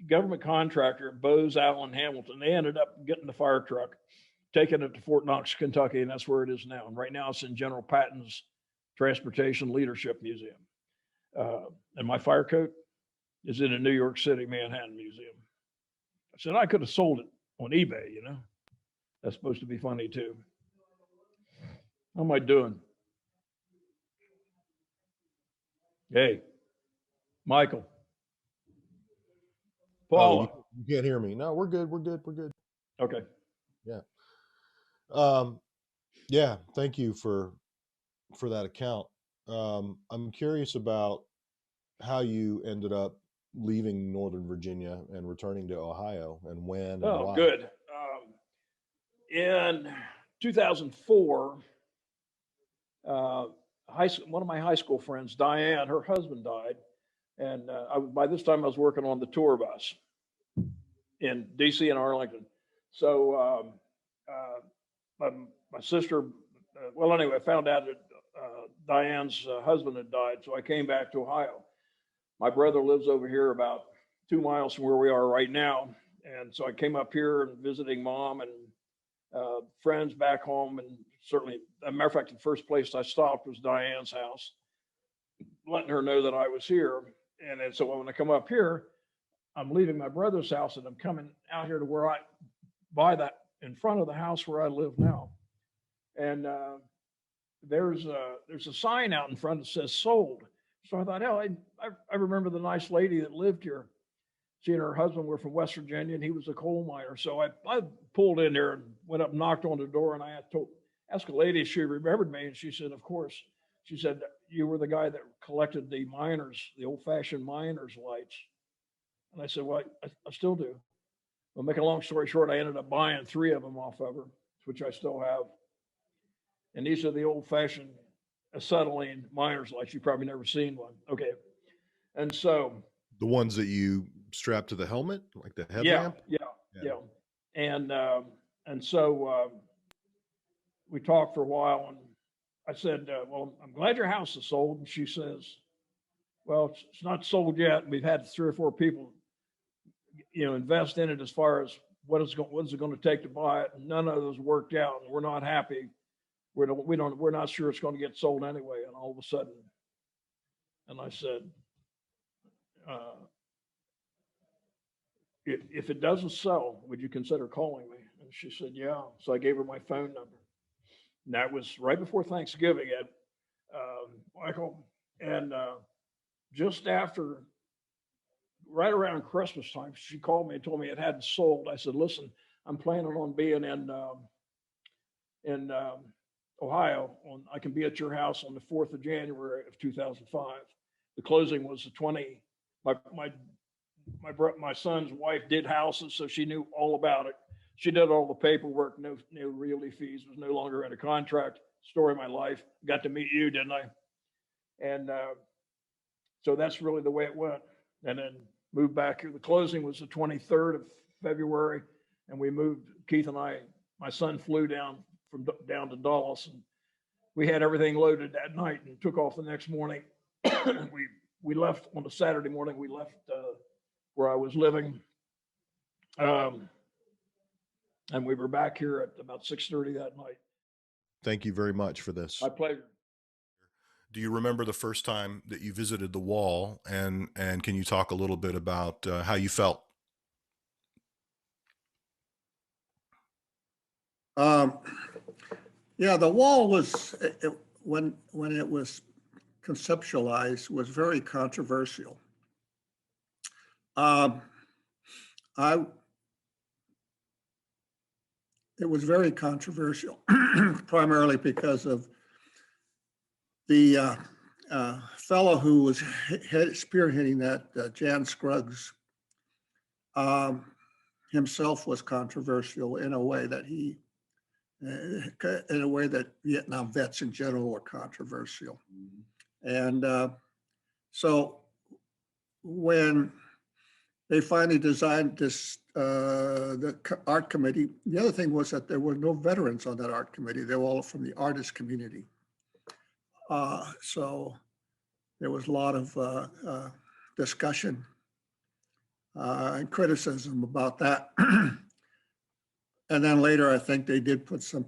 government contractor, Bose Allen Hamilton, they ended up getting the fire truck, taking it to Fort Knox, Kentucky, and that's where it is now. And right now it's in General Patton's Transportation Leadership Museum. And my fire coat is in the New York City Manhattan Museum. I said, I could have sold it on eBay, you know. That's supposed to be funny too. How am I doing? Hey, Michael. Paula. Oh, you can't hear me. No, we're good. We're good. We're good. Okay. Yeah. Yeah. Thank you for that account. I'm curious about how you ended up leaving Northern Virginia and returning to Ohio, and when and why. Good. In 2004, one of my high school friends, Diane, her husband died. And by this time I was working on the tour bus in DC and Arlington. So my sister, well, anyway, I found out that Diane's husband had died. So I came back to Ohio. My brother lives over here about 2 miles from where we are right now. And so I came up here and visiting mom and friends back home. And certainly, as a matter of fact, the first place I stopped was Diane's house, letting her know that I was here. And then so when I come up here, I'm leaving my brother's house and I'm coming out here to where by that in front of the house where I live now. And there's a sign out in front that says sold. So I thought, hell, I remember the nice lady that lived here. She and her husband were from West Virginia and he was a coal miner. So I pulled in there and went up and knocked on the door and I asked a lady if she remembered me. And she said, of course. She said, you were the guy that collected the old-fashioned miners' lights. And I said, well, I still do. Well, make a long story short, I ended up buying 3 of them off of her, which I still have. And these are the old-fashioned acetylene miners' lights. You've probably never seen one. Okay. And so. The ones that you strap to the helmet, like the headlamp? Yeah. And so we talked for a while and I said, well, I'm glad your house is sold. And she says, well, it's not sold yet. We've had 3 or 4 people, invest in it as far as what is it going to take to buy it. And none of those worked out. And we're not happy. We're not sure it's going to get sold anyway. And all of a sudden, and I said, if it doesn't sell, would you consider calling me? And she said, yeah. So I gave her my phone number. And that was right before Thanksgiving, Ed, Michael. And just after, right around Christmas time, she called me and told me it hadn't sold. I said, listen, I'm planning on being in Ohio. I can be at your house on the 4th of January of 2005. The closing was the 20. My son's wife did houses, so she knew all about it. She did all the paperwork, no realty fees, was no longer in a contract. Story of my life. Got to meet you, didn't I? And so that's really the way it went. And then moved back here. The closing was the 23rd of February. And we moved, Keith and I, my son flew down to Dulles. And we had everything loaded that night and took off the next morning. we left on a Saturday morning. We left where I was living. And we were back here at about 6:30 that night. Thank you very much for this. My pleasure. Do you remember the first time that you visited the wall, and can you talk a little bit about how you felt? Yeah, the wall was, when it was conceptualized, was very controversial. It was very controversial, primarily because of the fellow who was spearheading that, Jan Scruggs. himself was controversial in a way that Vietnam vets in general were controversial. And so when they finally designed this, the art committee, the other thing was that there were no veterans on that art committee. They were all from the artist community. So there was a lot of discussion and criticism about that. And then later, I think they did put some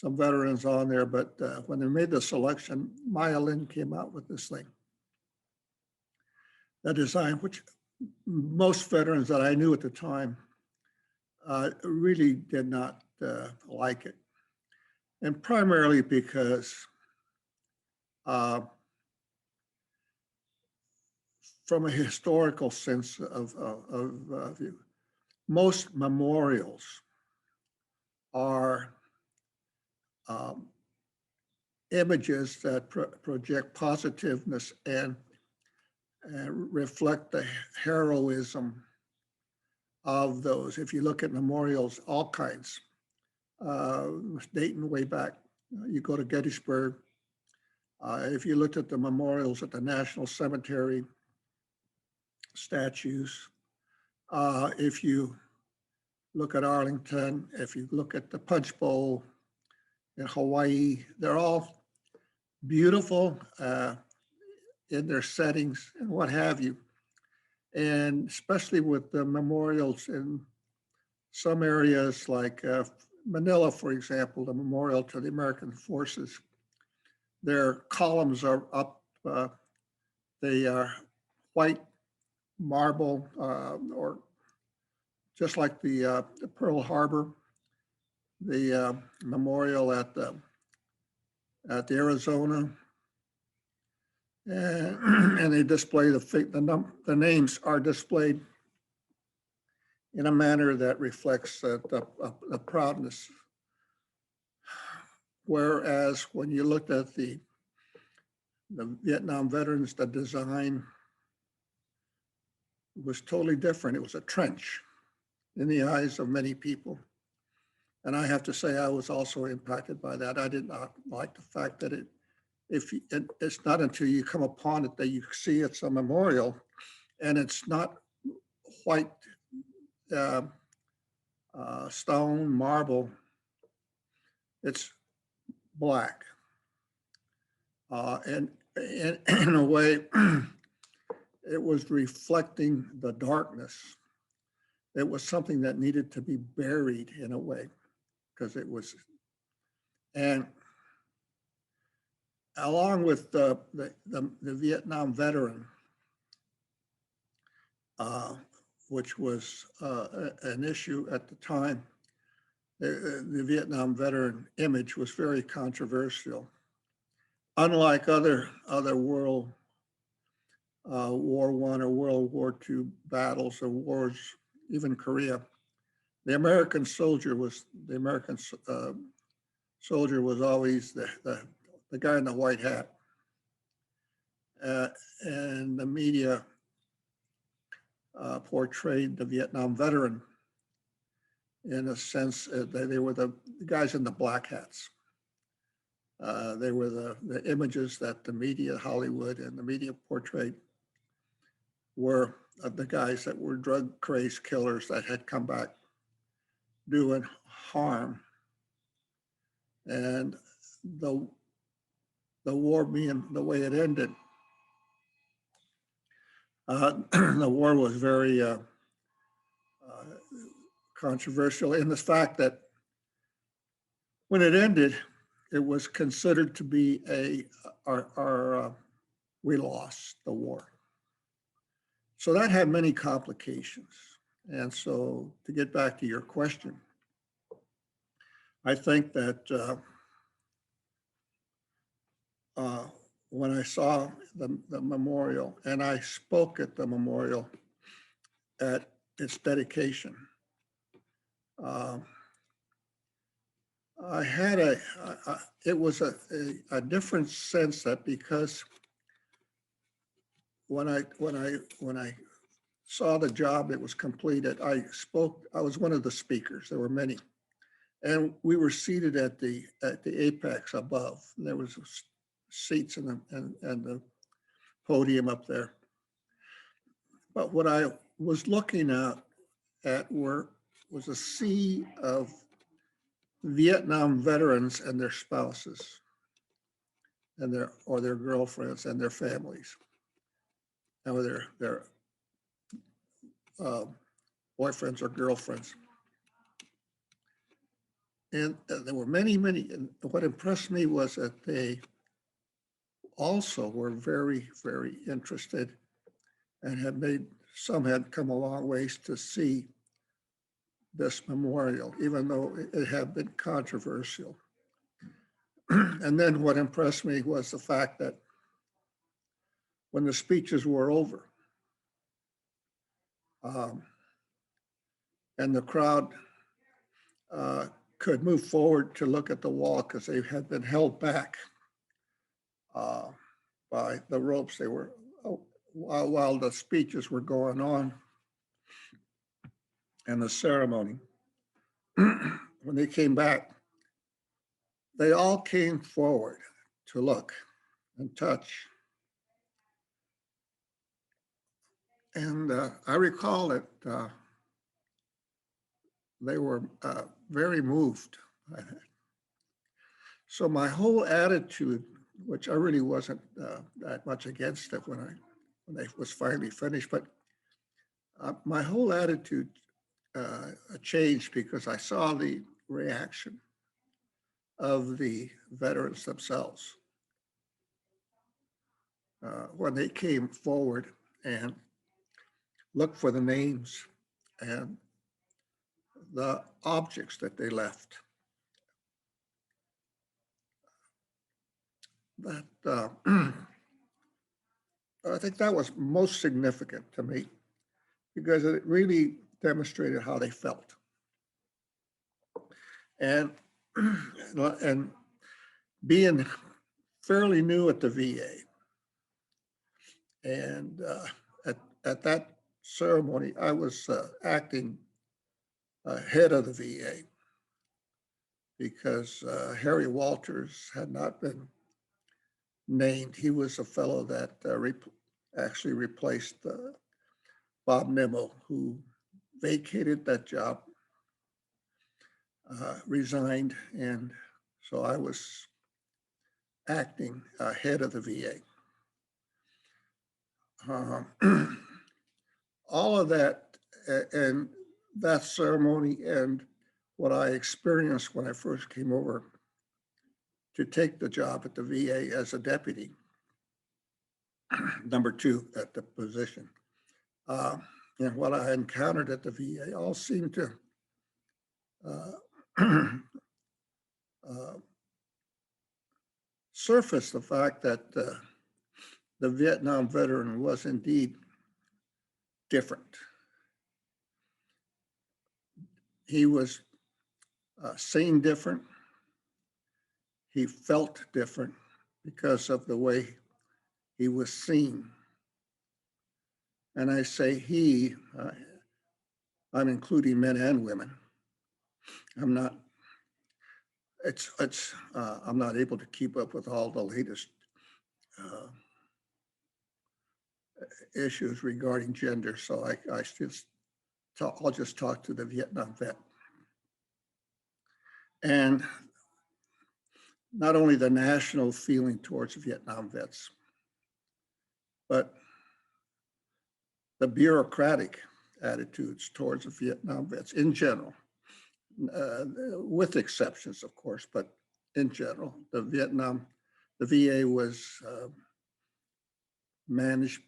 veterans on there, but when they made the selection, Maya Lin came out with this thing, the design, which most veterans that I knew at the time really did not like it. And primarily because from a historical sense of view, most memorials are images that project positiveness and reflect the heroism of those. If you look at memorials, all kinds, dating way back, you go to Gettysburg. If you looked at the memorials at the National Cemetery, statues, if you look at Arlington, if you look at the Punch Bowl in Hawaii, they're all beautiful in their settings and what have you. And especially with the memorials in some areas like Manila, for example, the memorial to the American forces, their columns are up, they are white marble, or just like the Pearl Harbor, the memorial at the Arizona, and they display the names are displayed in a manner that reflects the proudness. Whereas when you looked at the Vietnam veterans, the design was totally different. It was a trench in the eyes of many people. And I have to say, I was also impacted by that. I did not like the fact that it's not until you come upon it that you see it's a memorial, and it's not white stone, marble, it's black. And in a way, it was reflecting the darkness. It was something that needed to be buried in a way, because it was, and along with the Vietnam veteran, which was an issue at the time, the Vietnam veteran image was very controversial. Unlike other World War I or World War II battles or wars, even Korea, the American soldier was always the guy in the white hat, and the media portrayed the Vietnam veteran in a sense that they were the guys in the black hats. They were the images that the media, Hollywood and the media portrayed were the guys that were drug crazed killers that had come back doing harm. And the war being the way it ended, the war was very controversial in the fact that when it ended, it was considered to be we lost the war. So that had many complications. And so to get back to your question, I think that when I saw the memorial, and I spoke at the memorial at its dedication, I had it was a different sense, that because when I saw the job that was completed, I was one of the speakers. There were many. And we were seated at the apex above. There was seats and the podium up there. But what I was looking at was a sea of Vietnam veterans and their spouses and their girlfriends and their families, and their boyfriends or girlfriends. And there were many. And what impressed me was that they also were very, very interested and some had come a long ways to see this memorial, even though it had been controversial. And then what impressed me was the fact that when the speeches were over, and the crowd could move forward to look at the wall because they had been held back by the ropes. They were while the speeches were going on and the ceremony. When they came back, they all came forward to look and touch. And I recall that they were very moved by that. So my whole attitude, which I really wasn't that much against it when I was finally finished, but my whole attitude changed because I saw the reaction of the veterans themselves when they came forward and looked for the names and the objects that they left. That I think that was most significant to me because it really demonstrated how they felt. And and being fairly new at the VA, and at that ceremony, I was acting head of the VA because Harry Walters had not been named. He was a fellow that actually replaced Bob Nimmo, who vacated that job, resigned, and so I was acting head of the VA. All of that and that ceremony and what I experienced when I first came over to take the job at the VA as a deputy, number 2 at the position, and what I encountered at the VA all seemed to surface the fact that the Vietnam veteran was indeed different. He was seen different. He felt different because of the way he was seen. And I say he, I'm including men and women. I'm not able to keep up with all the latest issues regarding gender, so I'll just talk to the Vietnam vet. And not only the national feeling towards Vietnam vets, but the bureaucratic attitudes towards the Vietnam vets in general, with exceptions, of course, but in general, the VA was managed,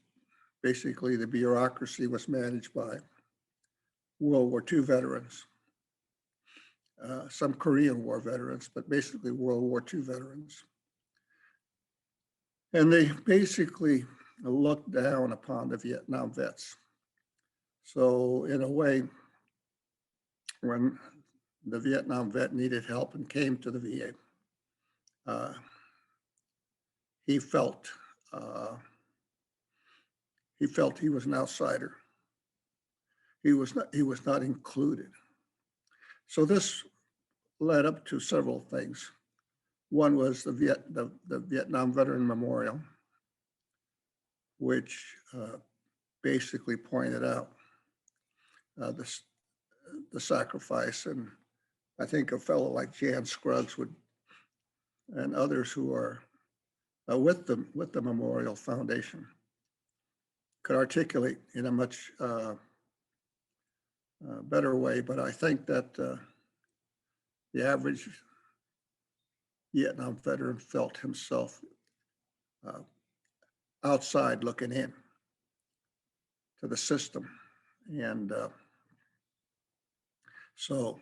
basically the bureaucracy was managed by World War II veterans, some Korean War veterans, but basically World War II veterans. And they basically looked down upon the Vietnam vets. So in a way, when the Vietnam vet needed help and came to the VA, he felt he was an outsider. he was not included. So this led up to several things. One was the Vietnam Veteran Memorial, which basically pointed out the sacrifice. And I think a fellow like Jan Scruggs would, and others who are with the Memorial Foundation, could articulate in a much better way. But I think that the average Vietnam veteran felt himself outside looking in to the system. And so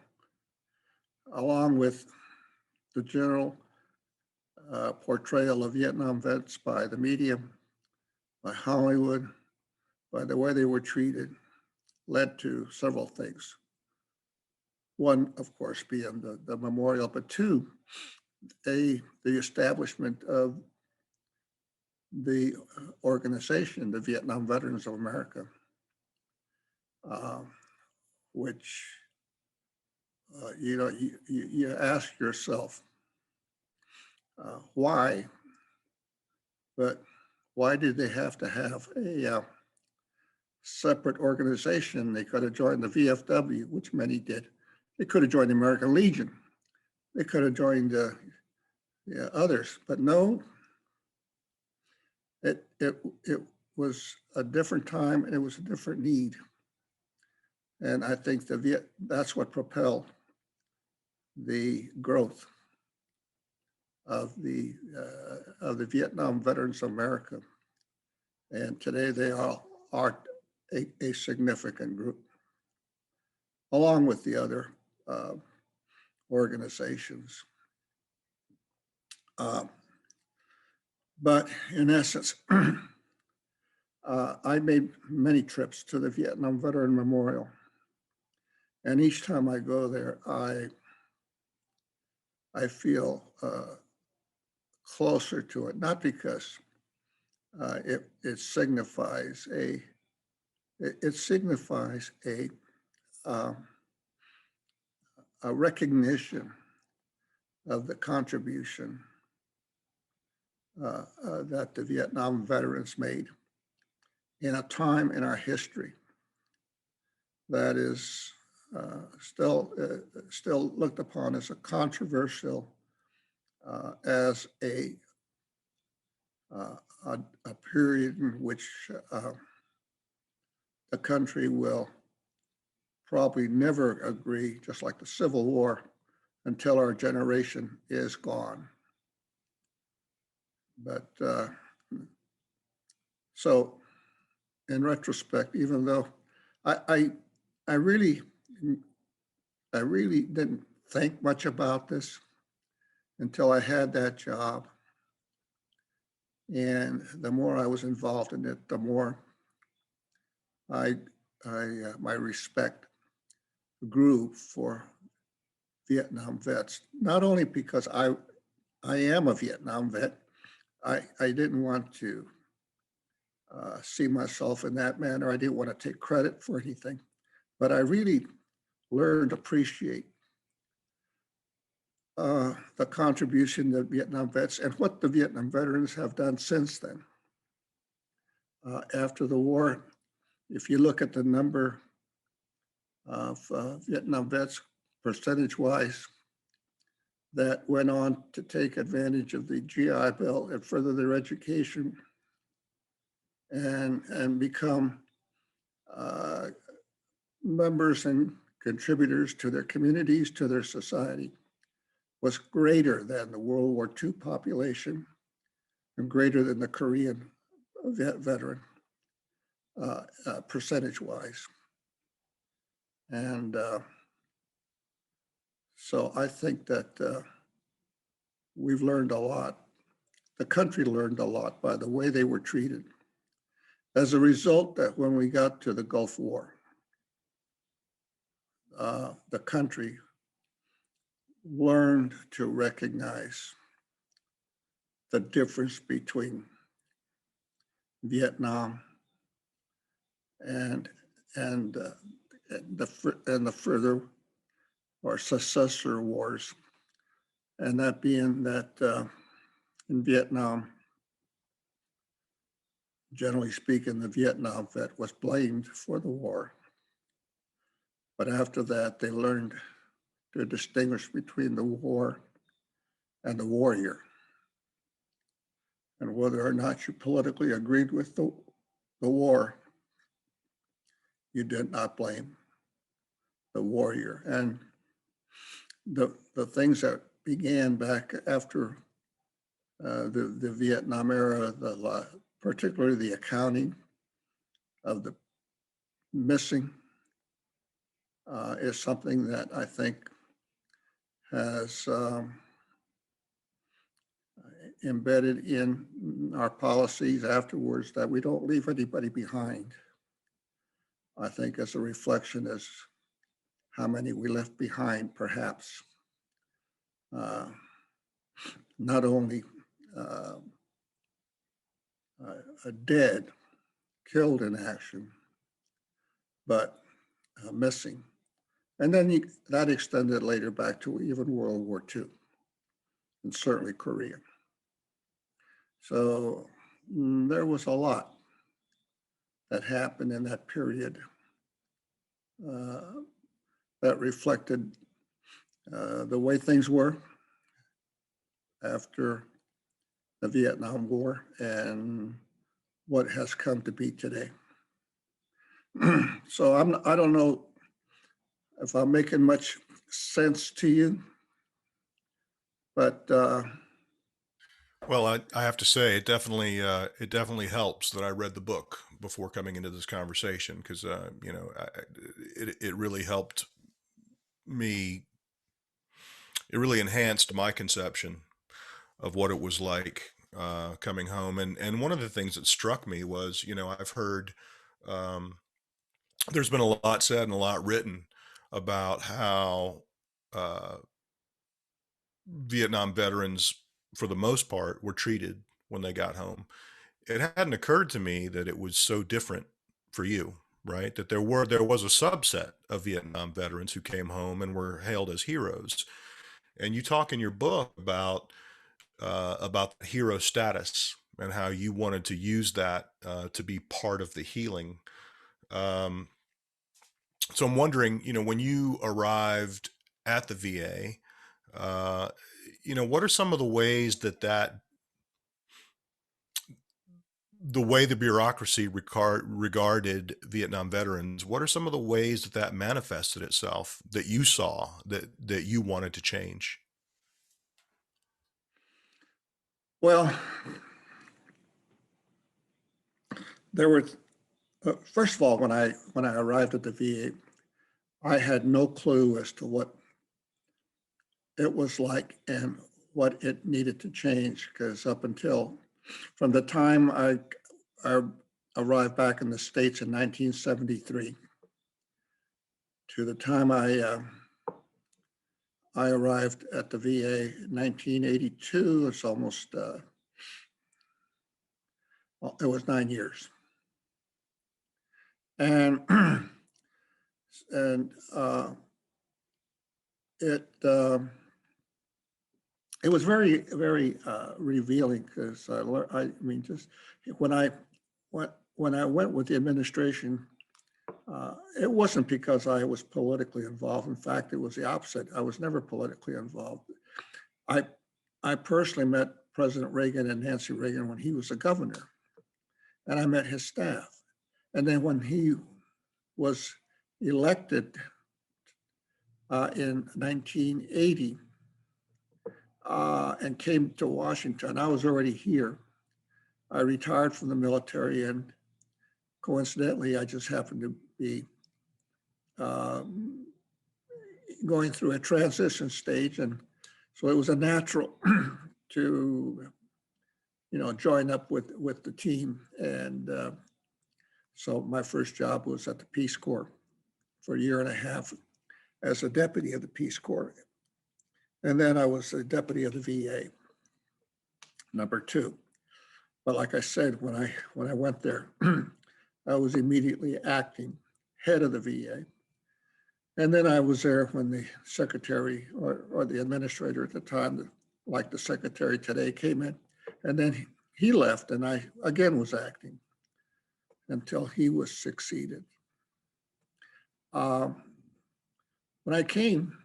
along with the general portrayal of Vietnam vets by the media, by Hollywood, by the way they were treated, led to several things. One, of course, being the memorial, but two, the establishment of the organization, the Vietnam Veterans of America, which, you ask yourself, why, but why did they have to have a separate organization? They could have joined the VFW, which many did. They could have joined the American Legion. They could have joined others, but no, it was a different time and it was a different need. And I think that's what propelled the growth of the Vietnam Veterans of America. And today they are a significant group, along with the other organizations. But in essence, I made many trips to the Vietnam Veteran Memorial. And each time I go there, I feel closer to it, not because it signifies a recognition of the contribution that the Vietnam veterans made in a time in our history that is still looked upon as a controversial, as a period in which the country will probably never agree, just like the Civil War, until our generation is gone. But so in retrospect, even though I really didn't think much about this until I had that job. And the more I was involved in it, the more my respect grew for Vietnam vets. Not only because I am a Vietnam vet, I didn't want to see myself in that manner. I didn't want to take credit for anything, but I really learned to appreciate the contribution of Vietnam vets and what the Vietnam veterans have done since then. After the war, if you look at the number of Vietnam vets percentage-wise that went on to take advantage of the GI Bill and further their education and become members and contributors to their communities, to their society, was greater than the World War II population and greater than the Korean veteran percentage-wise. And so I think that we've learned a lot. The country learned a lot by the way they were treated. As a result, that when we got to the Gulf War, the country learned to recognize the difference between Vietnam and the further or successor wars, and that being that in Vietnam, generally speaking, the Vietnam vet was blamed for the war. But after that, they learned to distinguish between the war and the warrior. And whether or not you politically agreed with the war, you did not blame the warrior. And the things that began back after the Vietnam era, particularly the accounting of the missing, is something that I think has embedded in our policies afterwards, that we don't leave anybody behind. I think as a reflection as how many we left behind, perhaps. Not only dead, killed in action, but missing. And then that extended later back to even World War II, and certainly Korea. So there was a lot that happened in that period that reflected the way things were after the Vietnam War and what has come to be today. So I don't know if I'm making much sense to you, but Well, I have to say it definitely helps that I read the book before coming into this conversation, because it really helped me. It really enhanced my conception of what it was like coming home. And one of the things that struck me was, I've heard um, there's been a lot said and a lot written about how uh, Vietnam veterans, for the most part, were treated when they got home. It hadn't occurred to me that it was so different for you, right? That there was a subset of Vietnam veterans who came home and were hailed as heroes. And you talk in your book about hero status and how you wanted to use that to be part of the healing. Um, so I'm wondering, when you arrived at the VA, uh, what are some of the ways that the way the bureaucracy regarded Vietnam veterans, what are some of the ways that manifested itself that you saw that you wanted to change? well, there were first of all, when I arrived at the VA, I had no clue as to what it was like and what it needed to change, because up until from the time I arrived back in the States in 1973 to the time I arrived at the VA in 1982, it's almost, well, it was 9 years. And, and it was very, very revealing, because I mean, just when I went with the administration, it wasn't because I was politically involved. In fact, it was the opposite. I was never politically involved. I personally met President Reagan and Nancy Reagan when he was a governor, and I met his staff. And then when he was elected in 1980 and came to Washington, I was already here. I retired from the military, and coincidentally, I just happened to be going through a transition stage, and so it was a natural to join up with the team. And so my first job was at the Peace Corps for a year and a half as a deputy of the Peace Corps, and then I was a deputy of the VA, number 2. But like I said, when I went there, I was immediately acting head of the VA. And then I was there when the secretary or the administrator at the time, like the secretary today, came in. And then he left, and I again was acting until he was succeeded. When I came,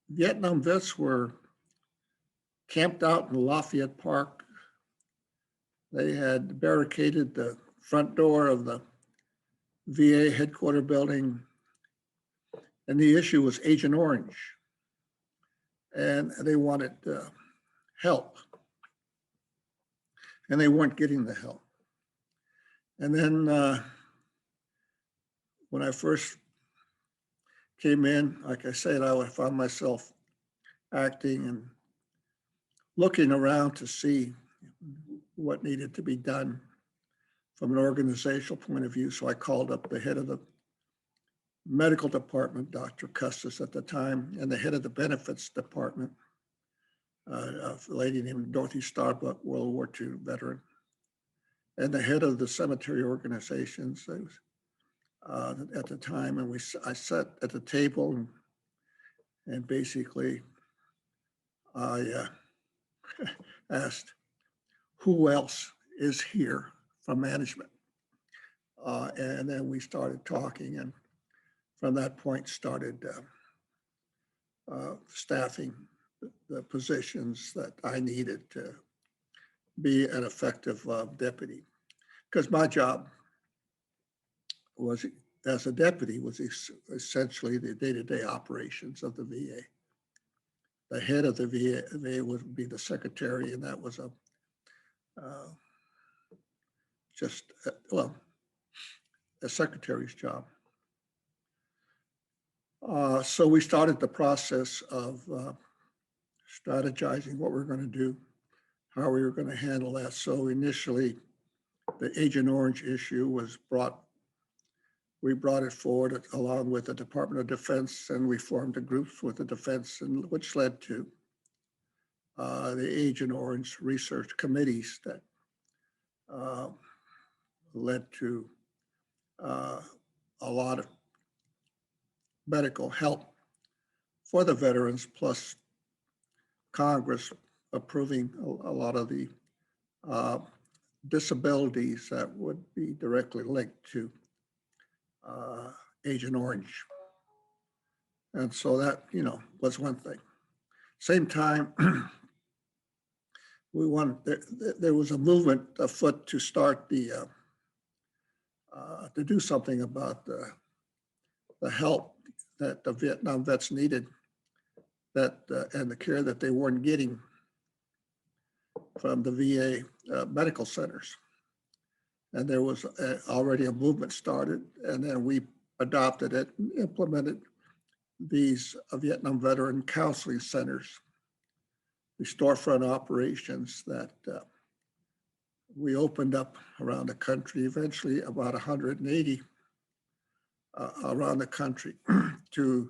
Vietnam vets were camped out in Lafayette Park. They had barricaded the front door of the VA headquarters building, and the issue was Agent Orange, and they wanted help, and they weren't getting the help. And then when I first came in, like I said, I found myself acting and looking around to see what needed to be done from an organizational point of view. So I called up the head of the medical department, Dr. Custis at the time, and the head of the benefits department, a lady named Dorothy Starbuck, World War II veteran, and the head of the cemetery organizations at the time. And I sat at the table and basically I asked, who else is here from management? And then we started talking, and from that point started staffing the positions that I needed to be an effective deputy. Because my job was, as a deputy, was essentially the day-to-day operations of the VA. The head of the VA would be the secretary, and that was a secretary's job. So we started the process of strategizing what we're going to do, how we were going to handle that. So initially, the Agent Orange issue was we brought it forward along with the Department of Defense, and we formed the groups with the defense, and which led to the Agent Orange research committees that led to a lot of medical help for the veterans, plus Congress approving a lot of the disabilities that would be directly linked to Agent Orange. And so that, was one thing. Same time, there was a movement afoot to start to do something about the help that the Vietnam vets needed, and the care that they weren't getting from the VA medical centers. And there was already a movement started, and then we adopted it and implemented these Vietnam veteran counseling centers, the storefront operations that we opened up around the country, eventually about 180 around the country to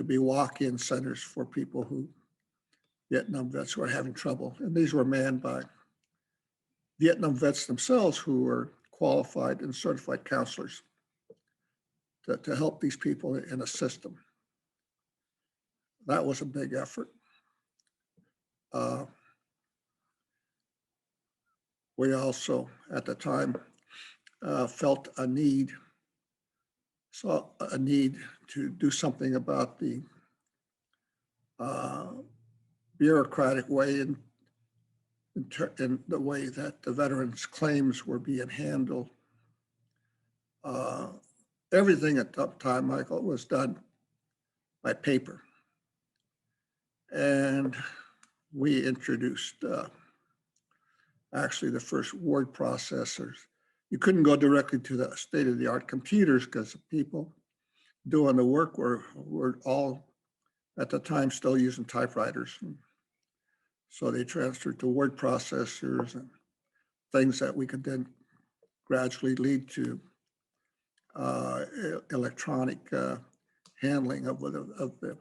be walk-in centers for people Vietnam vets who are having trouble. And these were manned by Vietnam vets themselves who were qualified and certified counselors to help these people and assist them. That was a big effort. We also, at the time, felt a need to do something about the bureaucratic way in the way that the veterans' claims were being handled. Everything at that time, Michael, was done by paper. And we introduced actually the first word processors. You couldn't go directly to the state-of-the-art computers because the people doing the work were all at the time still using typewriters. And so they transferred to word processors and things that we could then gradually lead to electronic handling of the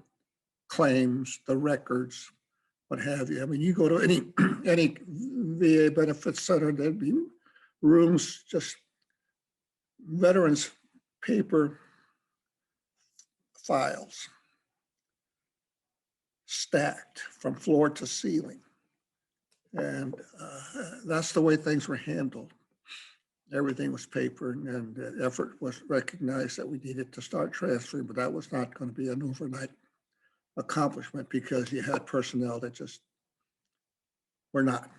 claims, the records, what have you. I mean, you go to any VA benefits center, there'd be rooms, just veterans' paper files stacked from floor to ceiling. And that's the way things were handled. Everything was paper, and the effort was recognized that we needed to start transferring, but that was not going to be an overnight accomplishment because you had personnel that just were not.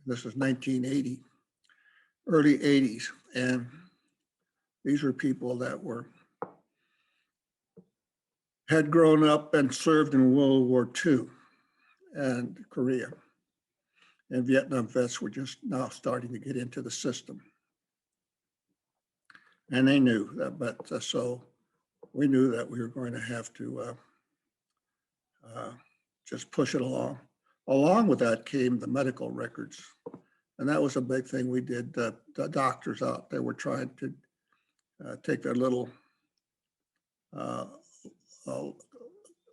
This was 1980, early 80s, and these were people that had grown up and served in World War II and Korea. And Vietnam vets were just now starting to get into the system. And they knew that, but so we knew that we were going to have to just push it along. Along with that came the medical records. And that was a big thing we did. The doctors out there were trying to take their little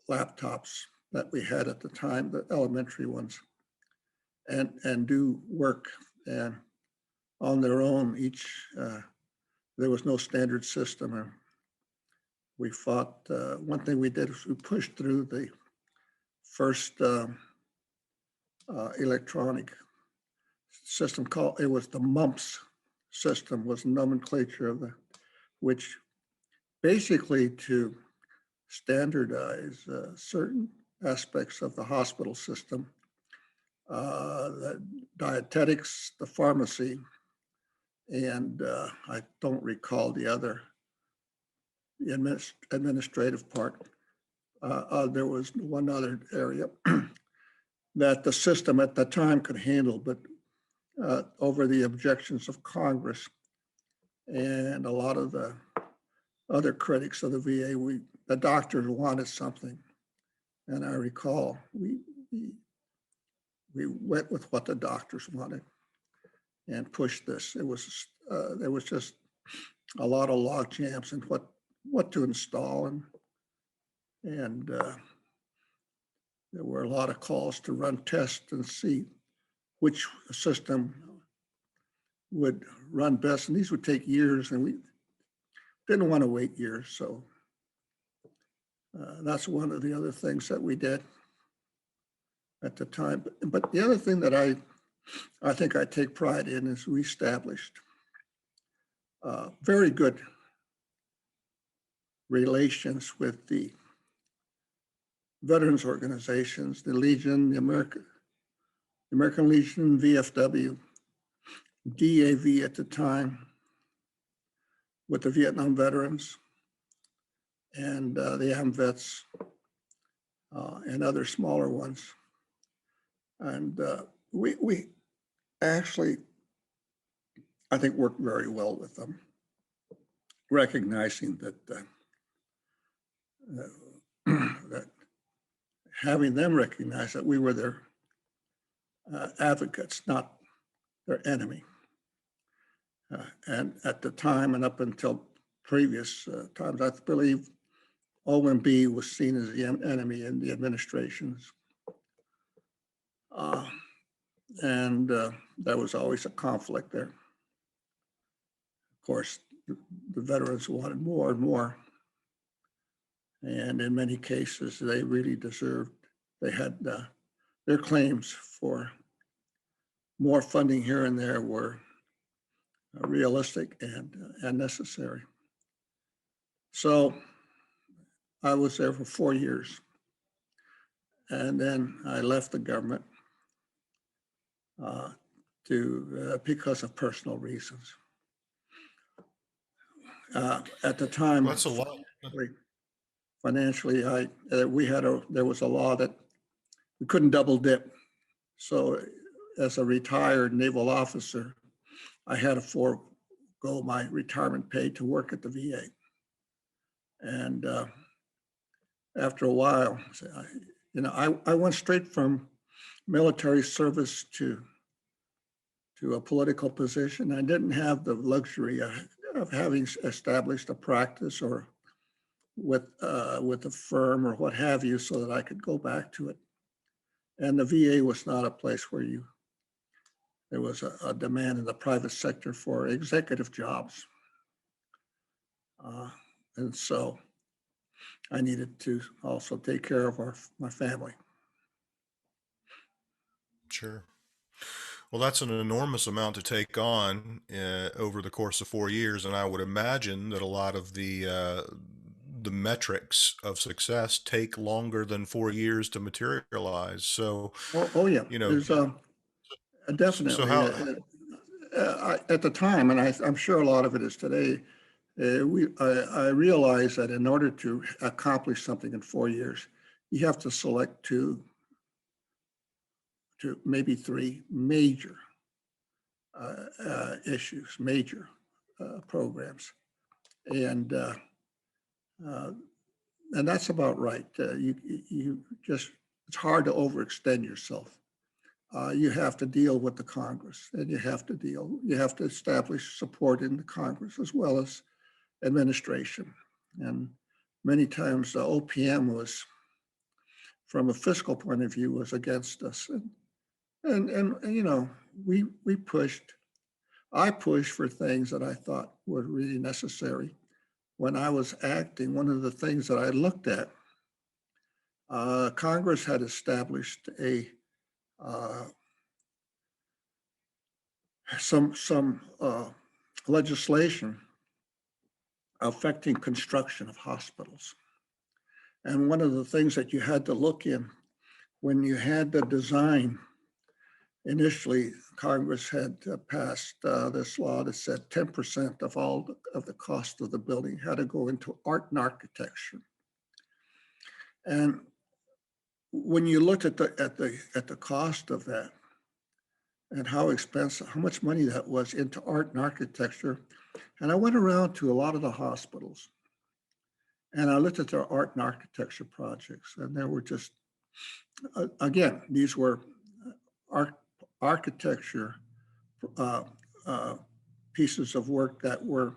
laptops that we had at the time, the elementary ones, and do work and on their own. There was no standard system. And we fought. One thing we did was we pushed through the first electronic system called, it was the mumps system, was nomenclature of which basically to standardize certain aspects of the hospital system, the dietetics, the pharmacy, and I don't recall the other, the administrative part. There was one other area that the system at the time could handle, but over the objections of Congress and a lot of the other critics of the VA, the doctors wanted something. And I recall we went with what the doctors wanted and pushed this. There was just a lot of log jams and what to install, and there were a lot of calls to run tests and see which system would run best. And these would take years, and we didn't want to wait years. So that's one of the other things that we did at the time. But the other thing that I think I take pride in is we established very good relations with the veterans organizations, the Legion, the American Legion, VFW, DAV at the time, with the Vietnam veterans, and the AMVETS, and other smaller ones. And we actually, I think, worked very well with them, recognizing that that having them recognize that we were their advocates, not their enemy. And at the time and up until previous times, I believe OMB was seen as the enemy in the administrations. And there was always a conflict there. Of course, the veterans wanted more and more. And in many cases, they really deserved, they had their claims for more funding here and there were realistic and necessary. So I was there for 4 years. And then I left the government because of personal reasons. At the time, Well, that's a lot. Financially, there was a law that we couldn't double dip. So as a retired naval officer, I had to forego my retirement pay to work at the VA. And after a while, I went straight from military service to a political position. I didn't have the luxury of having established a practice or with a firm or what have you, so that I could go back to it. And the VA was not a place where there was a demand in the private sector for executive jobs. And so I needed to also take care of my family. Sure. Well, that's an enormous amount to take on over the course of 4 years, and I would imagine that a lot of the metrics of success take longer than 4 years to materialize. So, Oh yeah, you know, there's so definitely at the time, and I'm sure a lot of it is today. I realized that in order to accomplish something in 4 years, you have to select two to maybe three major issues, major programs, and uh, uh, and that's about right. You just it's hard to overextend yourself. You have to deal with the Congress, and you have to establish support in the Congress as well as administration. And many times the OPM was, from a fiscal point of view, was against us. And you know, we pushed. I pushed for things that I thought were really necessary. When I was acting, one of the things that I looked at, Congress had established a uh, some legislation affecting construction of hospitals. And one of the things that you had to look in when you had the design, initially Congress had passed this law that said 10% of all of the cost of the building had to go into art and architecture. And when you looked at the cost of that and how expensive, how much money that was into art and architecture, and I went around to a lot of the hospitals and I looked at their art and architecture projects, and there were just, again, these were architecture uh, uh, pieces of work that were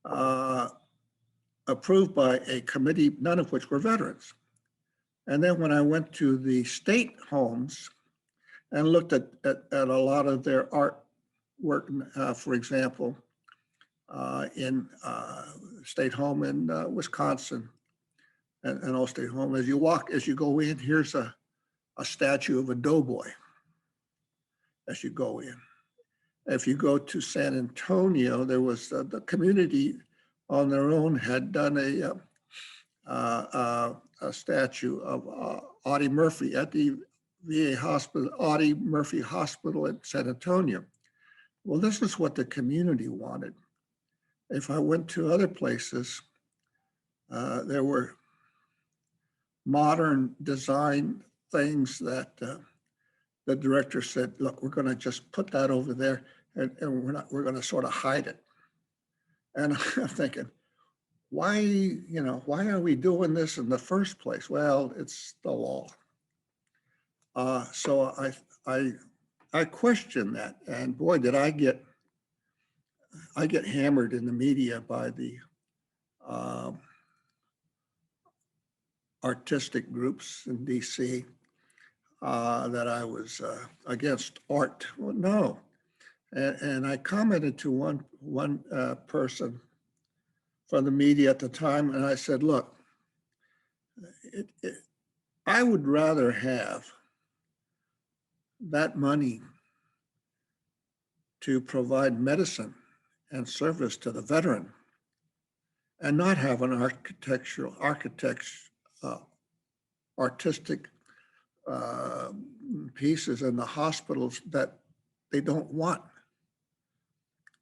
uh, approved by a committee, none of which were veterans. And then when I went to the state homes and looked at a lot of their art work, for example, in state home in Wisconsin, and all state home, as you go in, here's a statue of a doughboy as you go in. If you go to San Antonio, there was the community on their own had done a statue of Audie Murphy at the VA hospital, Audie Murphy Hospital in San Antonio. Well, this is what the community wanted. If I went to other places, there were modern design things that the director said, look, we're going to just put that over there, and we're going to sort of hide it. And I'm thinking, why are we doing this in the first place? Well, it's the law. So I question that, and boy, did I get hammered in the media by the uh, artistic groups in DC that I was against art. Well, no, and I commented to one person from the media at the time, and I said, look, I would rather have that money to provide medicine and service to the veteran and not have an artistic uh, pieces in the hospitals that they don't want.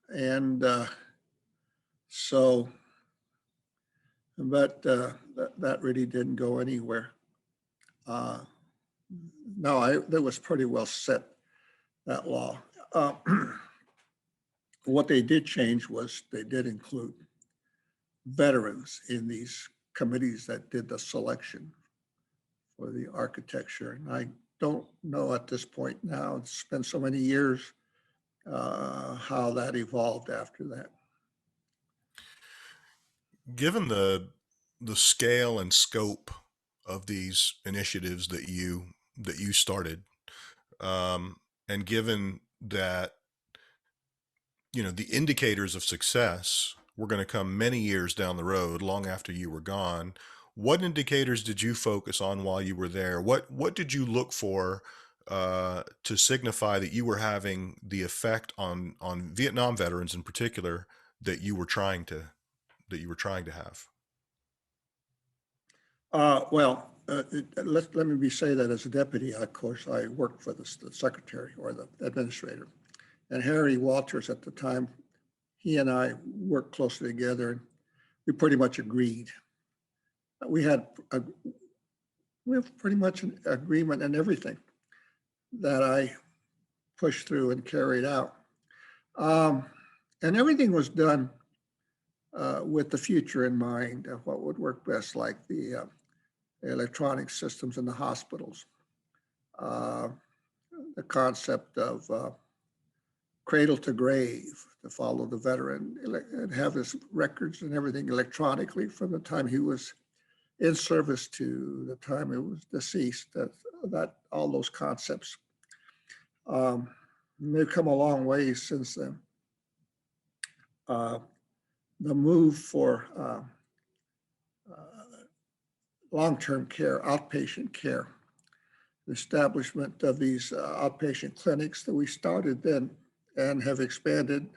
And so, but that really didn't go anywhere. No, that was pretty well set, that law. What they did change was they did include veterans in these committees that did the selection for the architecture. And I don't know at this point now, it's been so many years, how that evolved after that. given the scale and scope of these initiatives that you started, and given that the indicators of success were going to come many years down the road, long after you were gone. What indicators did you focus on while you were there? What did you look for to signify that you were having the effect on Vietnam veterans in particular that you were trying to have? Let me say that as a deputy, of course, I worked for the secretary or the administrator. And Harry Walters at the time, he and I worked closely together, and we pretty much agreed. We had pretty much an agreement in everything that I pushed through and carried out. And everything was done with the future in mind of what would work best, like the electronic systems in the hospitals, the concept of cradle to grave, to follow the veteran and have his records and everything electronically from the time he was in service to the time he was deceased. That all those concepts, they've come a long way since then. The move for long-term care, outpatient care, the establishment of these outpatient clinics that we started then and have expanded.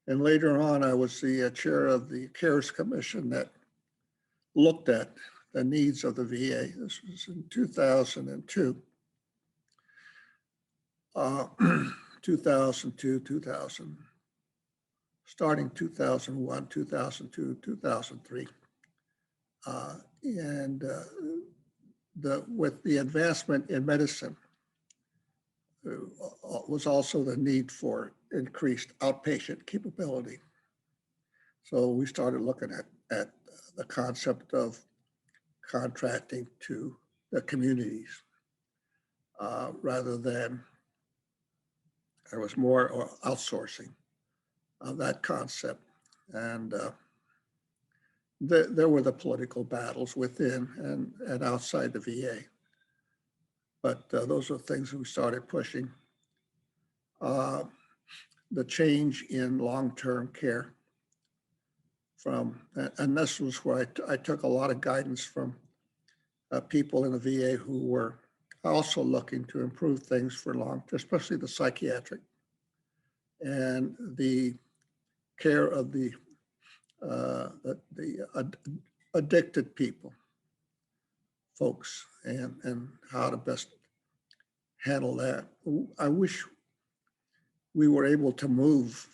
And later on, I was the chair of the CARES Commission that looked at the needs of the VA. This was in 2002. 2002, 2000, starting 2001, 2002, 2003. With the advancement in medicine was also the need for increased outpatient capability. So we started looking at the concept of contracting to the communities rather than there was more outsourcing of that concept. And there were the political battles within and outside the VA. But those are things we started pushing. The change in long-term care and this was where I took a lot of guidance from people in the VA who were also looking to improve things for especially the psychiatric and the care of the addicted folks, and how to best handle that. I wish we were able to move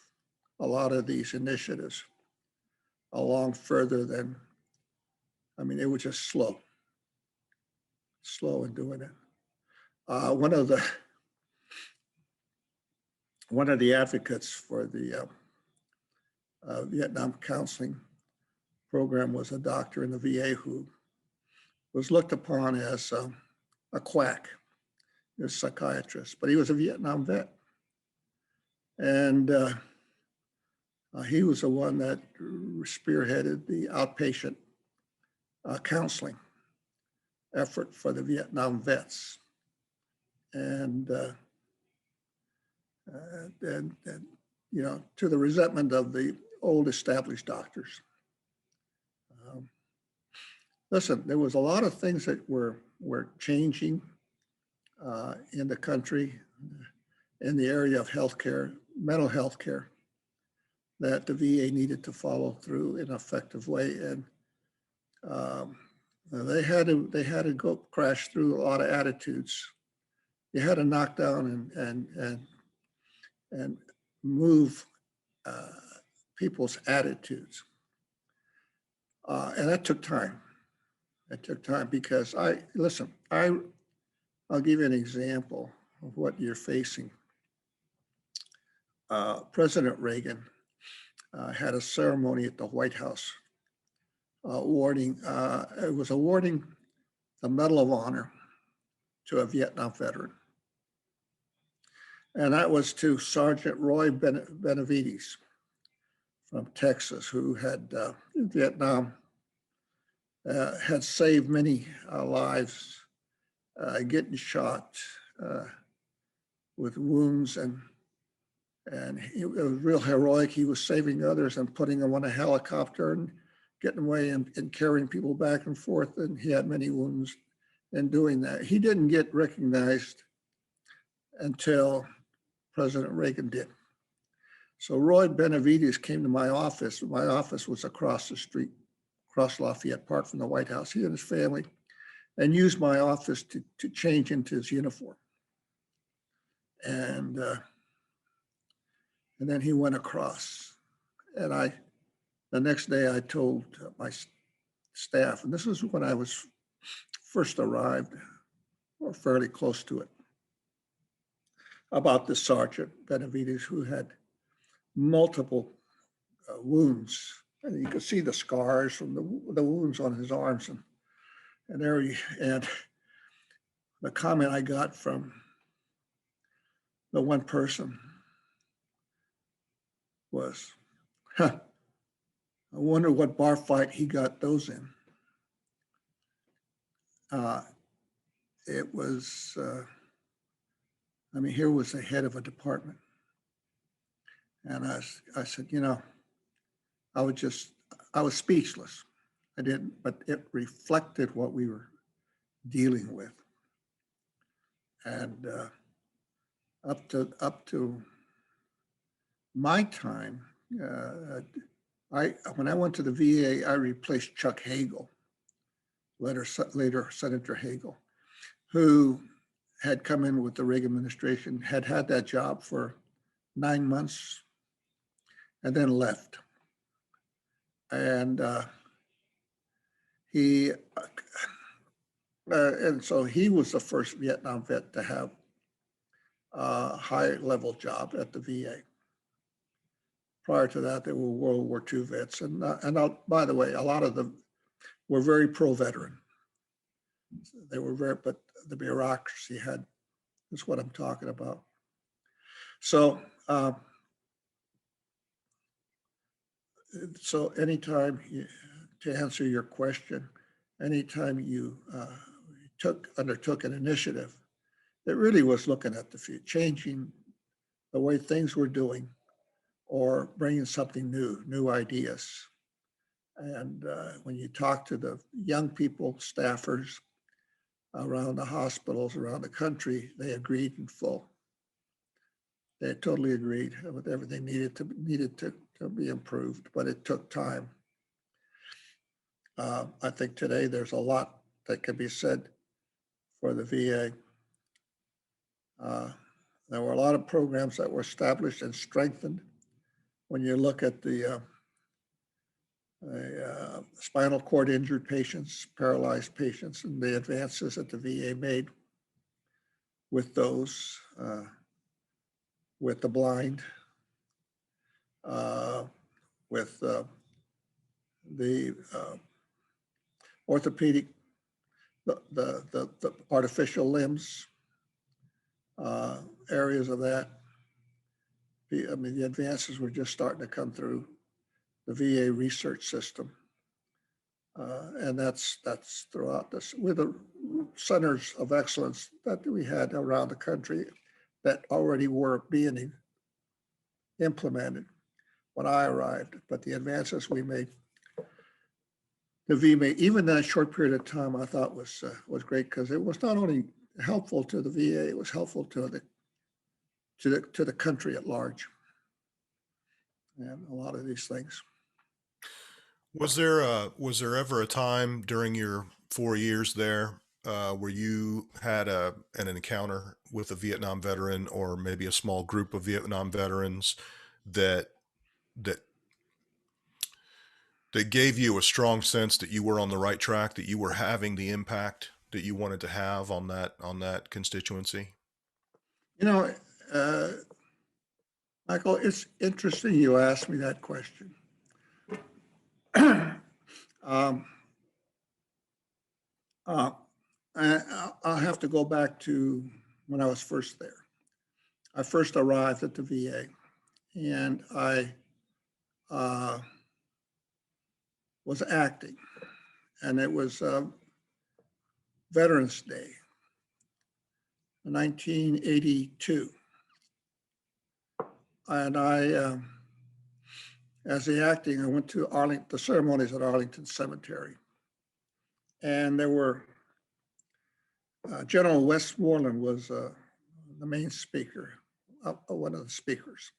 a lot of these initiatives along further than, it was just slow in doing it. One of the advocates for the Vietnam counseling program was a doctor in the VA who was looked upon as a quack, a psychiatrist, but he was a Vietnam vet. And he was the one that spearheaded the outpatient counseling effort for the Vietnam vets. And to the resentment of the old established doctors. Listen, there was a lot of things that were changing in the country in the area of healthcare, mental health care, that the VA needed to follow through in an effective way. And they had to go crash through a lot of attitudes. You had to knock down and move people's attitudes. And that took time. It took time because I'll give you an example of what you're facing. President Reagan had a ceremony at the White House awarding the Medal of Honor to a Vietnam veteran. And that was to Sergeant Roy Benavides from Texas, who had in Vietnam had saved many lives, getting shot with wounds and And it was real heroic. He was saving others and putting them on a helicopter and getting away and carrying people back and forth. And he had many wounds in doing that. He didn't get recognized until President Reagan did. So Roy Benavides came to my office. My office was across the street, across Lafayette Park from the White House, he and his family, and used my office to change into his uniform. And then he went across. And the next day I told my staff, and this is when I was first arrived, or fairly close to it, about the Sergeant Benavides who had multiple wounds. And you could see the scars from the wounds on his arms and the comment I got from the one person was, huh, I wonder what bar fight he got those in. It was, here was the head of a department. And I said, I was speechless. I didn't, but it reflected what we were dealing with. And up to my time, when I went to the VA, I replaced Chuck Hagel, later Senator Hagel, who had come in with the Reagan administration, had that job for 9 months, and then left. And so he was the first Vietnam vet to have a high-level job at the VA. Prior to that, there were World War II vets, and by the way, a lot of them were very pro-veteran. They were but the bureaucracy is what I'm talking about. So, anytime, to answer your question, anytime you undertook an initiative, it really was looking at the future, changing the way things were doing, or bringing something new ideas. And when you talk to the young people, staffers around the hospitals around the country, they agreed in full. They totally agreed with everything needed to be improved, but it took time. I think today there's a lot that can be said for the VA. There were a lot of programs that were established and strengthened. When you look at the spinal cord injured patients, paralyzed patients, and the advances that the VA made with those, with the blind, with the orthopedic, the artificial limbs, areas of that. The advances were just starting to come through the VA research system. And that's throughout this, with the centers of excellence that we had around the country that already were being implemented when I arrived. But the advances we made, the VA, even that short period of time, I thought was great, because it was not only helpful to the VA, it was helpful to the country at large, and a lot of these things. Was there ever a time during your 4 years there where you had an encounter with a Vietnam veteran, or maybe a small group of Vietnam veterans that gave you a strong sense that you were on the right track, that you were having the impact that you wanted to have on that constituency? Michael, it's interesting you asked me that question. I'll have to go back to when I was first there. I first arrived at the VA, and I was acting, and it was Veterans Day, 1982. And as the acting, I went to the ceremonies at Arlington Cemetery. And there were, General Westmoreland was the main speaker, one of the speakers.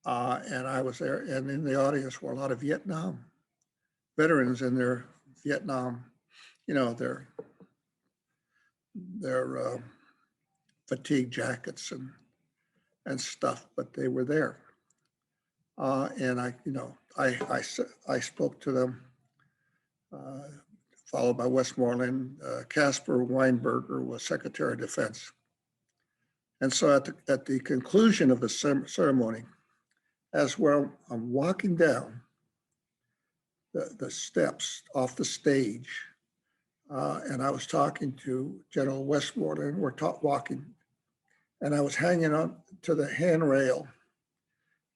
And I was there, and in the audience were a lot of Vietnam veterans in their Vietnam, their fatigue jackets and stuff, but they were there. And I spoke to them, followed by Westmoreland. Caspar Weinberger was Secretary of Defense. And so at the conclusion of the ceremony, as well, I'm walking down the steps off the stage, and I was talking to General Westmoreland. We're walking, and I was hanging on to the handrail.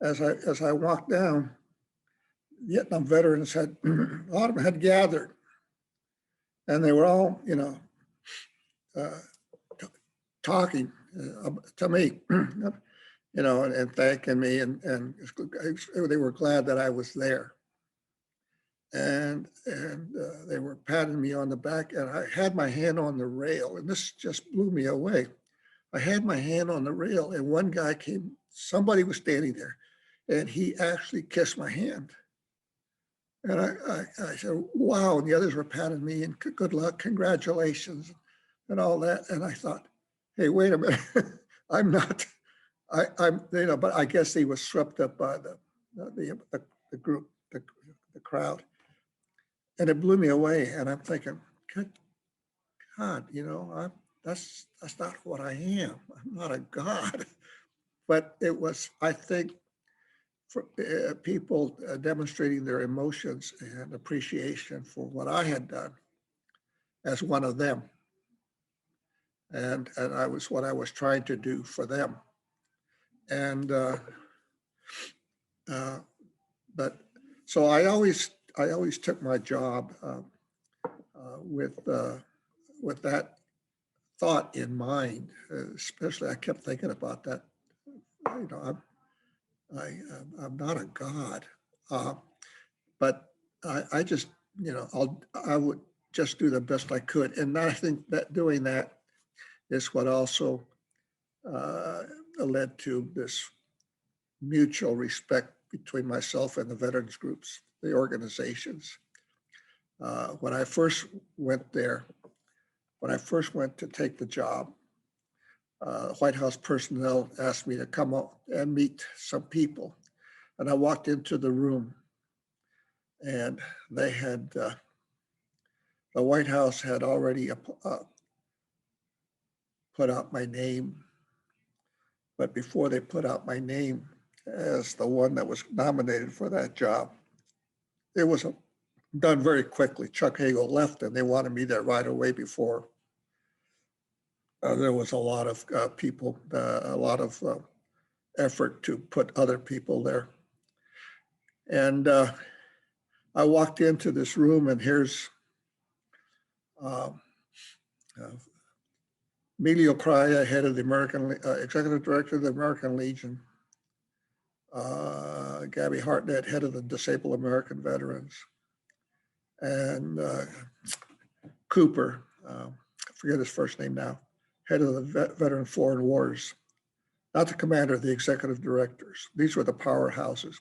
As I walked down, Vietnam veterans a lot of them had gathered, and they were all, talking to me, and thanking me, and they were glad that I was there. And they were patting me on the back, and I had my hand on the rail, and this just blew me away. I had my hand on the rail, and one guy came, somebody was standing there, and he actually kissed my hand. And I said, wow, and the others were patting me, and good luck, congratulations, and all that. And I thought, hey, wait a minute, I'm not, but I guess he was swept up by the group, the crowd. And it blew me away. And I'm thinking, good God, that's not what I am. I'm not a God. But it was, I think, for people demonstrating their emotions and appreciation for what I had done as one of them. And I was what I was trying to do for them. And, but so I always took my job with that thought in mind. Especially, I kept thinking about that. I'm not a God, but I just, I would just do the best I could. And I think that doing that is what also led to this mutual respect between myself and the veterans groups, the organizations. When I first went there, when I first went to take the job, White House personnel asked me to come up and meet some people. And I walked into the room, and they had, the White House had already put out my name. But before they put out my name as the one that was nominated for that job, it was done very quickly. Chuck Hagel left, and they wanted me there right away before there was a lot of people, a lot of effort to put other people there. And I walked into this room, and here's Emilio Craya, head of the American, executive director of the American Legion, Gabby Hartnett, head of the Disabled American Veterans, and Cooper, I forget his first name now, head of the Veteran Foreign Wars, not the commander, the executive directors. These were the powerhouses.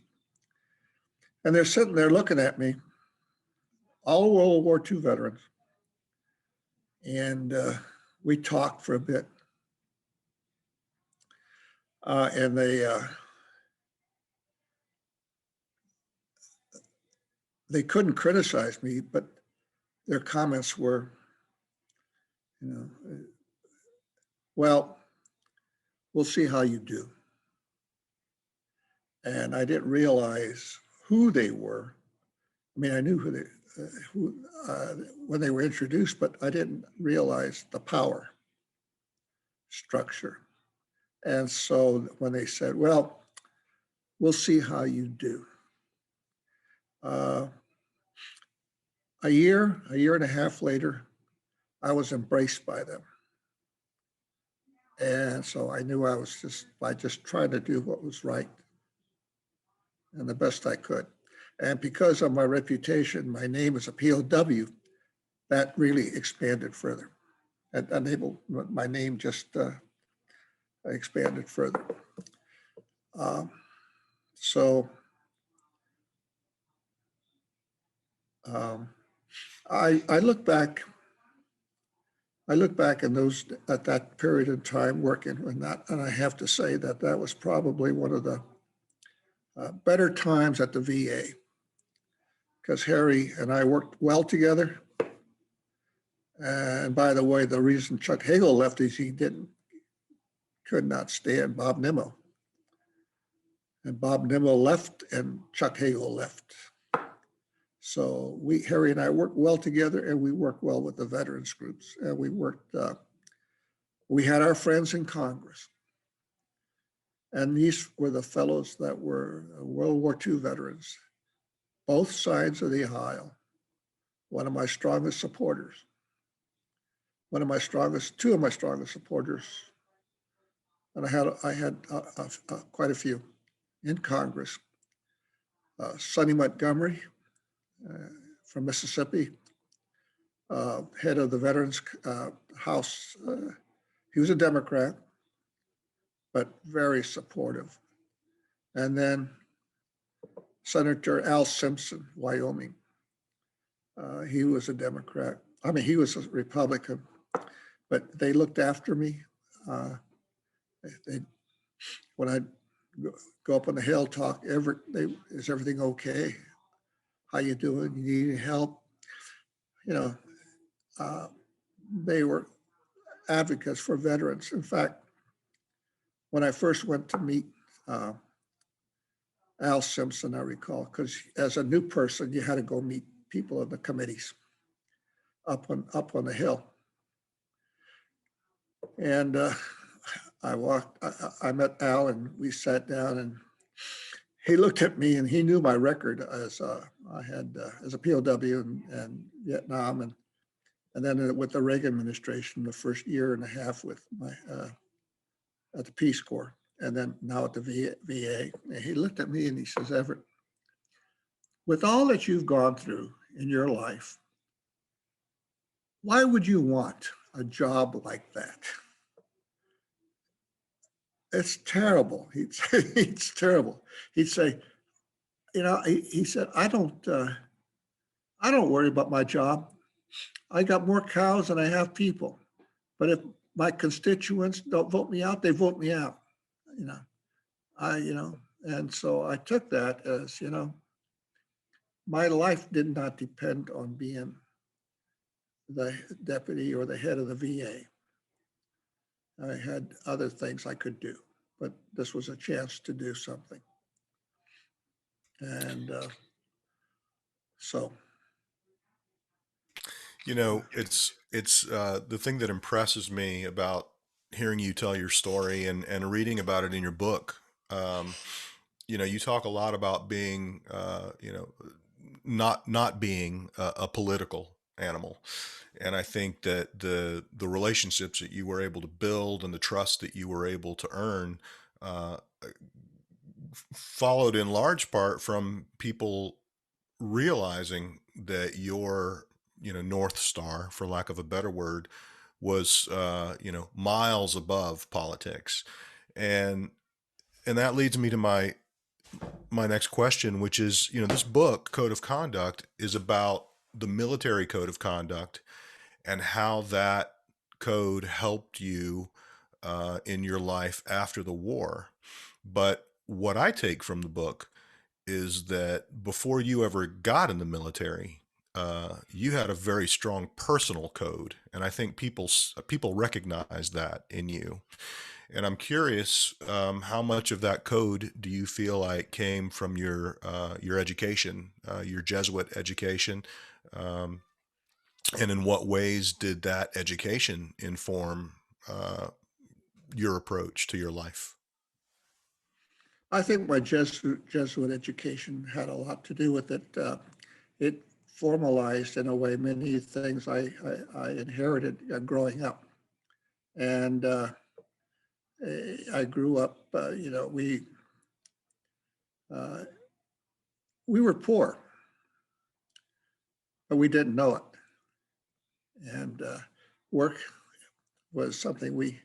And they're sitting there looking at me, all World War II veterans. And we talked for a bit. And they couldn't criticize me, but their comments were, well, we'll see how you do. And I didn't realize who they were. I mean, I knew when they were introduced, but I didn't realize the power structure. And so when they said, well, we'll see how you do. A year and a half later, I was embraced by them. And so I knew I just tried to do what was right and the best I could. And because of my reputation, my name as a POW, that really expanded further. And enabled my name just expanded further. Um, so um, I look back. I look back in at that period of time working with that, and I have to say that that was probably one of the better times at the VA, because Harry and I worked well together. And by the way, the reason Chuck Hagel left is he could not stand Bob Nimmo. And Bob Nimmo left and Chuck Hagel left. So Harry and I worked well together, and we worked well with the veterans groups. And we had our friends in Congress. And these were the fellows that were World War II veterans, both sides of the aisle. One of my strongest supporters, two of my strongest supporters, and I had quite a few in Congress. Sonny Montgomery from Mississippi, head of the Veterans House. He was a Democrat, but very supportive. And then Senator Al Simpson, Wyoming. He was a Democrat. I mean, he was a Republican, but they looked after me. When I go up on the hill, talk, Everett, is everything okay? How you doing? You need any help? You know, they were advocates for veterans. In fact, when I first went to meet Al Simpson, I recall, because as a new person, you had to go meet people in the committees up on the hill. And I met Al, and we sat down, and he looked at me, and he knew my record as I had as a POW in Vietnam, and then with the Reagan administration, the first year and a half with my at the Peace Corps, and then now at the VA. And he looked at me and he says, Everett, with all that you've gone through in your life, why would you want a job like that? It's terrible. He'd say, it's terrible. He'd say, he said, I don't worry about my job. I got more cows than I have people. But if my constituents don't vote me out, they vote me out. And so I took that as, my life did not depend on being the deputy or the head of the VA. I had other things I could do, but this was a chance to do something. And so. It's the thing that impresses me about hearing you tell your story and reading about it in your book. You talk a lot about being, not being a political animal. And I think that the relationships that you were able to build and the trust that you were able to earn followed in large part from people realizing that your North Star, for lack of a better word, was miles above politics. And that leads me to my next question, which is, this book, Code of Conduct, is about the military code of conduct and how that code helped you in your life after the war. But what I take from the book is that before you ever got in the military, you had a very strong personal code, and I think people recognize that in you. And I'm curious, how much of that code do you feel like came from your education, your Jesuit education, and in what ways did that education inform your approach to your life? I think my Jesuit education had a lot to do with it. It formalized, in a way, many things I inherited growing up. And I grew up, we were poor, but we didn't know it. And work was something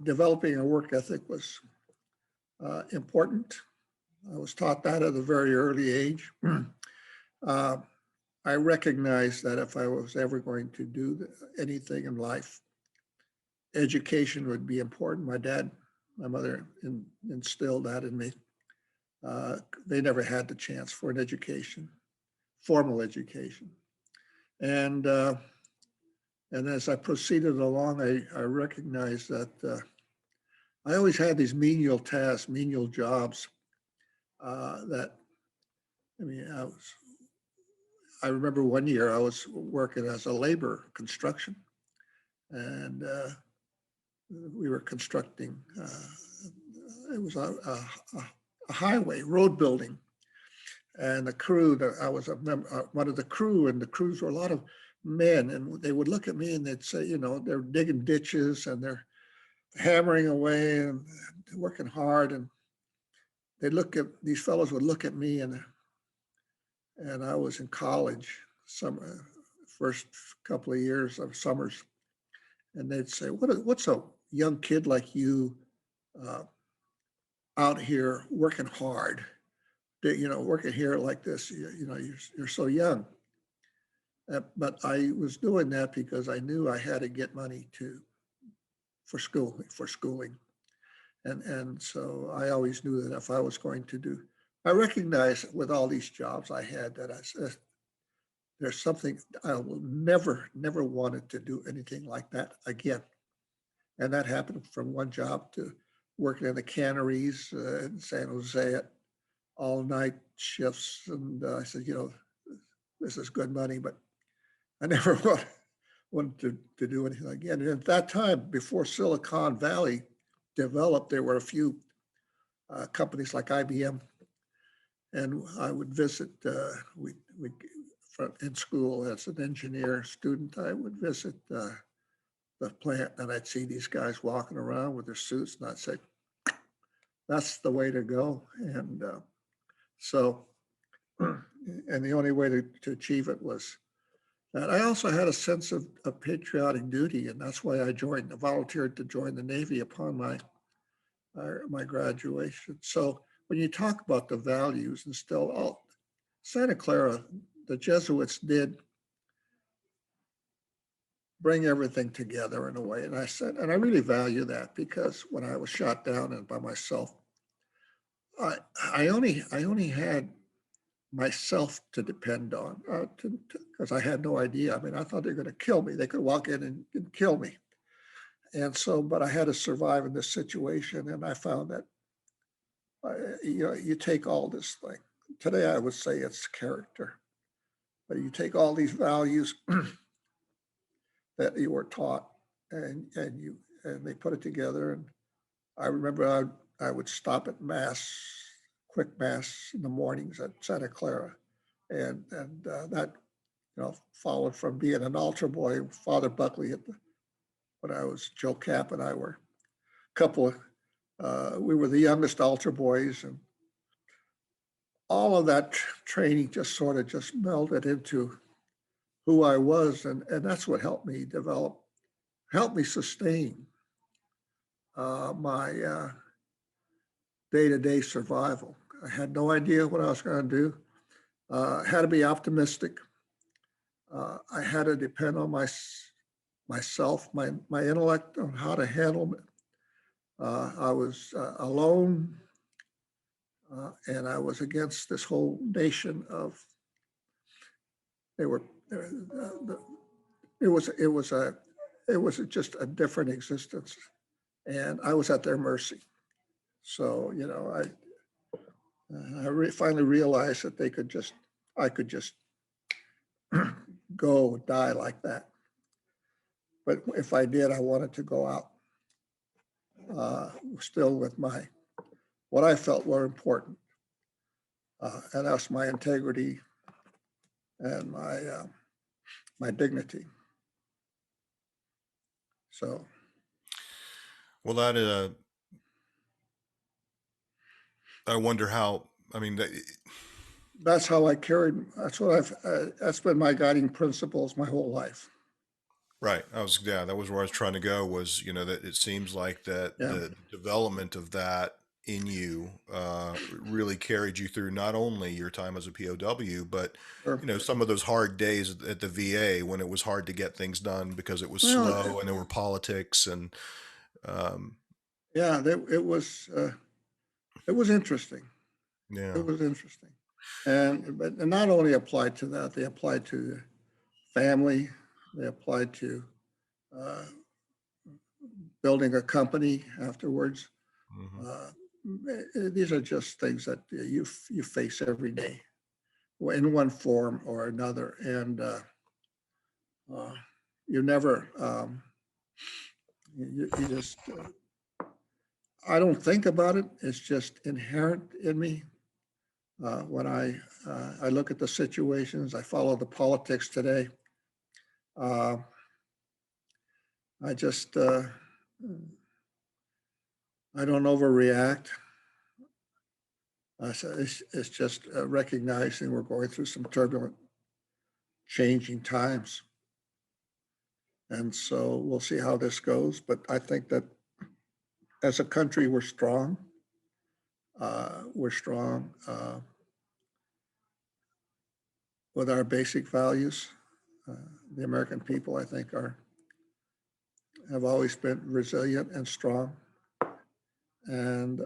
developing a work ethic was important. I was taught that at a very early age. I recognized that if I was ever going to do anything in life, education would be important. My mother instilled that in me. They never had the chance for an education, formal education. And as I proceeded along, I recognized that I always had these menial tasks, menial jobs I remember one year I was working as a laborer, construction, and we were constructing, it was a highway, road building. And the crew, I was a member, one of the crew, and the crews were a lot of men, and they would look at me and they'd say, they're digging ditches and they're hammering away and working hard. And these fellows would look at me, and I was in college, first couple of years of summers, and they'd say, what's a young kid like you out here working hard, working here like this, you're so young. But I was doing that because I knew I had to get money for schooling. And so I always knew that if I was going to I recognized with all these jobs I had that I said, there's something I will never wanted to do anything like that again. And that happened from one job to working in the canneries in San Jose at all night shifts. And I said, this is good money, but I never wanted to do anything again. And at that time, before Silicon Valley developed, there were a few companies like IBM, and I would visit. In school as an engineer student, I would visit the plant, and I'd see these guys walking around with their suits, and I'd say, "That's the way to go." And and the only way to achieve it was that I also had a sense of patriotic duty, and that's why I volunteered to join the Navy upon my graduation. So when you talk about the values and still, Santa Clara, the Jesuits did bring everything together in a way. And I said, and I really value that, because when I was shot down and by myself, I only had myself to depend on, because I had no idea. I mean, I thought they were going to kill me. They could walk in and kill me. And so, but I had to survive in this situation. And I found that, you take all this thing. Today, I would say it's character. But you take all these values that you were taught, and they put it together. And I remember I would stop at quick mass in the mornings at Santa Clara, and that followed from being an altar boy. Father Buckley when I was Joe Cap and I were a couple of we were the youngest altar boys, and all of that training just sort of just melded into who I was, and that's what helped me develop, helped me sustain my day-to-day survival. I had no idea what I was going to do. Had to be optimistic. I had to depend on myself, my intellect, on how to handle it. I was alone, and I was against this whole nation of. It was just a different existence, and I was at their mercy. So I finally realized that I could just go die like that. But if I did, I wanted to go out still with what I felt were important, and that's my integrity and my dignity. So. Well, I wonder how, I mean, That's how I carried, that's what that's been my guiding principles my whole life. right. Yeah, that was where I was trying to go was, that it seems like that Yeah, the development of that in you really carried you through not only your time as a POW, but, sure. some of those hard days at the VA when it was hard to get things done because it was Well, slow and there were politics and, um, yeah, it was interesting. It yeah. was interesting. But not only applied to that, they applied to family, they applied to uh, building a company afterwards. Hmm. Uh, these are just things that you face every day in one form or another, and uh, you never you just I don't think about it. It's just inherent in me. When I look at the situations, I follow the politics today. Uh, I just I don't overreact. So it's just recognizing we're going through some turbulent, changing times, and so we'll see how this goes. But I think that as a country, we're strong. We're strong with our basic values. Uh, the American people, I think, have always been resilient and strong, and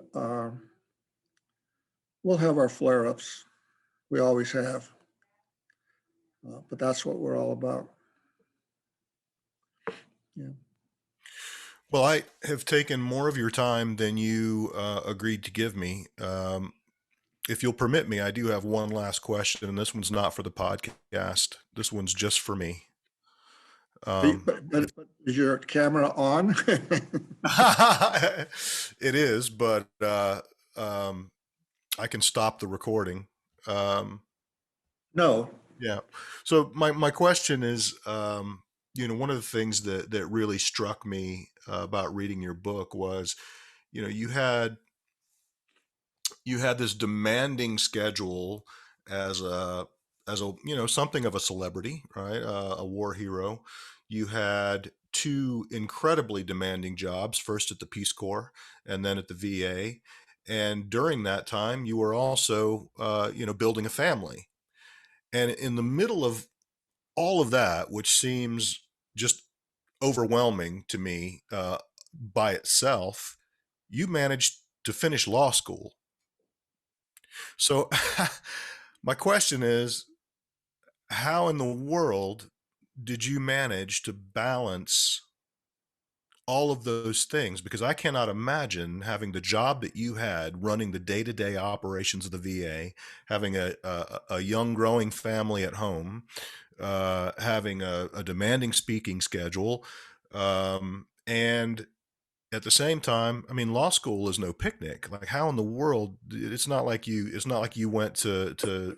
we'll have our flare-ups. We always have, but that's what we're all about. Yeah. Well, I have taken more of your time than you agreed to give me. If you'll permit me, I do have one last question, and this one's not for the podcast. This one's just for me. Um, But is your camera on? it is, but I can stop the recording. Um, No. yeah. So my question is, one of the things that really struck me about reading your book was, you know, you had you had this demanding schedule as a something of a celebrity, right? A war hero. You had two incredibly demanding jobs, first at the Peace Corps and then at the VA. And during that time, you were also building a family. And in the middle of all of that, which seems just overwhelming to me by itself, you managed to finish law school. So my question is, how in the world did you manage to balance all of those things? Because I cannot imagine having the job that you had running the day-to-day operations of the VA, having a young growing family at home, having a demanding speaking schedule, and at the same time, I mean, law school is no picnic. Like, how in the world? It's not like you went to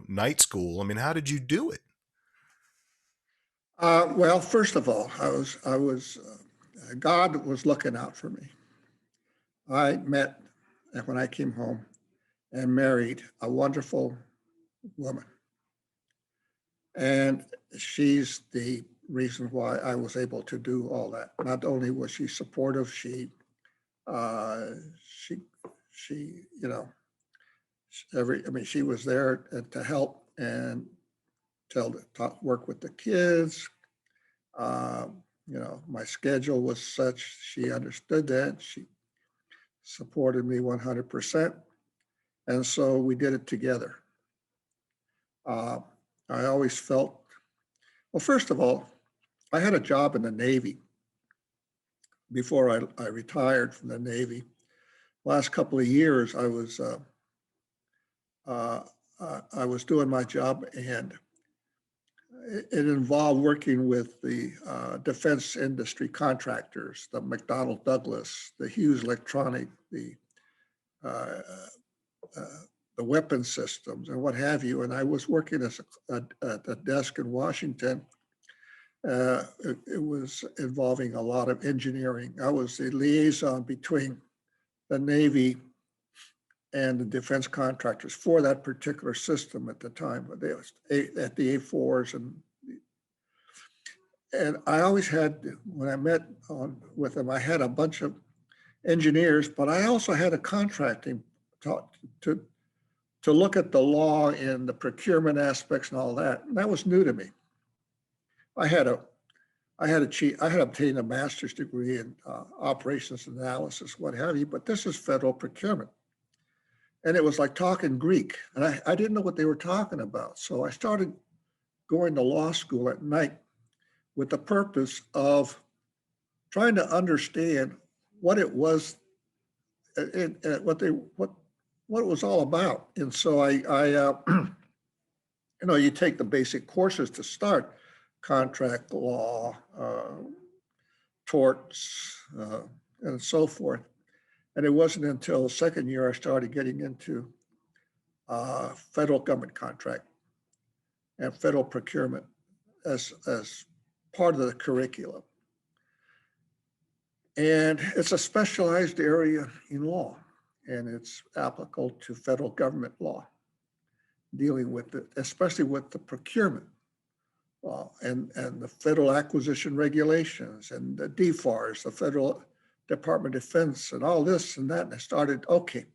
night school. I mean, how did you do it? Well, first of all, God was looking out for me. I met, when I came home, and married a wonderful woman. And she's the reason why I was able to do all that. Not only was she supportive, uh, she, you know, I mean, she was there to help and work with the kids. Uh, my schedule was such, she understood that. She supported me 100%. And so we did it together. Uh, I always felt, well, first of all, I had a job in the Navy before I retired from the Navy. Last couple of years, uh, I was doing my job, and it involved working with the defense industry contractors, the McDonnell Douglas, the Hughes Electronic, uh, uh, the weapon systems, and what have you. And I was working as a desk in Washington, It was involving a lot of engineering. I was the liaison between the Navy and the defense contractors for that particular system at the time. But they was at the A4s, and I always had, when I met with them, I had a bunch of engineers, but I also had a contracting to to look at the law and the procurement aspects and all that. And that was new to me. I had a I had obtained a master's degree in operations analysis, what have you, but this is federal procurement. And it was like talking Greek. And I didn't know what they were talking about. So I started going to law school at night with the purpose of trying to understand what it was, what it was all about. And so you take the basic courses to start: contract law, torts, and so forth. And it wasn't until the second year I started getting into federal government contract and federal procurement as part of the curriculum. And it's a specialized area in law, and it's applicable to federal government law, dealing with it, especially with the procurement law and the federal acquisition regulations and the DFARS, the Federal Department of Defense, and all this and that. And I started, okay.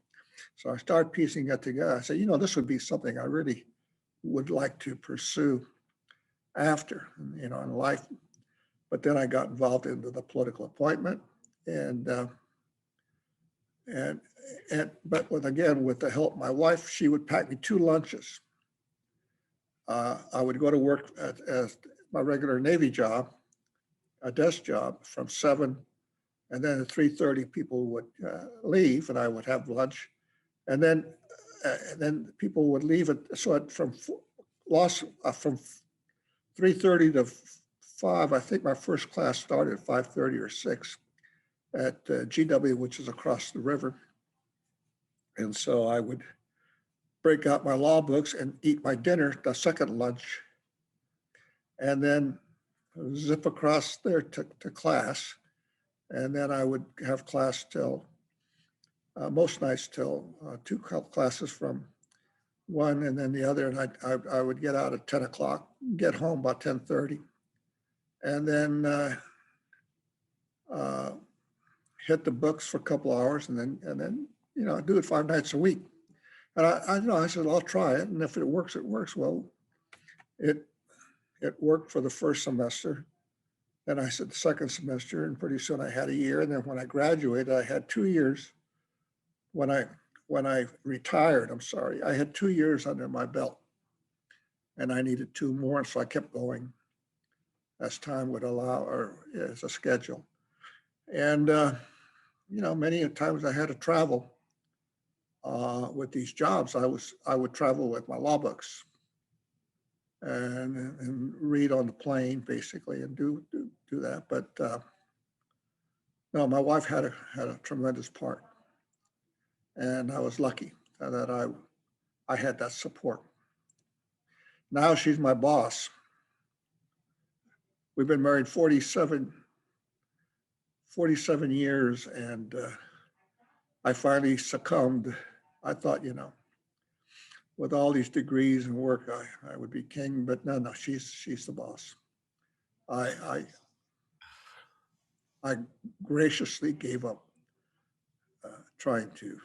So I started piecing it together. I said, this would be something I really would like to pursue after, in life. But then I got involved into the political appointment, and but with the help of my wife, she would pack me 2 lunches. I would go to work as my regular Navy job, a desk job, from 7, and then at 3:30 people would leave, and I would have lunch, and then people would leave it. So from 3:30 to 5, I think my first class started at 5:30 or 6 at GW, which is across the river. And so I would break out my law books and eat my dinner, the second lunch, and then zip across there to class. And then I would have class till most nights till 2 classes from 1 and then the other. And I would get out at 10 o'clock, get home about 10:30, and then hit the books for a couple hours, and then do it 5 nights a week. And I said, I'll try it, and if it works, it works. Well, it worked for the first semester. Then I said the second semester, and pretty soon I had a year. And then when I graduated, I had 2 years. When I retired, I had 2 years under my belt, and I needed 2 more, so I kept going as time would allow, or as a schedule. And many times I had to travel with these jobs. I would travel with my law books and read on the plane, basically, and do that. But no, my wife had a tremendous part, and I was lucky that I had that support. Now she's my boss. We've been married 47 years, and I finally succumbed. I thought, with all these degrees and work, I would be king, but no, she's the boss. I graciously gave up trying to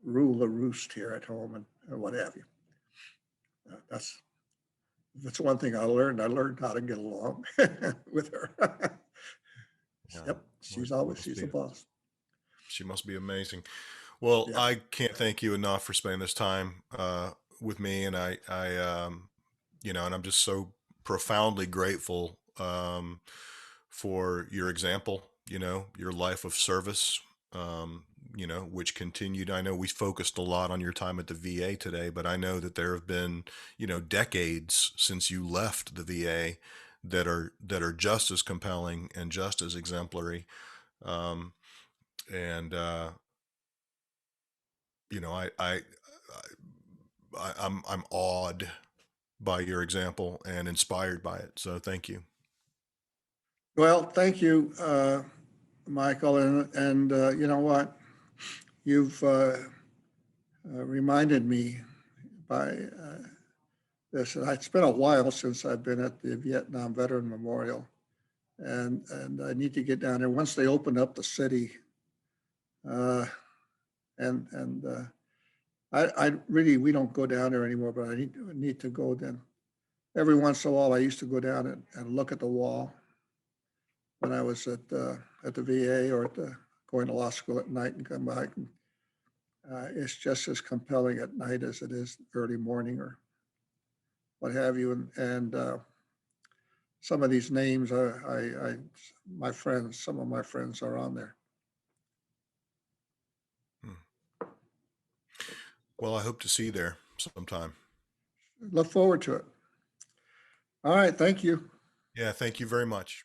rule the roost here at home and what have you. That's one thing I learned. I learned how to get along with her. Yeah. Yep, she's the boss. She must be amazing. Well, Yeah. I can't thank you enough for spending this time with me, and I and I'm just so profoundly grateful for your example. Your life of service. Which continued. I know we focused a lot on your time at the VA today, but I know that there have been, decades since you left the VA that are just as compelling and just as exemplary. Um, and you know, I'm awed by your example and inspired by it. So thank you. Well, thank you, Michael. And you know what? You've reminded me by this. And it's been a while since I've been at the Vietnam Veteran Memorial. And I need to get down there once they open up the city. And I really, we don't go down there anymore, but I need to go then. Every once in a while, I used to go down and look at the wall when I was at the VA or going to law school at night and come back. And, it's just as compelling at night as it is early morning or what have you. And some of these names, my friends, some of my friends are on there. Well, I hope to see you there sometime. Look forward to it. All right. Thank you. Yeah, thank you very much.